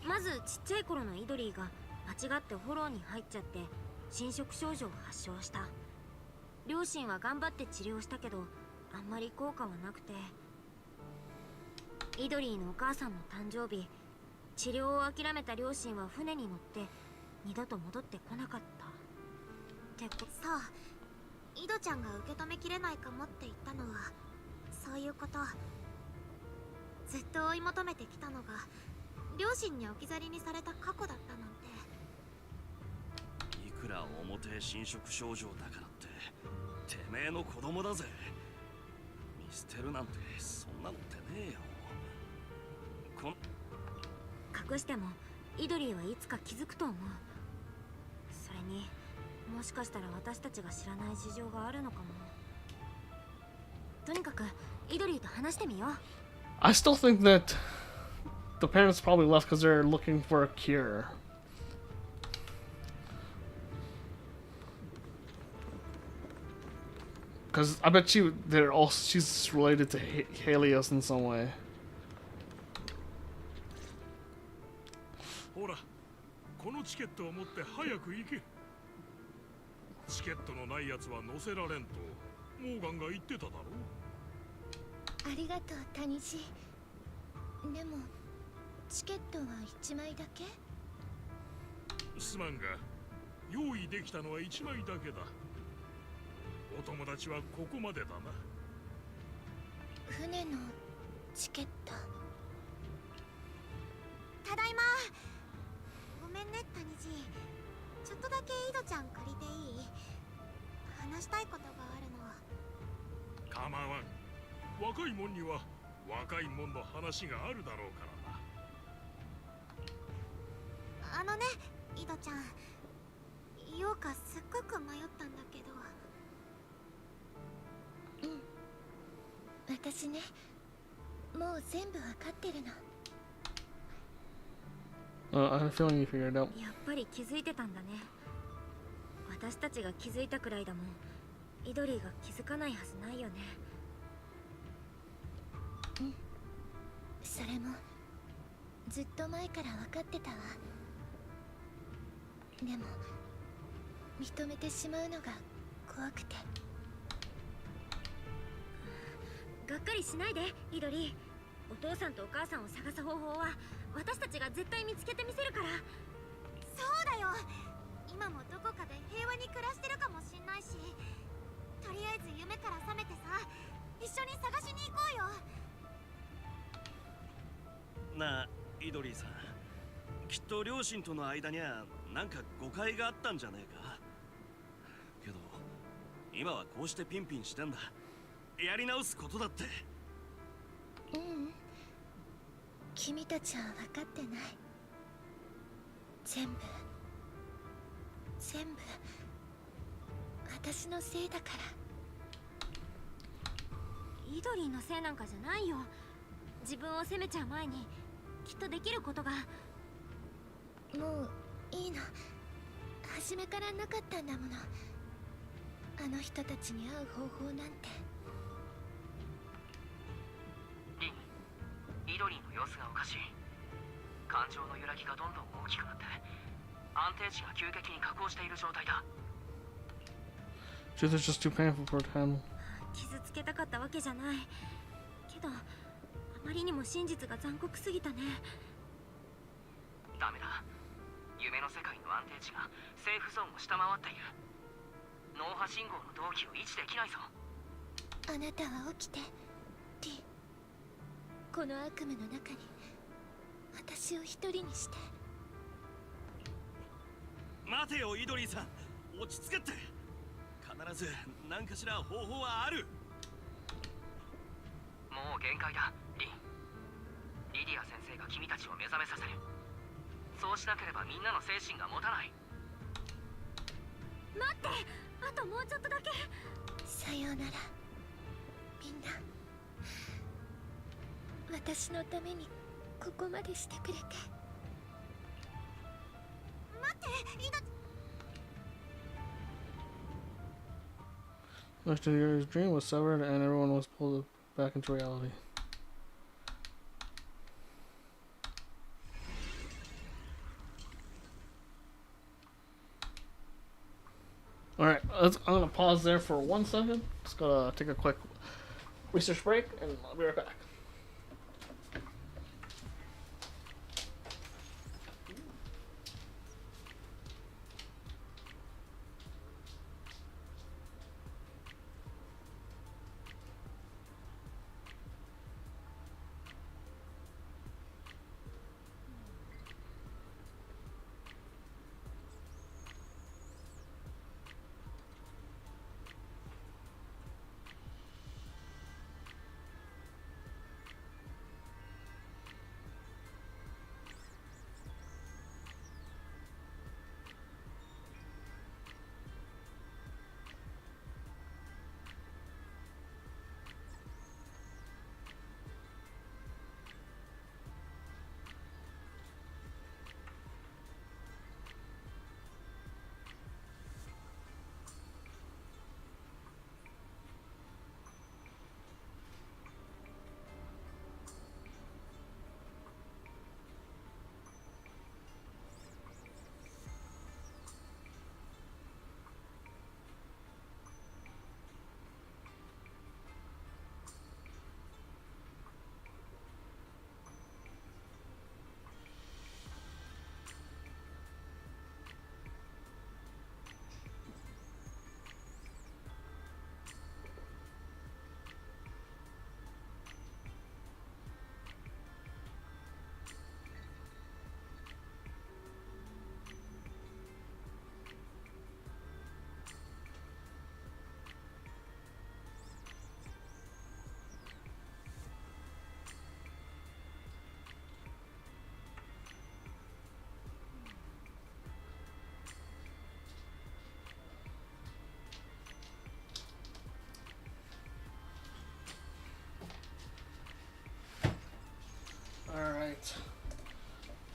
まずちっちゃい頃のイドリーが間違ってフォローに入っちゃって侵食症状を発症した。両親は頑張って治療したけどあんまり効果はなくて、イドリーのお母さんの誕生日、治療を諦めた両親は船に乗って二度と戻ってこなかったってこ。そう、イドちゃんが受け止めきれないかもって言ったのはそういうこと。ずっと追い求めてきたのが両親に置き去りにされた過去だったなんて。いくら表侵食症状だからっててめえの子供だぜ。見捨てるなんてそんなのってねえよ。隠してもイドリーはいつか気づくと思う。それにもしかしたら私たちが知らない事情があるのかも。とにかくイドリーと話してみよう。 I still think that the parents probably left because they're looking for a cure. Because I bet you they're all she's related to Helios in some way. ほら、このチケットを持って早く行け。チケットのないやつは乗せられんとモーガンが言ってただろ。ありがとう谷地。でもチケットは1枚だけ？すまんが用意できたのは1枚だけだ。お友達はここまでだな。船のチケット。ただいま。ごめんね谷次、ちょっとだけ井戸ちゃん借りていい？話したいことがあるの。構わん。若いもんには若いもんの話があるだろうからな。あのね井戸ちゃん、言おうかすっごく迷ったんだけど。私ね、もう全部わかってるの。I have a feeling you figured it out. やっぱり気づいてたんだね。私たちが気づいたくらいだもん。イドリーが気づかないはずないよね。それもずっと前から分かってたわ。でも認めてしまうのが怖くて。がっかりしないでイドリー。お父さんとお母さんを探す方法は私たちが絶対見つけてみせるから。そうだよ、今もどこかで平和に暮らしてるかもしんないし、とりあえず夢から覚めてさ、一緒に探しに行こうよ。なあイドリーさん、きっと両親との間にはなんか誤解があったんじゃねえか。けど今はこうしてピンピンしてんだ。やり直すことだって。君たちは分かってない。全部私のせいだから。イドリーのせいなんかじゃないよ。自分を責めちゃう前にきっとできることが。もういいの。初めからなかったんだもの。あの人たちに会う方法なんて。イドリーの様子がおかしい。感情の揺らぎがどんどん大きくなって安定値が急激に下降している状態だ。 Truth is just too painful for her to handle. 傷つけたかったわけじゃないけど、あまりにも真実が残酷すぎたね。ダメだ。夢の世界の安定値がセーフゾーンを下回っている。脳波信号の同期を維持できないぞ。あなたは起きてリン。この悪夢の中に私を一人にして。待てよイドリーさん、落ち着けって。必ず何かしら方法はある。もう限界だリン。リディア先生が君たちを目覚めさせる。そうしなければみんなの精神が持たない。待って、あともうちょっとだけ。さようならみんな。私のためにここまでしてくれて。待って井戸。Yesterday's dream was severed and everyone was pulled back into reality. Alright, I'm gonna pause there for 1 second. Just gotta take a quick research break and I'll be right back.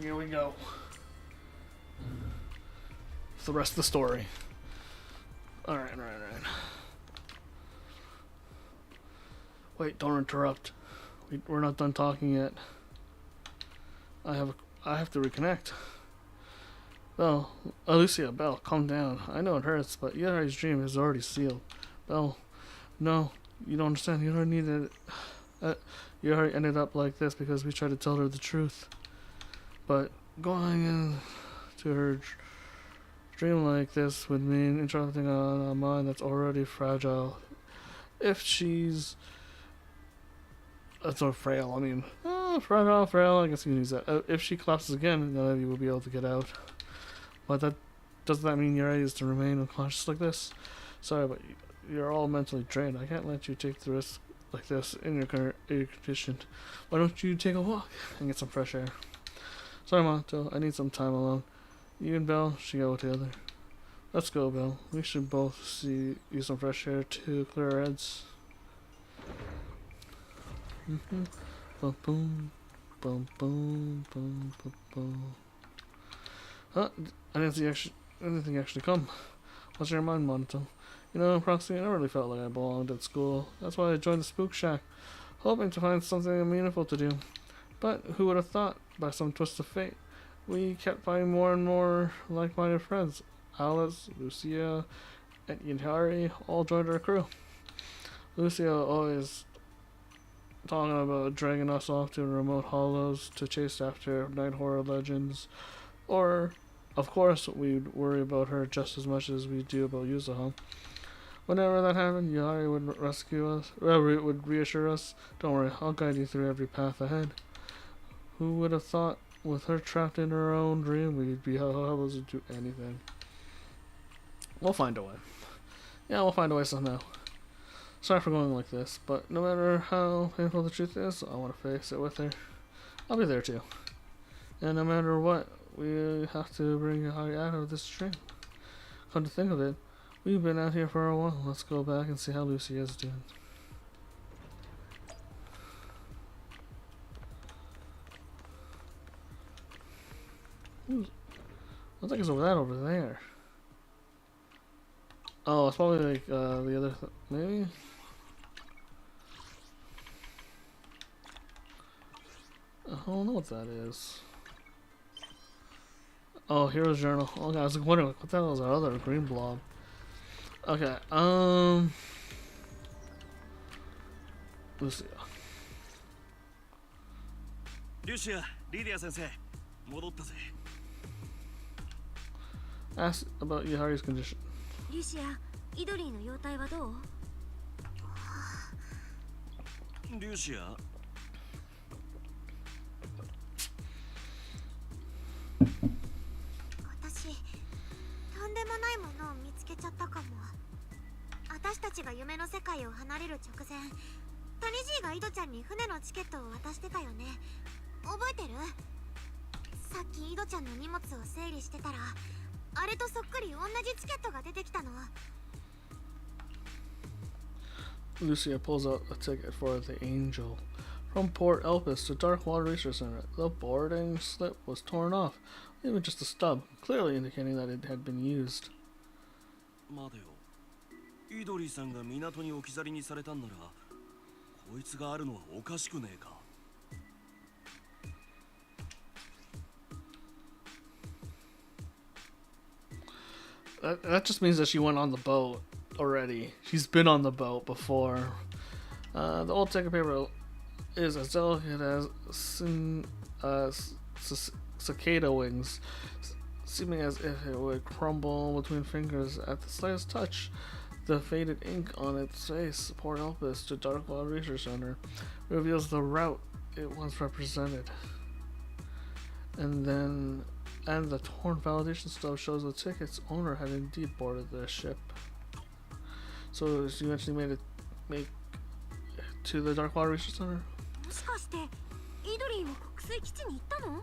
Here we go. It's the rest of the story. Alright. Wait, don't interrupt. We're not done talking yet. I have to reconnect. Belle, Alicia, Belle, calm down. I know it hurts, but Yari's dream is already sealed. Belle, no, you don't understand. You don't need it. Yari ended up like this because we tried to tell her the truth. But going into her dream like this would mean interrupting on a mind that's already fragile. If she's... That's not frail, I mean... fragile, I guess you can use that. If she collapses again, none of you will be able to get out. But doesn't that mean Yuri is to remain unconscious like this? Sorry, but you're all mentally drained. I can't let you take the risk like this in your current condition. Why don't you take a walk and get some fresh air? Sorry, Monto, I need some time alone. You and Belle should go together. Let's go, Belle. We should both use some fresh air to clear our heads. Boom, boom, boom, boom, boom, boom, boom. Huh? I didn't see anything actually come. What's your mind, Monto? You know, Proxy, I never really felt like I belonged at school. That's why I joined the Spook Shack, hoping to find something meaningful to do. But who would have thought, by some twist of fate, we kept finding more and more like-minded friends. Alice, Lucia, and Yari all joined our crew. Lucia always talking about dragging us off to remote hollows to chase after night horror legends. Or, of course, we'd worry about her just as much as we do about Yuzuha. Whenever that happened, Yari would rescue us, would reassure us, "Don't worry, I'll guide you through every path ahead." Who would have thought, with her trapped in her own dream, we'd be helpless to do anything? We'll find a way. Yeah, we'll find a way somehow. Sorry for going like this, but no matter how painful the truth is, I want to face it with her. I'll be there too. And no matter what, we have to bring Yari out of this dream. Come to think of it, we've been out here for a while. Let's go back and see how Lucy is doing. I think it's over there. Oh, it's probably like the other maybe? I don't know what that is. Oh, Hero's Journal. Oh god, I was wondering what the hell is that other green blob? Okay, Lucia. Lucia, Lydia 先生、戻ったぜ。Ask about Yahari's condition. リシア、イドリーの容体はどう？リシア、私、とんでもないものを見つけちゃったかも。私たちが夢の世界を離れる直前、タニジーがイドちゃんに船のチケットを渡してたよね。覚えてる？さっきイドちゃんの荷物を整理してたら、あれとそっくり同じチケットが出てきたの。Lucia pulls out a ticket for the Angel. From Port Elpis to Darkwater Research Center. The boarding slip was torn off, even just a stub, clearly indicating that it had been used. 待てよ。イドリーさんが港に置き去りにされたんなら、こいつがあるのはおかしくねえか。That just means that she went on the boat already. She's been on the boat before. The old ticket paper is as delicate as cicada wings, seeming as if it would crumble between fingers at the slightest touch. The faded ink on its face, Port Elpis to Darkwater Research Center, reveals the route it once represented. And the torn validation stub shows the ticket's owner had indeed boarded the ship. So she eventually made it to the Darkwater Research Center. もしかしてイドリーも国粋基地に行ったの？う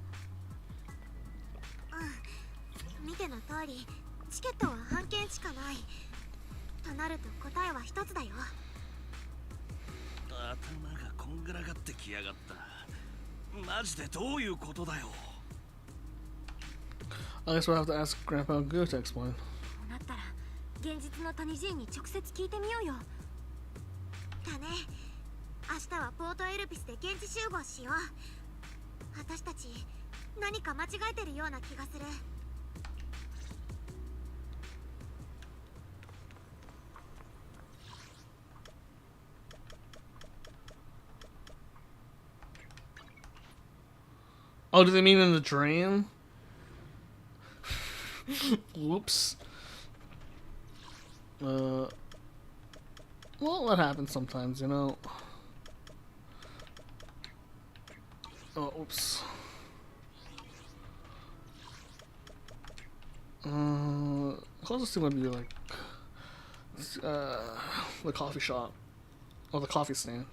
ん、見ての通り、チケットは半券しかない。となると答えは一つだよ。頭がこんがらがってきやがった。マジでどういうことだよ。I guess we'll have to ask Grandpa Goo to explain. なったら現実の谷爺に直接聞いてみようよ。だね。明日はポートエルピスで現地集合しよう。私たち何か間違えてるような気がする。Oh, do they mean in the dream? Whoops. Well, that happens sometimes, you know. Oh, oops. Closest thing would be like the coffee shop or the coffee stand.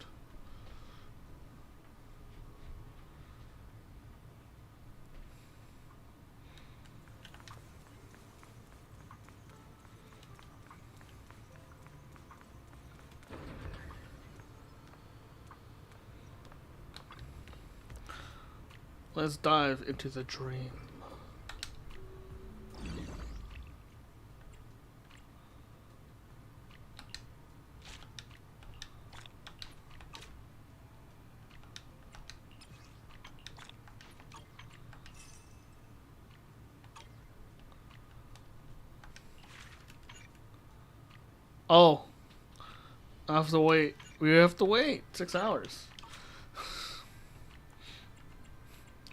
Let's dive into the dream. Oh, I have to wait. We have to wait 6 hours.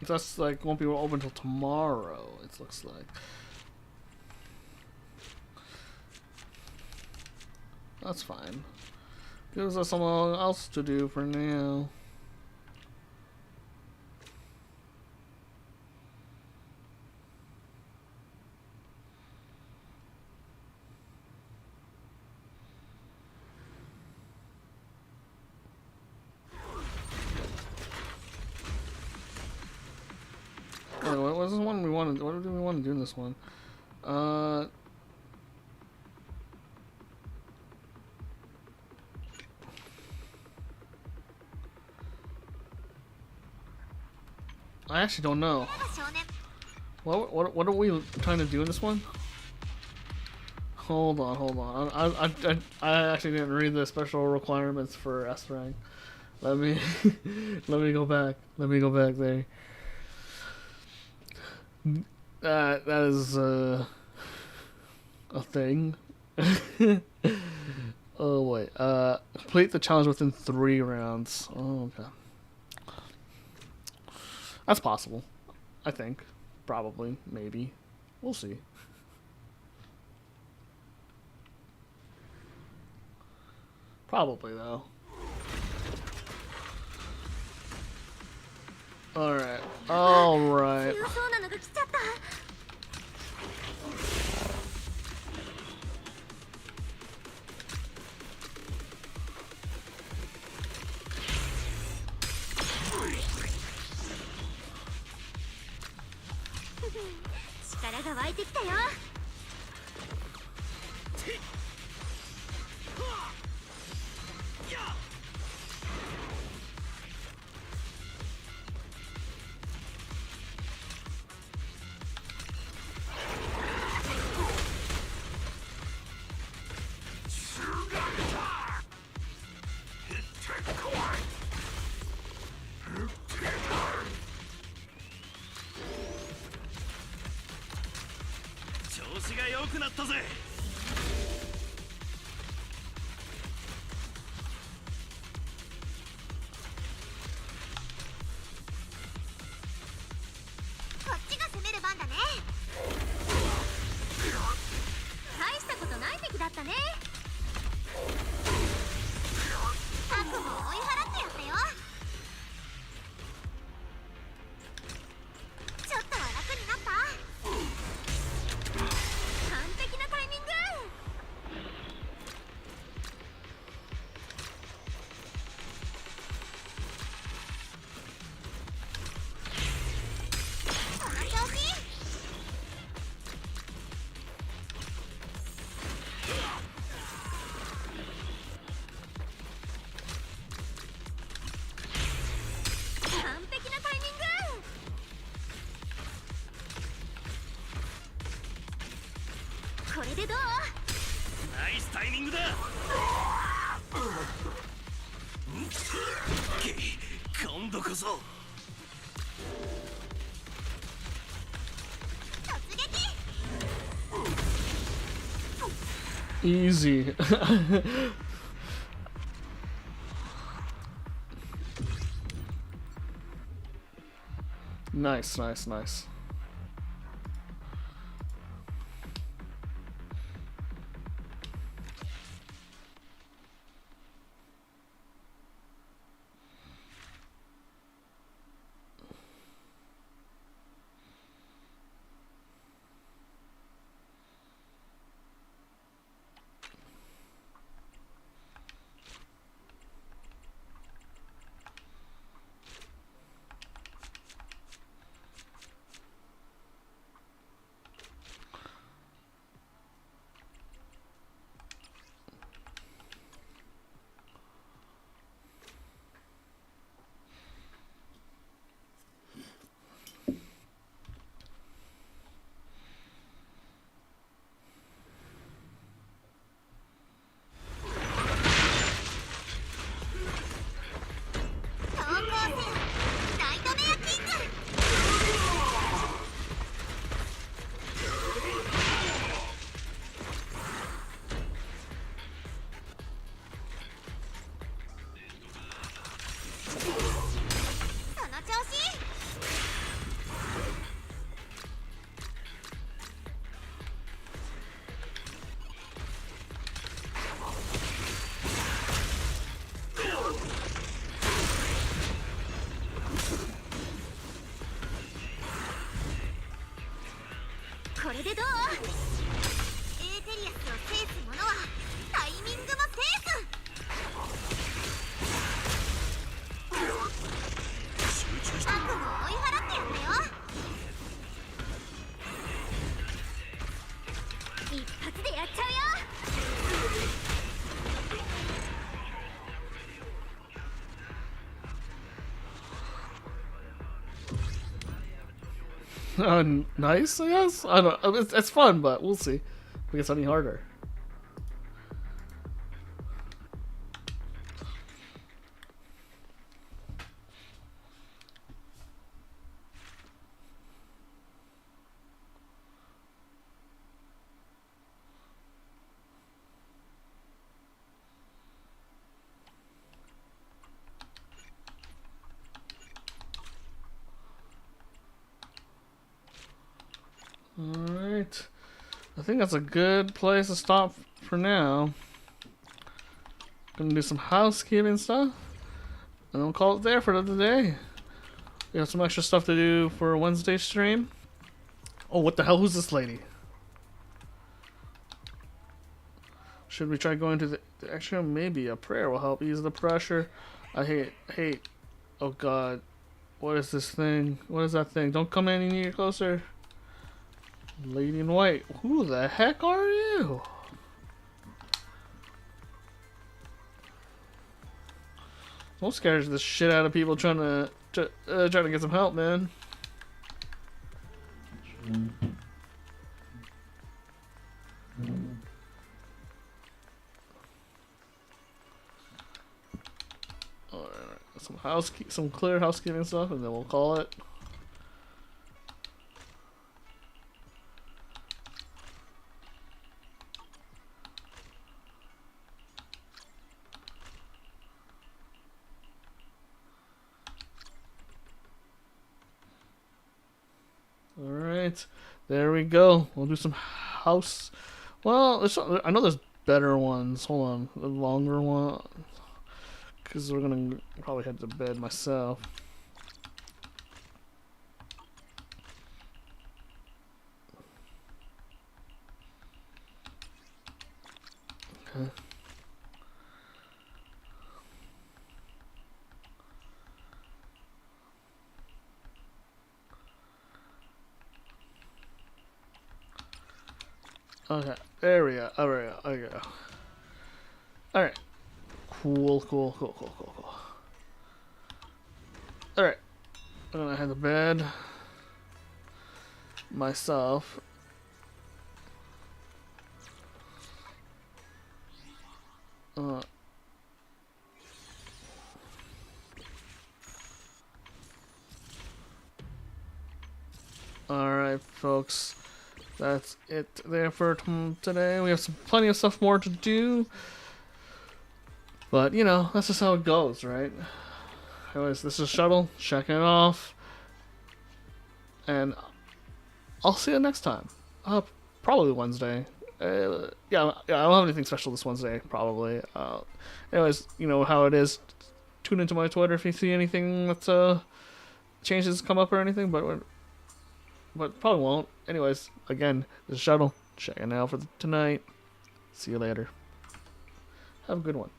That's like won't be open until tomorrow. It looks like. That's fine. Gives us something else to do for now. Wait, what was this one we wanted? What do we want to do in this one? I actually don't know. What are we trying to do in this one? Hold on. I actually didn't read the special requirements for S rank. Let me let me go back. Let me go back there. That is a thing. Oh wait. Complete the challenge within 3 rounds. Oh, okay. That's possible. I think. Probably. Maybe. We'll see. Probably though. Alright. Alright. これでどう？ナイスタイミングだ。今度こそ。Easy. Nice, nice, nice. Nice, I guess. I don't. It's fun, but we'll see if it gets any harder. Alright. I think that's a good place to stop for now. Gonna do some housekeeping stuff. And we'll call it there for the day. We have some extra stuff to do for Wednesday stream. Oh, what the hell? Who's this lady? Should we try going to the extra? Maybe a prayer will help ease the pressure. I hate. Oh god. What is this thing? What is that thing? Don't come any closer. Lady in white. Who the heck are you? I'm scared of the shit out of people trying to get some help, man. Alright, some clear housekeeping stuff, and then we'll call it. Alright, there we go. We'll do some house. Well, I know there's better ones. Hold on, the longer one. Because we're gonna probably head to bed myself. Okay. Okay, there we go. There we go. Alright. Cool. Alright. I'm gonna head to bed myself. Alright, folks. That's it there for today. We have plenty of stuff more to do. But, you know, that's just how it goes, right? Anyways, this is Shuttle, checking it off. And I'll see you next time. Probably Wednesday. Yeah, I don't have anything special this Wednesday, probably. Anyways, you know how it is. Tune into my Twitter if you see anything that's changes come up or anything, but probably won't. Anyways, again, this is Shuttle, checking out for tonight. See you later. Have a good one.